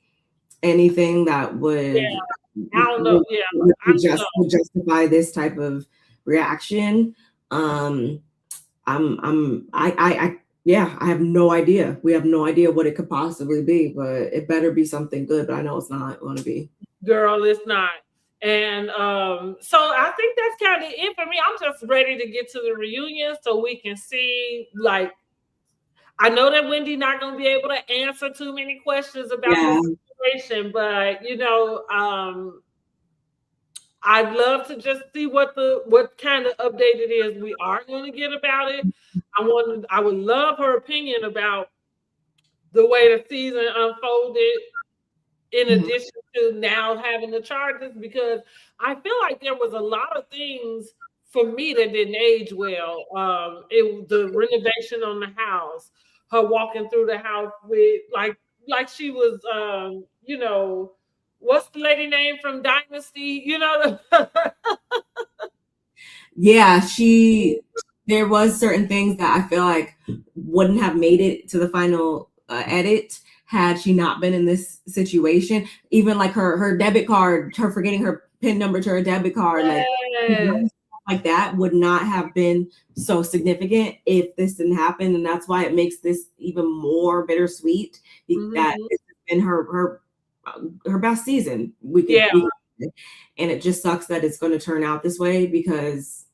anything that would justify this type of reaction. I have no idea. We have no idea what it could possibly be, but it better be something good. But I know it's not going to be. Girl, it's not. And so I think that's kind of it for me. I'm just ready to get to the reunion so we can see, like, I know that Wendy not going to be able to answer too many questions about the situation, but you know, I'd love to just see what kind of update it is we are going to get about it. I would love her opinion about the way the season unfolded, in addition to now having the charges, because I feel like there was a lot of things for me that didn't age well. The renovation on the house, her walking through the house with like she was, you know, what's the lady name from Dynasty? You know. Yeah, there was certain things that I feel like wouldn't have made it to the final edit had she not been in this situation. Even like her debit card, her forgetting her PIN number to her debit card, like that would not have been so significant if this didn't happen. And that's why it makes this even more bittersweet, that it's been her best season. And it just sucks that it's going to turn out this way, because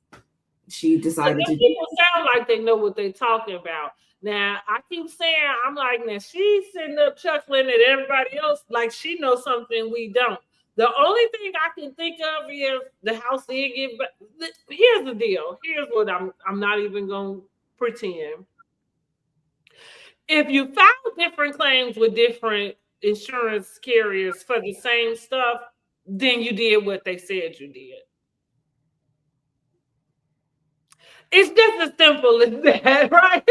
she decided to. People sound like they know what they're talking about. Now, I keep saying, I'm like, now she's sitting up chuckling at everybody else like she knows something we don't. The only thing I can think of is the house did get. But here's the deal. Here's what I'm not even going to pretend. If you file different claims with different insurance carriers for the same stuff, then you did what they said you did. It's just as simple as that, right?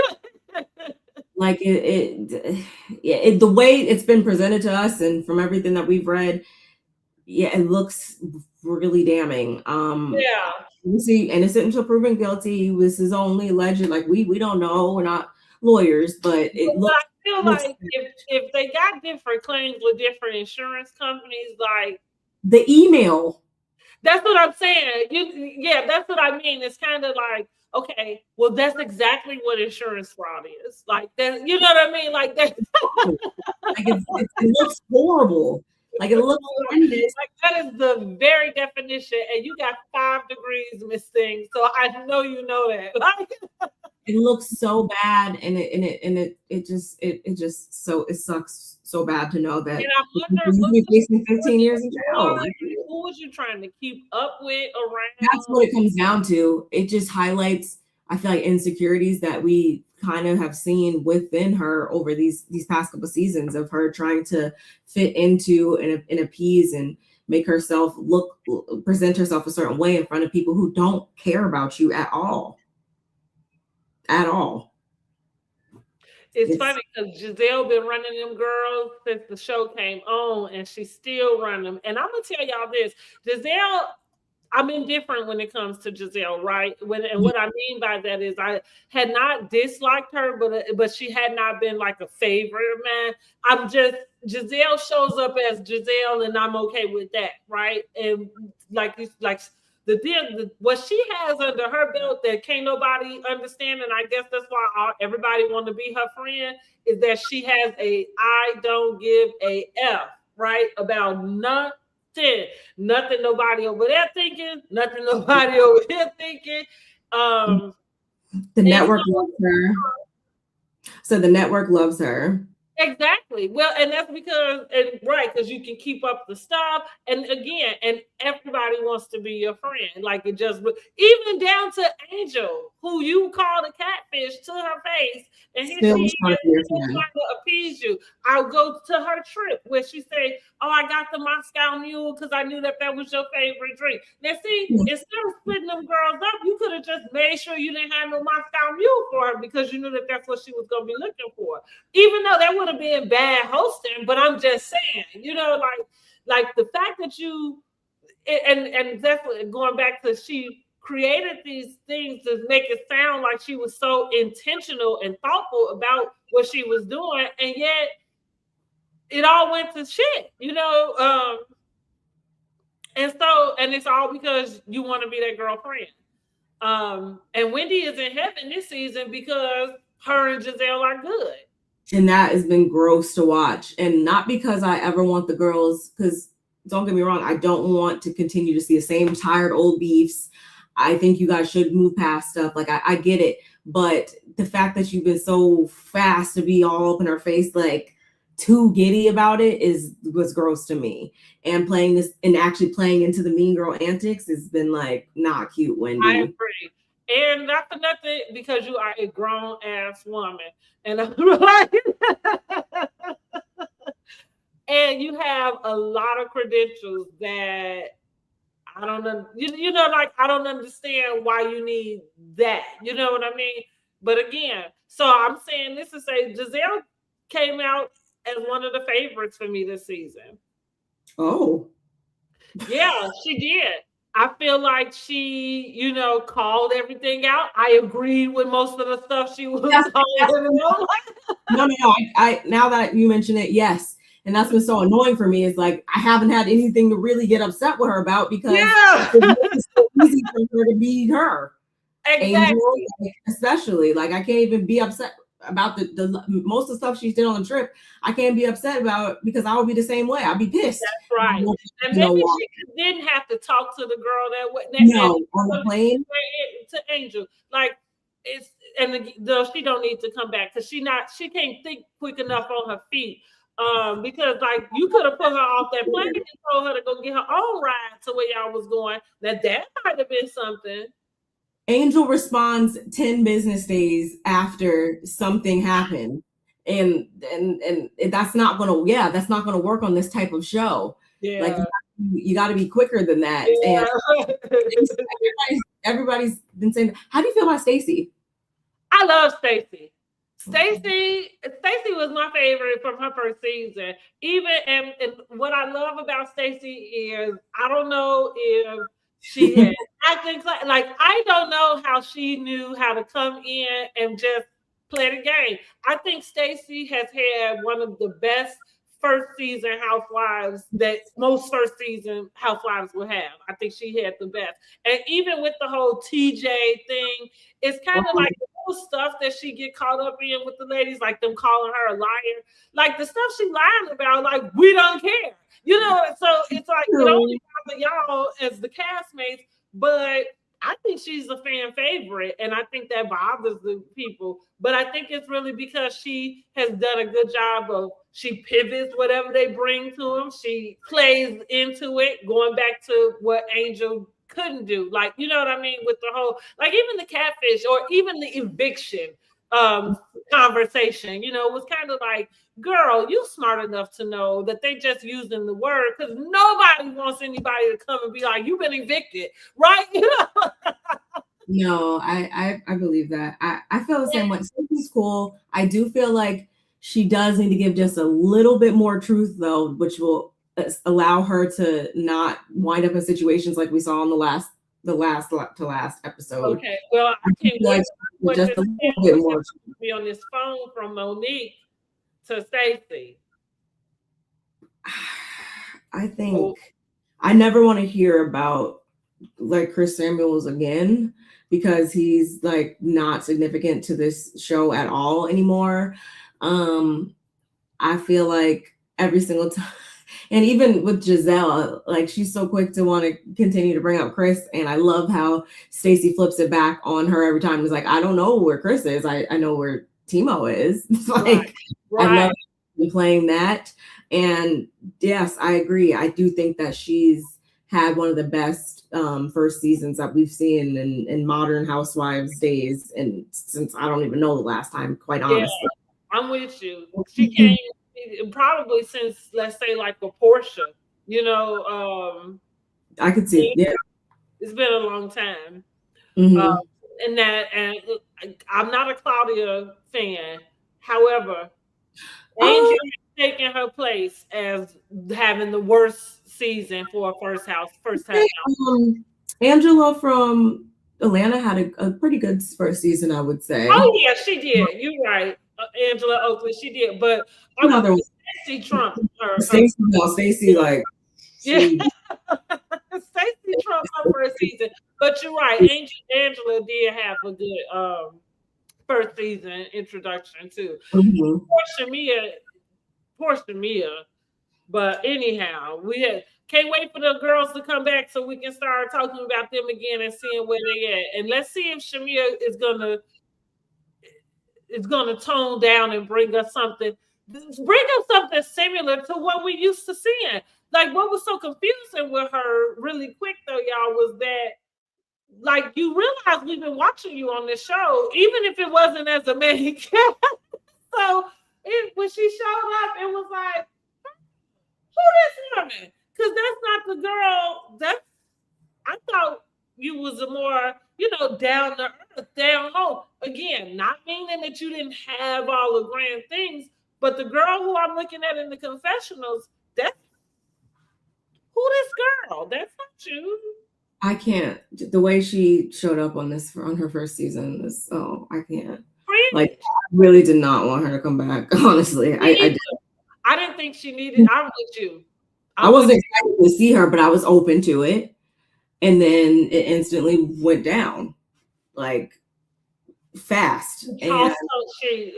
Like the way it's been presented to us, and from everything that we've read, it looks really damning. We see innocent until proven guilty. This is only alleged. Like we don't know. We're not lawyers, but it looks. I feel like if they got different claims with different insurance companies, like the email. That's what I'm saying. That's what I mean. It's kind of like, okay, well, that's exactly what insurance fraud is. Like that, you know what I mean? Like that. Like it looks horrible. Like it looks horrendous. Like that is the very definition, and you got 5 degrees, Miss Thing. So I know you know that. Like, it looks so bad, and it sucks so bad to know that you're facing 15 years in jail. Who was you trying to keep up with around? That's what it comes down to. It just highlights, I feel like, insecurities that we kind of have seen within her over these past couple seasons, of her trying to fit into and appease and make herself present herself a certain way in front of people who don't care about you at all. At all. It's funny because Giselle been running them girls since the show came on, and she still run them. And I'm gonna tell y'all this, Giselle, I'm indifferent when it comes to Giselle, right? And what I mean by that is I had not disliked her, but she had not been like a favorite of mine. I'm just Giselle shows up as Giselle, and I'm okay with that, right? And like what she has under her belt that can't nobody understand, and I guess that's why everybody want to be her friend, is that she has a I don't give a F, right, about nothing nobody over there thinking, nothing nobody over here thinking. The network loves her. So the network loves her. Exactly. Well, and that's because you can keep up the stuff, and again, and everybody wants to be your friend. Like it just, even down to Angel, who you called a catfish to her face, and here she is trying to appease you. I'll go to her trip where she say, "Oh, I got the Moscow Mule because I knew that was your favorite drink." Now, see, instead of splitting them girls up, you could have just made sure you didn't have no Moscow Mule for her because you knew that that's what she was going to be looking for. Even though that would have been bad hosting, but I'm just saying, like the fact that you and definitely going back to she created these things to make it sound like she was so intentional and thoughtful about what she was doing, and yet it all went to shit, and it's all because you want to be that girlfriend. And Wendy is in heaven this season because her and Giselle are good. And that has been gross to watch. And not because I ever want the girls, because don't get me wrong, I don't want to continue to see the same tired old beefs. I think you guys should move past stuff. Like I get it. But the fact that you've been so fast to be all up in her face, like too giddy about it was gross to me. And playing this and actually playing into the mean girl antics has been like not cute, Wendy. I agree. And not for nothing, because you are a grown ass woman. And I'm like, and you have a lot of credentials that I don't know, I don't understand why you need that. You know what I mean? But again, so I'm saying this to say Giselle came out as one of the favorites for me this season. Oh. Yeah, she did. I feel like she, called everything out. I agreed with most of the stuff she was calling. No. I now that you mention it, yes. And that's what's so annoying for me is like I haven't had anything to really get upset with her about because it's so easy for her to be her. Exactly. Angel, especially. Like I can't even be upset about the most of the stuff she did on the trip. I can't be upset about because I would be the same way. I'd be pissed. That's right. And maybe she didn't have to talk to the girl that way. No, on the plane to Angel. Like she don't need to come back because she can't think quick enough on her feet. Because like you could have put her off that plane and told her to go get her own ride to where y'all was going. That might have been something. Angel responds 10 business days after something happened. And that's not gonna work on this type of show. Yeah. Like you got to be quicker than that. Yeah. And everybody's been saying, how do you feel about Stacey? I love Stacey. Stacey was my favorite from her first season. And what I love about Stacey is I don't know if she had acting like I don't know how she knew how to come in and just play the game. I think Stacey has had one of the best first season housewives that most first season housewives will have. I think she had the best. And even with the whole TJ thing, it's kind of like the whole stuff that she get caught up in with the ladies, like them calling her a liar. Like the stuff she lying about, like we don't care. So it's like it only bother y'all as the castmates, but I think she's a fan favorite, and I think that bothers the people. But I think it's really because she has done a good job of she pivots whatever they bring to them. She plays into it, going back to what Angel couldn't do. Like, you know what I mean? With the whole, like even the catfish or even the eviction. conversation. You know, it was kind of like, girl, you smart enough to know that they just using the word because nobody wants anybody to come and be like, you've been evicted, right? No, I believe that. I feel the same way. Stacey's cool. I do feel like she does need to give just a little bit more truth, though, which will allow her to not wind up in situations like we saw in the last to last episode. Okay, well, I can't wait for just a little bit more. Be on this phone from Monique to Stacey. I think I never want to hear about like Chris Samuels again because he's like not significant to this show at all anymore. I feel like every single time, and even with Giselle, like she's so quick to want to continue to bring up Chris, and I love how Stacey flips it back on her every time. It's like, I don't know where Chris is. I know where Timo is. Like, right. I love playing that. And yes, I agree. I do think that she's had one of the best first seasons that we've seen in modern Housewives days, and since I don't even know the last time, quite honestly. I'm with you. She came probably since, let's say, like a Portia. You know, I could see it. Yeah, it's been a long time. And I'm not a Claudia fan. However, Angel taking her place as having the worst season for a first time. Angela from Atlanta had a pretty good first season, I would say. Oh yeah, she did. You're right, Angela Oakley, she did. But Stacey Trump. Stacey like. Stacey Trump her first season. But you're right, Angela did have a good first season introduction too. Portia Mia. But anyhow, can't wait for the girls to come back so we can start talking about them again and seeing where they at. And let's see if Shamia is gonna tone down and bring us something similar to what we used to seeing. Like what was so confusing with her really quick though, y'all, was that like you realize we've been watching you on this show, even if it wasn't as a main character. So when she showed up, it was like, who this woman? Because that's not the girl. I thought you was a more, down to earth, down home. Again, not meaning that you didn't have all the grand things, but the girl who I'm looking at in the confessionals, that's who this girl? That's not you. I can't. The way she showed up on her first season is, I can't. Really? Like, I really did not want her to come back. Honestly, I didn't think she needed. I'm with you. I wasn't excited to see her, but I was open to it. And then it instantly went down, like fast. She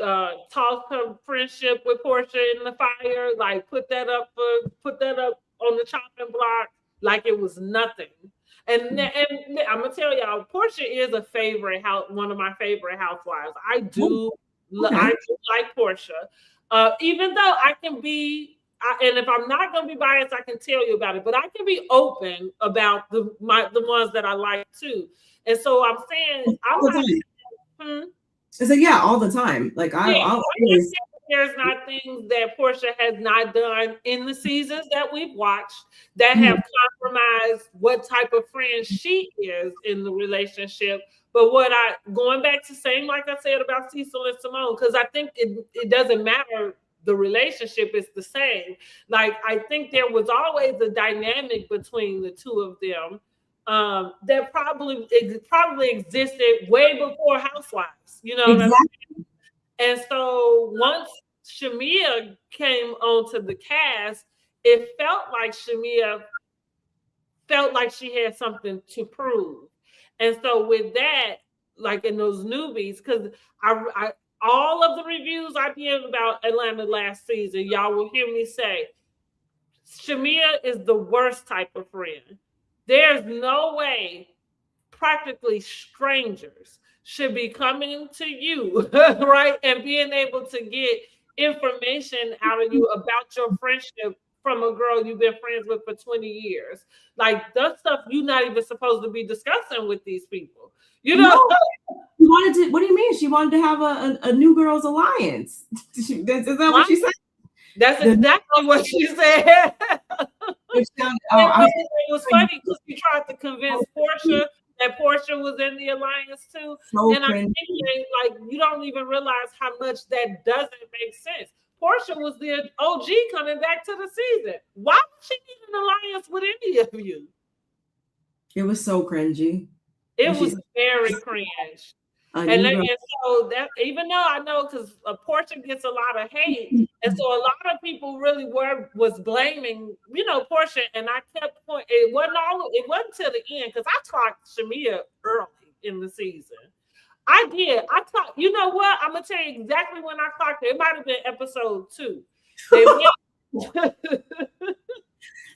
tossed her friendship with Portia in the fire, like put that up on the chopping block, like it was nothing. And I'm gonna tell y'all, Portia is one of my favorite housewives. I do like Portia, even though I can be. And if I'm not going to be biased, I can tell you about it. But I can be open about the ones that I like too. And so I'm saying, I said, yeah, all the time. Like there's not things that Portia has not done in the seasons that we've watched that have compromised what type of friend she is in the relationship. But going back to saying, like I said about Cecil and Simone, because I think it doesn't matter. The relationship is the same. Like, I think there was always a dynamic between the two of them that probably existed way before Housewives, you know what I'm saying? And so once Shamia came onto the cast, it felt like Shamia felt like she had something to prove. And so with that, like in those newbies, because I all of the reviews I did about Atlanta last season, y'all will hear me say, Shamia is the worst type of friend. There's no way practically strangers should be coming to you, right? And being able to get information out of you about your friendship from a girl you've been friends with for 20 years. Like, that stuff you're not even supposed to be discussing with these people. You know? No. What do you mean? she wanted to have a new girls alliance. Is that what she said? That's exactly what she said. It was funny because she tried to convince Portia that Portia was in the alliance too. And I'm thinking, like, you don't even realize how much that doesn't make sense. Portia was the OG coming back to the season. Why would she need an alliance with any of you? It was so cringy. It was very cringe. And so that, even though I know, because Portia gets a lot of hate, and so a lot of people really was blaming, Portia, and I kept pointing. It wasn't till the end, because I clocked Shamia early in the season. I did. I clocked. You know what? I'm gonna tell you exactly when I clocked it. It might have been episode 2.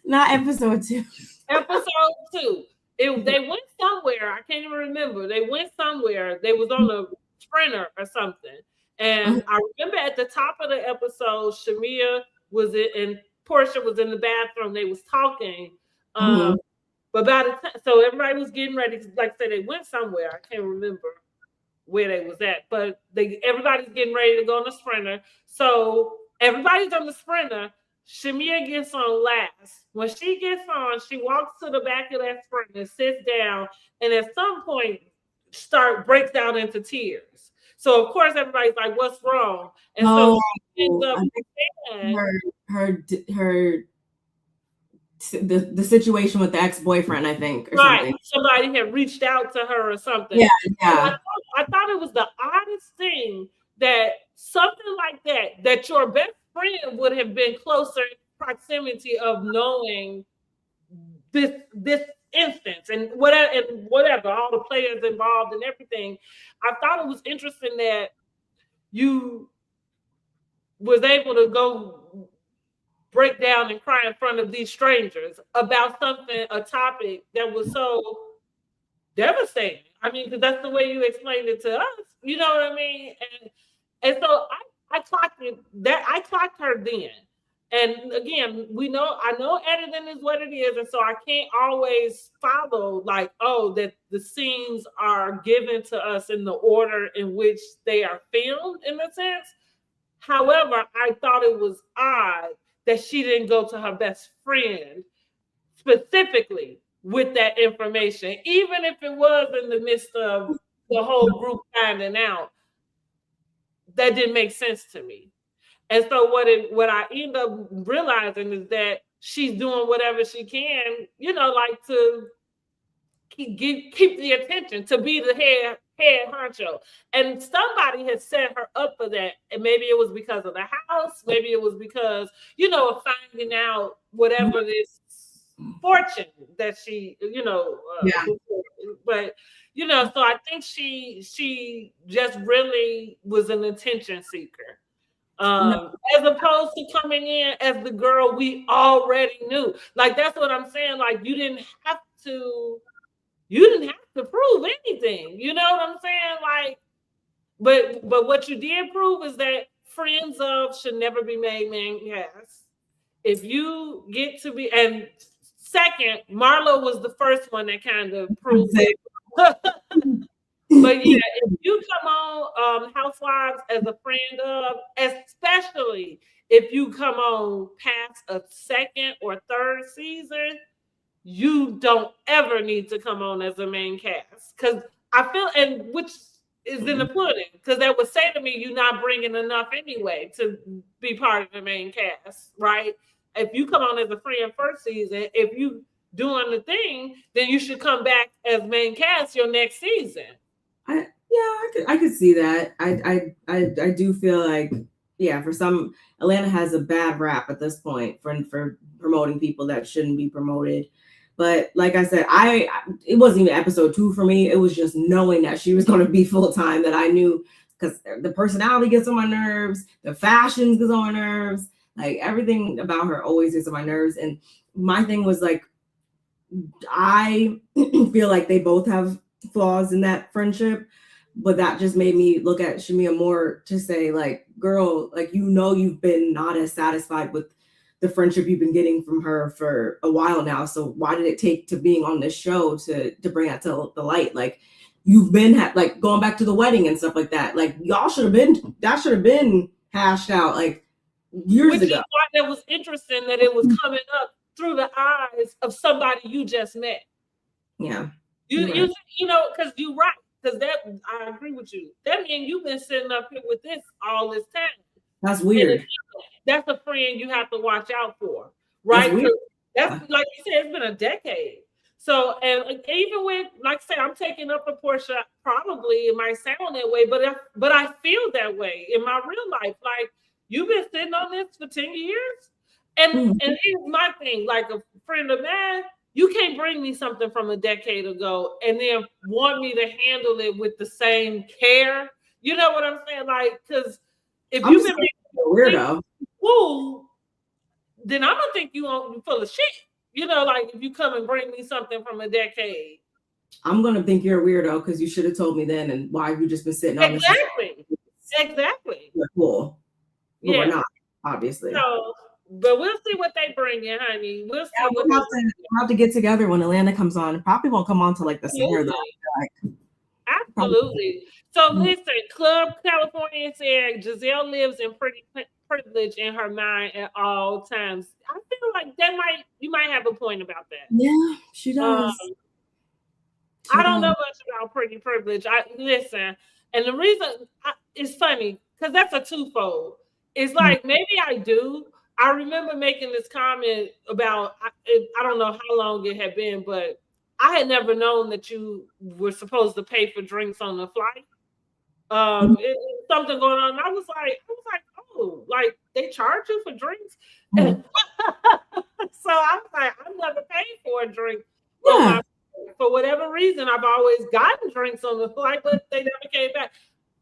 Not episode 2. Episode 2. They went somewhere. I can't even remember. They went somewhere. They was on a sprinter or something. And I remember at the top of the episode, Shamia was and Portia was in the bathroom. They was talking. But by the time, so everybody was getting ready. Like I said, they went somewhere. I can't remember where they was at. But everybody's getting ready to go on the sprinter. So everybody's on the sprinter. Shamia gets on last. When she gets on, she walks to the back of that sprinter, sits down, and at some point breaks out into tears. So of course everybody's like, "What's wrong?" And so she ends up the situation with the ex-boyfriend, I think, or something. Somebody had reached out to her or something. Yeah. I thought it was the oddest thing that something like that your best friend would have been closer in proximity of knowing this instance and whatever, all the players involved and everything. I thought it was interesting that you was able to go break down and cry in front of these strangers about a topic that was so devastating. I mean, because that's the way you explained it to us. You know what I mean? And so I clocked it. I clocked her then. And again, I know editing is what it is, and so I can't always follow that the scenes are given to us in the order in which they are filmed, in a sense. However, I thought it was odd that she didn't go to her best friend specifically with that information, even if it was in the midst of the whole group finding out. That didn't make sense to me. And so what I end up realizing is that she's doing whatever she can, to keep the attention, to be the head honcho. And somebody had set her up for that. And maybe it was because of the house. Maybe it was because, of finding out whatever this fortune that she, but, so I think she just really was an attention seeker. As opposed to coming in as the girl we already knew. Like, that's what I'm saying. Like, you didn't have to prove anything. You know what I'm saying? Like, but what you did prove is that friends of should never be made main cast. If you get to be, and second, Marlo was the first one that kind of proved it. But yeah, if you come on Housewives as a friend of, especially if you come on past a second or third season, you don't ever need to come on as a main cast. Because I feel, and which is in the pudding, because that would say to me, you're not bringing enough anyway to be part of the main cast, right? If you come on as a friend first season, if you doing the thing, then you should come back as main cast your next season. I could see that. I do feel like, for some, Atlanta has a bad rap at this point for promoting people that shouldn't be promoted. But like I said, it wasn't even episode 2 for me. It was just knowing that she was going to be full time, that I knew, because the personality gets on my nerves, the fashion gets on my nerves, like everything about her always gets on my nerves. And my thing was like, I feel like they both have flaws in that friendship, but that just made me look at Shamia more to say, like, girl, like, you've been not as satisfied with the friendship you've been getting from her for a while now. So why did it take to being on this show to bring that to the light? Like, you've been like going back to the wedding and stuff like that. Like y'all should have been hashed out like years Which ago. is why it was interesting that it was coming up through the eyes of somebody you just met. Yeah. You know, because you're right. Because I agree with you. That means you've been sitting up here with this all this time. That's weird. That's a friend you have to watch out for, right? That's like you said, it's been a decade. So, and even with, like I say, I'm taking up a portion. Probably it might sound that way, but I feel that way in my real life. Like you've been sitting on this for 10 years, and here's my thing. Like a friend of mine, you can't bring me something from a decade ago and then want me to handle it with the same care. You know what I'm saying? Like, because if you've been a weirdo, then I'm gonna think you full of shit. You know, like if you come and bring me something from a decade, I'm gonna think you're a weirdo because you should have told me then, and why have you just been sitting on this? Exactly. We're cool, but we're not, obviously. So, but we'll see what they bring in, honey. We'll see. We'll have to get together when Atlanta comes on. It probably won't come on till like the summer though. Like, absolutely. So listen, Club California said Giselle lives in privilege in her mind at all times. I feel like you might have a point about that. Yeah, she does. I don't know much about pretty privilege. Listen, and the reason it's funny because that's a twofold. It's like maybe I do. I remember making this comment about I don't know how long it had been, but I had never known that you were supposed to pay for drinks on the flight. Something going on. I was like, oh, like they charge you for drinks. So I was like, I've never paid for a drink. Yeah. For whatever reason, I've always gotten drinks on the flight, but they never came back.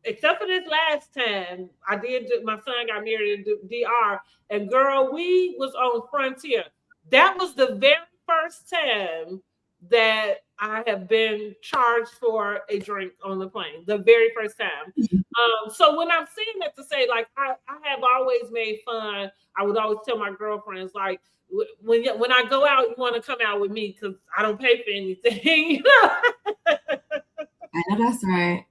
Except for this last time, my son got married in DR, and girl, we was on Frontier. That was the very first time that I have been charged for a drink on the plane. The very first time. So when I'm saying that to say, like, I have always made fun. I would always tell my girlfriends, like, when I go out, you want to come out with me because I don't pay for anything. I know that's right.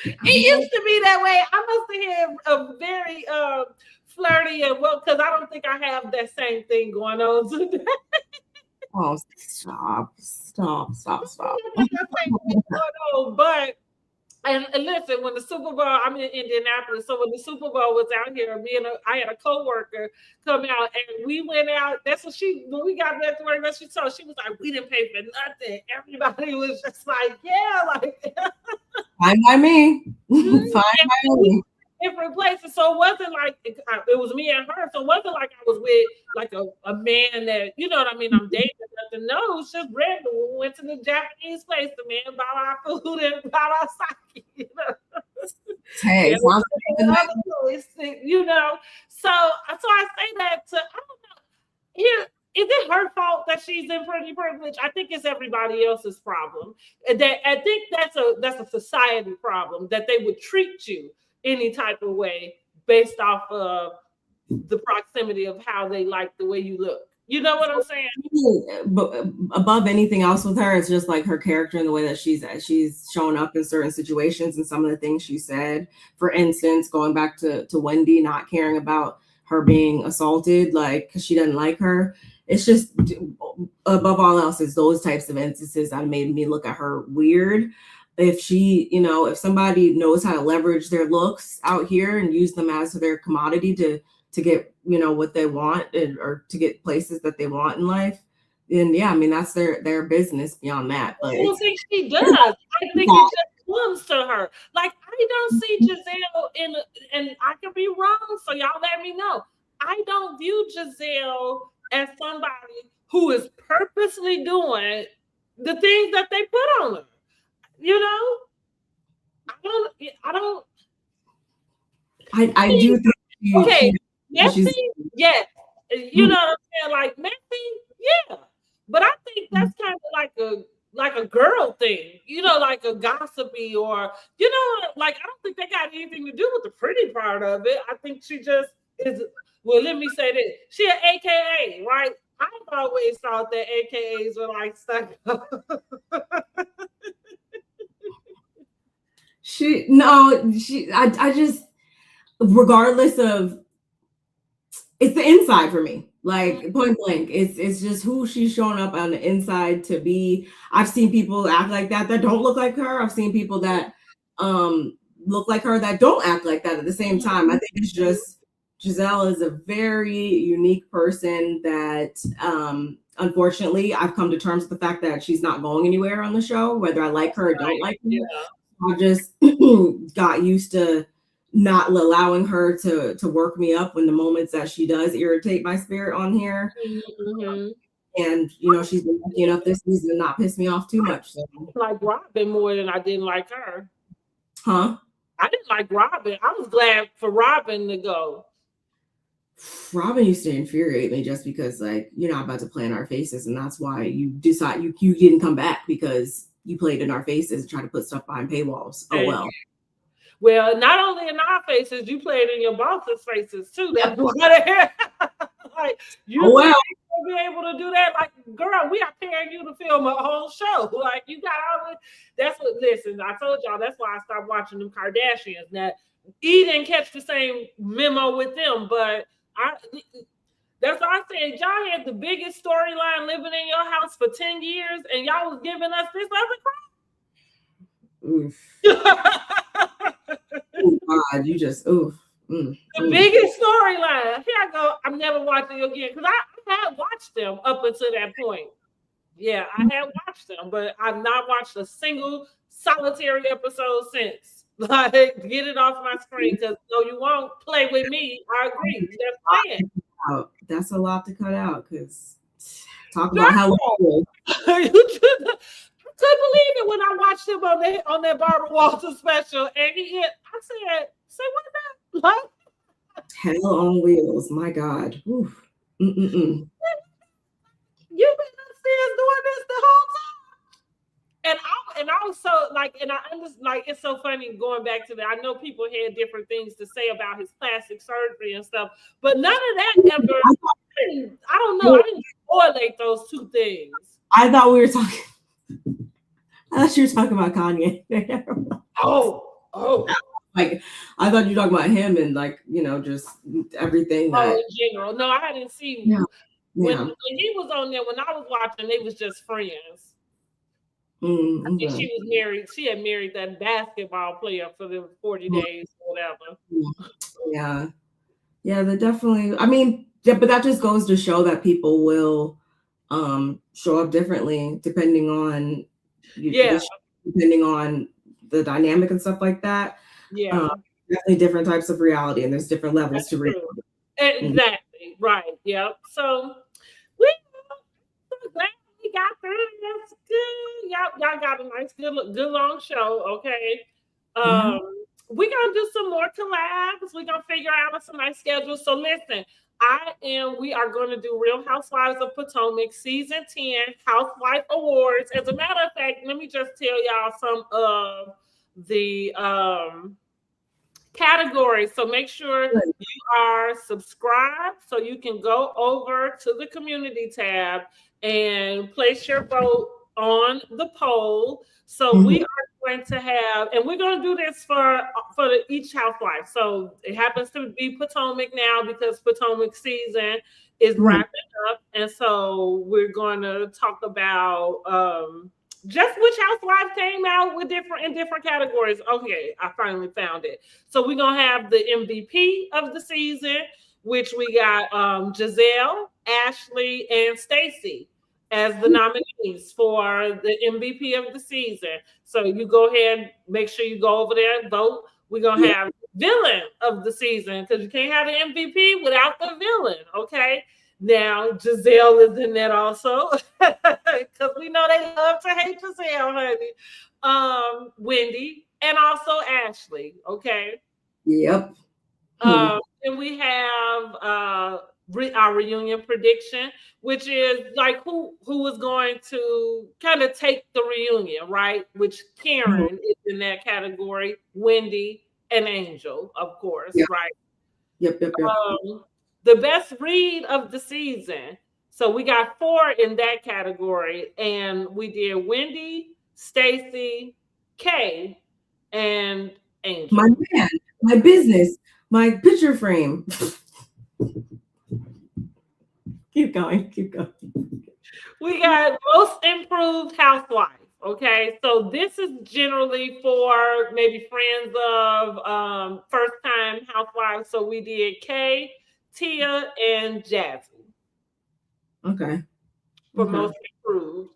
It used to be that way. I must have had a very flirty and because I don't think I have that same thing going on today. Oh, stop. But and listen, when the Super Bowl, I'm in Indianapolis, so when the Super Bowl was out here, I had a coworker come out, and we went out. That's what when we got back to work, that's what she told. She was like, "We didn't pay for nothing." Everybody was just like, "Yeah, like." Fine by me. Fine by me. Different places, so it wasn't like it was me and her. So it wasn't like I was with like a man that you know what I mean. I'm dating nothing. No, it's just regular. We went to the Japanese place. The man bought our food and bought our sake. You know, hey, you know. So I say that to I don't know. Here, is it her fault that she's in pretty privilege? I think it's everybody else's problem. I think that's a society problem that they would treat you any type of way based off of the proximity of how they like the way you look. You know what I'm saying? But above anything else with her, it's just like her character and the way that she's shown up in certain situations and some of the things she said. For instance, going back to Wendy not caring about her being assaulted, like because she doesn't like her. It's just above all else, it's those types of instances that made me look at her weird. If if somebody knows how to leverage their looks out here and use them as their commodity to get, what they want or to get places that they want in life, then yeah, I mean, that's their business beyond that. But I don't think she does. I think it just comes to her. Like, I don't see Giselle and I could be wrong, so y'all let me know. I don't view Giselle as somebody who is purposely doing the things that they put on her. You know, I do think okay, messy, yes. You know what I'm saying? Like messy, yeah. But I think that's kind of like a girl thing, like a gossipy or like I don't think they got anything to do with the pretty part of it. I think she just is. Well, let me say this: she an AKA, right? I've always thought that AKAs were like stuck up. I just, regardless of, it's the inside for me. Like point blank, it's just who she's showing up on the inside to be. I've seen people act like that don't look like her. I've seen people that look like her that don't act like that at the same time. I think it's just Giselle is a very unique person that unfortunately I've come to terms with the fact that she's not going anywhere on the show, whether I like her or don't like her. Yeah. I just got used to not allowing her to work me up when the moments that she does irritate my spirit on here. Mm-hmm. And she's been lucky enough this season to not piss me off too much. So. Like Robin more than I didn't like her. Huh? I didn't like Robin. I was glad for Robin to go. Robin used to infuriate me just because, like, you're not about to play in our faces, and that's why you decide you didn't come back, because you played in our faces and tried to put stuff behind paywalls. Oh well. Well, not only in our faces, you played in your boss's faces too. That's what like you be able to do that. Like, girl, we are paying you to film a whole show. Like, you got all that's what. Listen, I told y'all that's why I stopped watching them Kardashians. Now, E didn't catch the same memo with them, but that's why I said y'all had the biggest storyline living in your house for 10 years, and y'all was giving us this other crap. Oh God, you just the biggest storyline. Here I go. I'm never watching it again because I had watched them up until that point. Yeah, I had watched them, but I've not watched a single solitary episode since. Like, get it off my screen, because no, you won't play with me. I agree. That's a lot to cut out, because talk about how you couldn't believe it when I watched him on that Barbara Walters special, and I said, "Say what about Hell on Wheels?" My God. Oof. You've been upstairs doing this the whole time. And I was so like, and I understand, like, it's so funny going back to that. I know people had different things to say about his plastic surgery and stuff, but none of that ever. I don't know. I didn't correlate those two things. I thought we were talking. I thought you were talking about Kanye. Oh. Like, I thought you were talking about him and, like, just everything that. In general. No, I didn't see. Yeah. When he was on there, when I was watching, they was just friends. I think she was married. She had married that basketball player for the 40 days or whatever. Yeah, they're definitely. I mean, yeah, but that just goes to show that people will show up differently depending on depending on the dynamic and stuff like that. Yeah, definitely different types of reality, and there's different levels to reality. Exactly. Right. Yep. So we got through. That's good. Y'all got a nice, good long show. Okay. We're gonna do some more collabs. We're gonna figure out some nice schedules. So listen, we are going to do Real Housewives of Potomac season 10 Housewife Awards. As a matter of fact, let me just tell y'all some of the categories. So make sure you are subscribed so you can go over to the community tab and place your vote on the poll. So we are going to have, and we're going to do this for each housewife. So it happens to be Potomac now because Potomac season is wrapping up. And so we're going to talk about just which housewife came out with in different categories. Okay, I finally found it. So we're going to have the MVP of the season, which we got Giselle, Ashley, and Stacey as the nominees for the MVP of the season. So you go ahead, make sure you go over there and vote. We're going to have villain of the season, because you can't have the MVP without the villain, okay? Now, Giselle is in that also, because we know they love to hate Giselle, honey. Wendy, and also Ashley, okay? Yep. And we have our reunion prediction, which is like who is going to kind of take the reunion, right? Which Karen is in that category, Wendy and Angel, of course, right? Yep. The best read of the season. So we got 4 in that category, and we did Wendy, Stacey, Kay, and Angel. My man, my business, my picture frame. Keep going. We got most improved housewife. Okay, so this is generally for maybe friends of first time housewives. So we did Kay, Tia, and Jazzy. Okay. For most improved.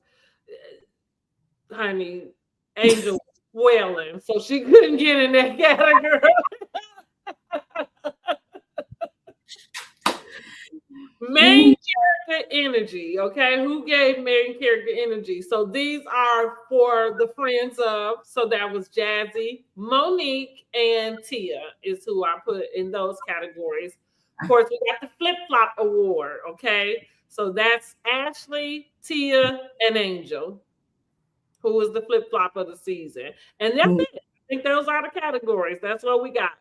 Honey, Angel was wailing, so she couldn't get in that category. Main character energy, okay? Who gave main character energy? So these are for the friends of, so that was Jazzy, Monique, and Tia is who I put in those categories. Of course, we got the Flip Flop Award, okay? So that's Ashley, Tia, and Angel, who was the flip flop of the season. And that's it. I think those are the categories. That's what we got.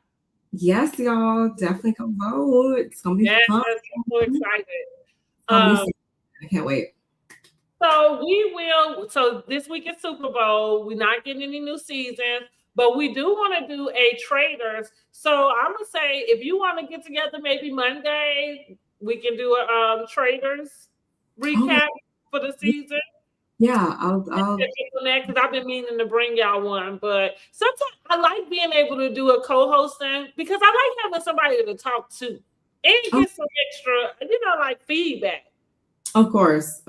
Yes, y'all. Definitely come vote. It's gonna be fun. I'm so excited. I can't wait. So this week is Super Bowl. We're not getting any new seasons, but we do want to do a traders. So I'm gonna say if you want to get together maybe Monday, we can do a traders recap for the season. Yeah, I'll because I've been meaning to bring y'all one, but sometimes I like being able to do a co-hosting because I like having somebody to talk to and get some extra, like feedback. Of course.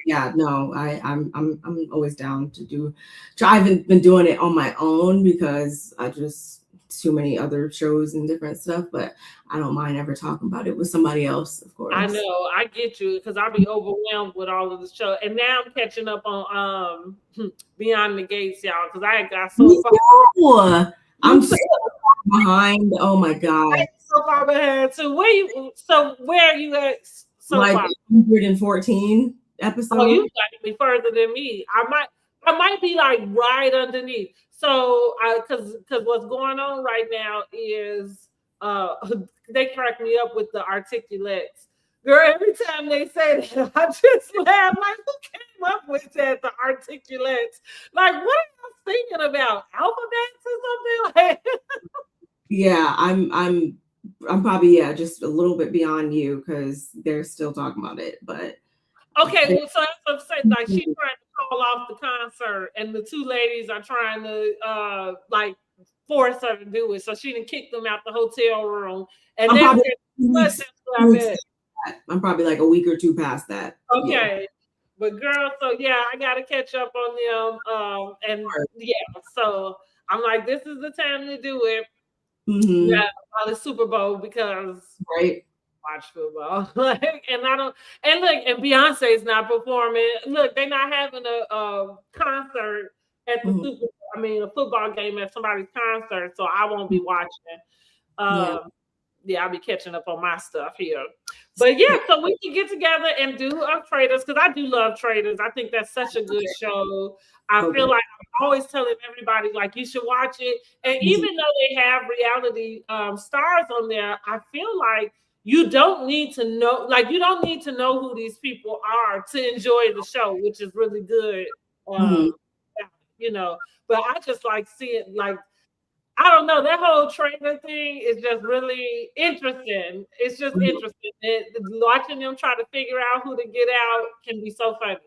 Yeah, no, I'm always down to do. I haven't been doing it on my own because I just too many other shows and different stuff, but I don't mind ever talking about it with somebody else, of course. I know, I get you because I'll be overwhelmed with all of the show, and now I'm catching up on Beyond the Gates, y'all, because I got so far. I'm so behind. Oh my god, I'm so far behind too. Where are you at? So like far? 114 episodes. Oh, you got to be further than me. I might be like right underneath. So, because what's going on right now is they crack me up with the articulates. Girl, every time they say that, I just laugh. Like, who came up with that? The articulates. Like, what are you thinking about? Alphabets or something? Like, yeah, I'm probably just a little bit beyond you because they're still talking about it, but okay, well, so that's what I'm saying. Like, she's trying to call off the concert, and the two ladies are trying to like force her to do it. So she didn't kick them out the hotel room, and I'm probably like a week or two past that. Okay. Yeah. But girl, so yeah, I gotta catch up on them. And yeah, so I'm like, this is the time to do it. Yeah, the Super Bowl because watch football. And Beyonce is not performing. Look, they're not having a concert at the Super Bowl. I mean, a football game at somebody's concert, so I won't be watching. Yeah, I'll be catching up on my stuff here. But yeah, so we can get together and do traders because I do love traders. I think that's such a good show. I feel like I'm always telling everybody like you should watch it. And even though they have reality stars on there, I feel like you don't need to know, who these people are to enjoy the show, which is really good. But I just like seeing like I don't know. That whole trainer thing is just really interesting. It's just interesting. Watching them try to figure out who to get out can be so funny.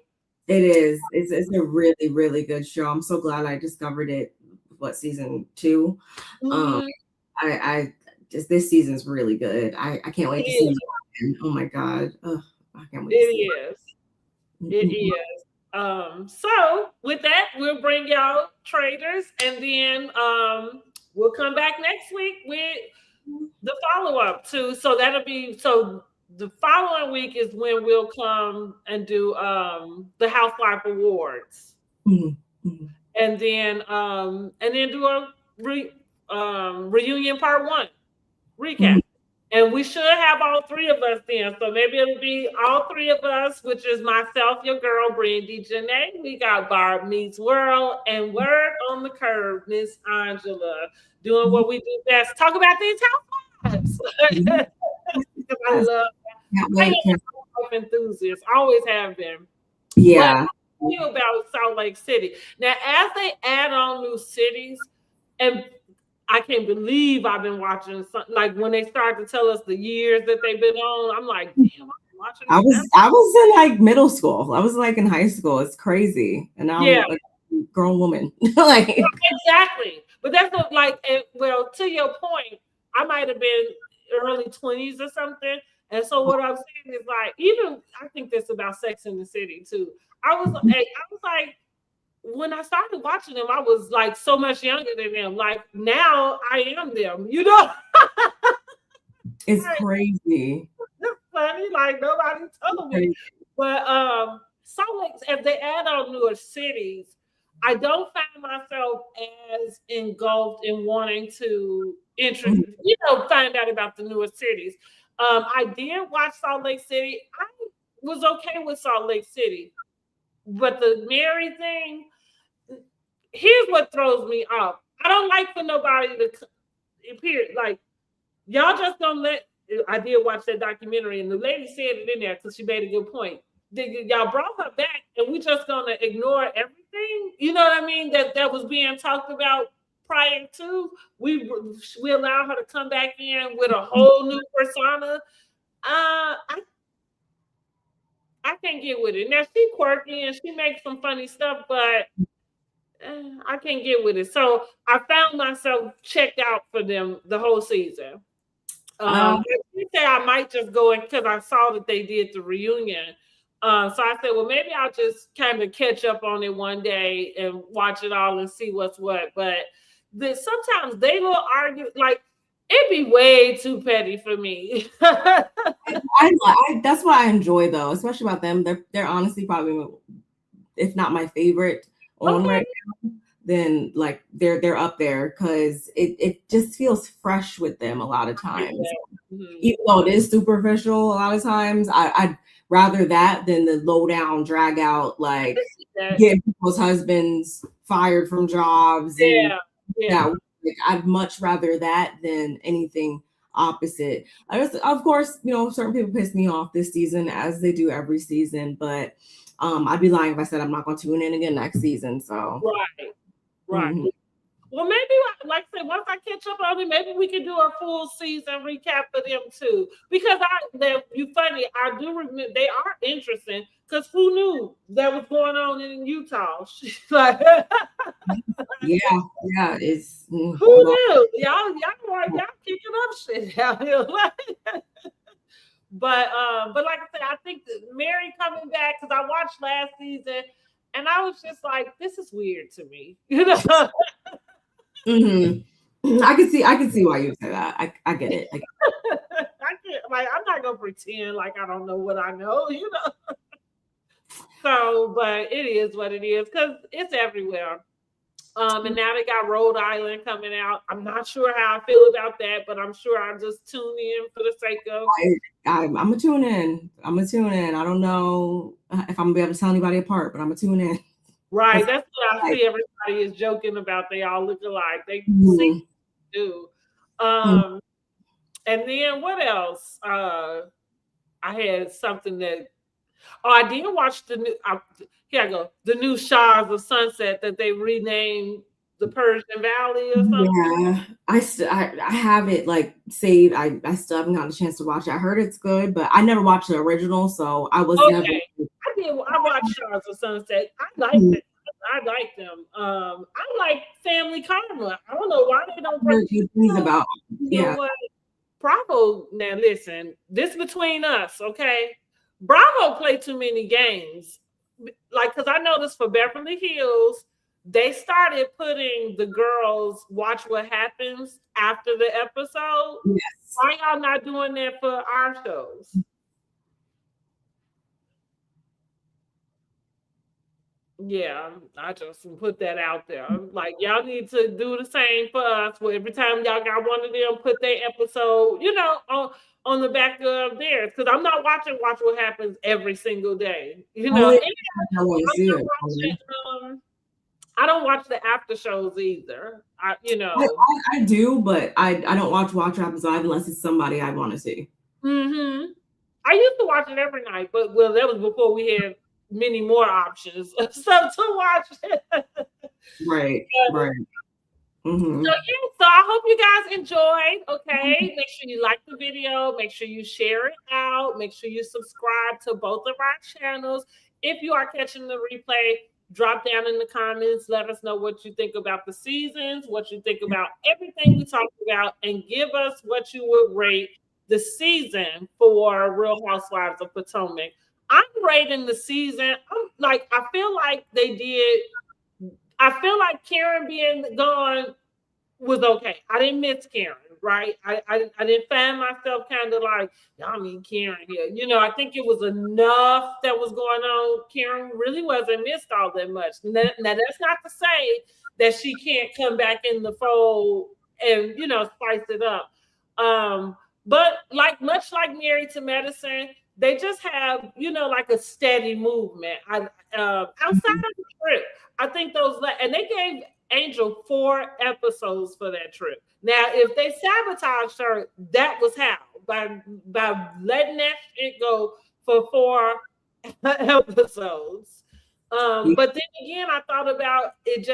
It is. It's a really, really good show. I'm so glad I discovered it. Season 2? I just this season's really good. I can't wait to see it. Oh my god. I can't wait. It is. So with that, we'll bring y'all traders, and then we'll come back next week with the follow-up too. So the following week is when we'll come and do the Housewife Awards. And then do a reunion part 1 recap. And we should have all 3 of us then. So maybe it'll be all 3 of us, which is myself, your girl, Brandy, Janae. We got Barb Meets World and Word on the Curve, Miss Angela, doing what we do best. Talk about these housewives. I love life enthusiasts. Always have been. Yeah. you about Salt Lake City. Now, as they add on new cities, and I can't believe I've been watching like when they start to tell us the years that they've been on. I'm like, damn, I've been watching this. I was in like middle school. I was like in high school. It's crazy, and now I'm a grown woman. Like exactly, but that's what like. Well, to your point, I might have been early 20s or something. And so what I'm saying is like, even I think this about Sex in the City too. I was like, when I started watching them, I was like so much younger than them. Like now I am them, you know. It's crazy. It's funny, like nobody told me. But Salt Lake, if they add on newer cities, I don't find myself as engulfed in wanting to find out about the newer cities. I did watch Salt Lake City. I was okay with Salt Lake City, but the Mary thing, here's what throws me off. I don't like for nobody to appear like y'all just don't let. I did watch that documentary, and the lady said it in there because she made a good point. Y'all brought her back, and we just gonna ignore everything. You know what I mean? That was being talked about prior to. We allow her to come back in with a whole new persona. I can't get with it. Now she quirky and she makes some funny stuff, but I can't get with it. So I found myself checked out for them the whole season. I say I might just go in because I saw that they did the reunion. So I said, well, maybe I'll just kind of catch up on it one day and watch it all and see what's what. But sometimes they will argue, like, it'd be way too petty for me. That's what I enjoy, though, especially about them. They're honestly probably, if not my favorite on right now, then like they're up there because it just feels fresh with them a lot of times. Even though it is superficial a lot of times, I'd rather that than the low down drag out, like get people's husbands fired from jobs. Like, I'd much rather that than anything opposite. Of course, certain people piss me off this season, as they do every season, but I'd be lying if I said I'm not going to tune in again next season. So right. Mm-hmm. Well, maybe, like I said, once I catch up on it, maybe we can do a full season recap for them too. Because you funny, I do remember they are interesting. Because who knew that was going on in Utah? Like, it's who knew? Y'all kicking up shit out here. But like I said, I think that Mary coming back, because I watched last season and I was just like, this is weird to me, I can see why you say that. I get it. I can't, like, I'm not gonna pretend like I don't know what I know, So, but it is what it is because it's everywhere. And now they got Rhode Island coming out. I'm not sure how I feel about that, but I'm sure I'll just tune in for the sake of. I'm gonna tune in. I don't know if I'm gonna be able to tell anybody apart, but I'm gonna tune in. Right, that's what I see. Everybody is joking about. They all look alike. They do. And then what else? I had something that. Oh, I did watch the new. Here I go. The new Shahs of Sunset that they renamed the Persian Valley or something. Yeah, I have it like saved. I still haven't gotten a chance to watch it. I heard it's good, but I never watched the original, so I was never. I watched Shahs of Sunset. I liked it. I like them. I like Family Karma. I don't know why they don't bring things about. What? Bravo. Now listen, this between us, okay? Bravo play too many games. Like, because I noticed for Beverly Hills, they started putting the girls watch what happens after the episode. Yes. Why y'all not doing that for our shows? Yeah, I just put that out there. Like, y'all need to do the same for us. Where every time y'all got one of them, put their episode, on the back of theirs. Because I'm not watching Watch What Happens every single day. I don't watch the after shows either. I do, but I don't watch Watch What Happens Live unless it's somebody I want to see. I used to watch it every night, but that was before we had many more options of stuff to watch. Right. Mm-hmm. So I hope you guys enjoyed. Okay, make sure you like the video, make sure you share it out, make sure you subscribe to both of our channels. If you are catching the replay, drop down in the comments, let us know what you think about the seasons, what you think about everything we talked about, and give us what you would rate the season for Real Housewives of Potomac. I'm rating the season. I feel like they did. I feel like Karen being gone was okay. I didn't miss Karen, right? I didn't find myself kind of like, y'all need Karen here. I think it was enough that was going on. Karen really wasn't missed all that much. Now that's not to say that she can't come back in the fold and spice it up. But much like Married to Medicine, they just have like a steady movement. Outside of the trip, I think and they gave Angel 4 episodes for that trip. Now, if they sabotaged her, that was how by letting that shit go for 4 episodes. But then again, I thought about it.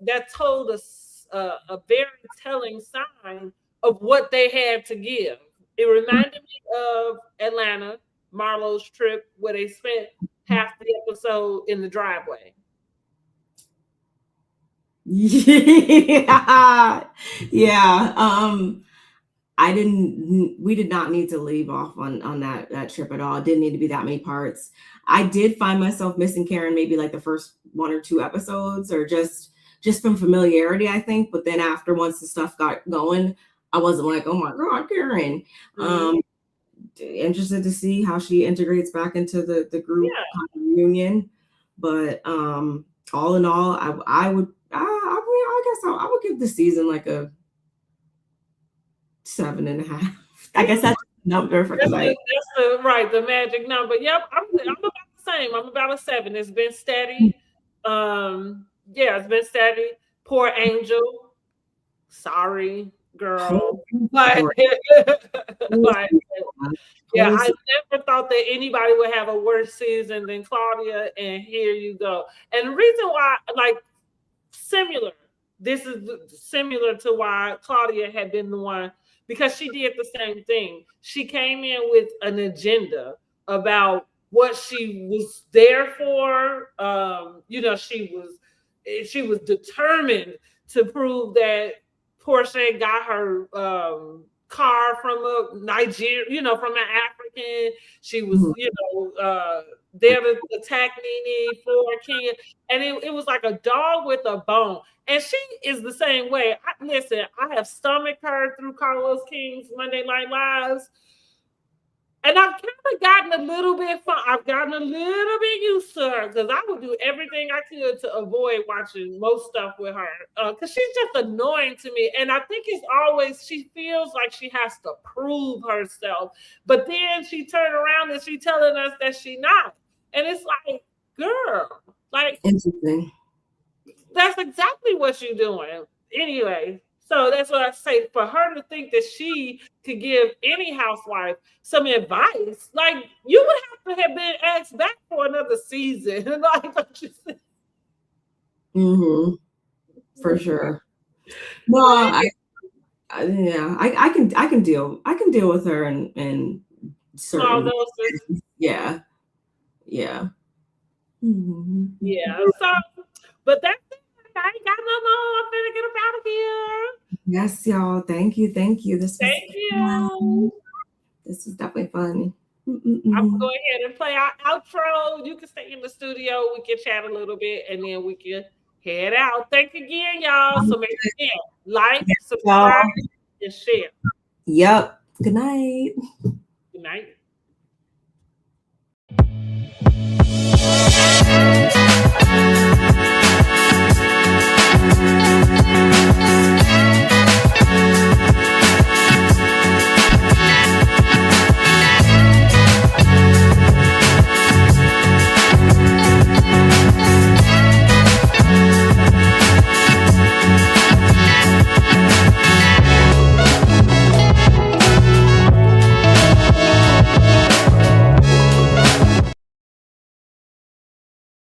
That told us a very telling sign of what they had to give. It reminded me of Atlanta, Marlo's trip, where they spent half the episode in the driveway. Yeah. We did not need to leave off on that trip at all. It didn't need to be that many parts. I did find myself missing Karen maybe like the first 1 or 2 episodes, or just from familiarity, I think. But then after, once the stuff got going, I wasn't like, oh my God, Karen. Mm-hmm. Interested to see how she integrates back into the group reunion. But all in all, I would give the season like a 7.5. I guess that's the number for tonight. That's the magic number. Yep, I'm about the same. I'm about a 7. It's been steady. It's been steady. Poor Angel. Sorry, girl. But I never thought that anybody would have a worse season than Claudia, and here you go. And the reason why, this is similar to why Claudia had been the one, because she did the same thing. She came in with an agenda about what she was there for. She was determined to prove that Portia got her car from a Nigerian, from an African. She was, there to attack Nene for Kenya. And it was like a dog with a bone. And she is the same way. I have stomached her through Carlos King's Monday Night Lives. And I've kind of gotten a little bit used to her, because I would do everything I could to avoid watching most stuff with her, because she's just annoying to me. And I think it's always, she feels like she has to prove herself, but then she turned around and she telling us that she not. And it's like, girl, interesting. That's exactly what you're doing. Anyway. So that's what I say. For her to think that she could give any housewife some advice, you would have to have been asked back for another season. Don't you think? Mm-hmm. For sure. Well, I can deal with her and certain. Yeah. Mm-hmm. Yeah. So, but that's it. I ain't got no more. I'm gonna get up out of here. Yes, y'all. Thank you. Thank you. This was definitely fun. I'm gonna go ahead and play our outro. You can stay in the studio. We can chat a little bit, and then we can head out. Thank you again, y'all. So make sure you like, subscribe, and share. Yep. Good night. Good night.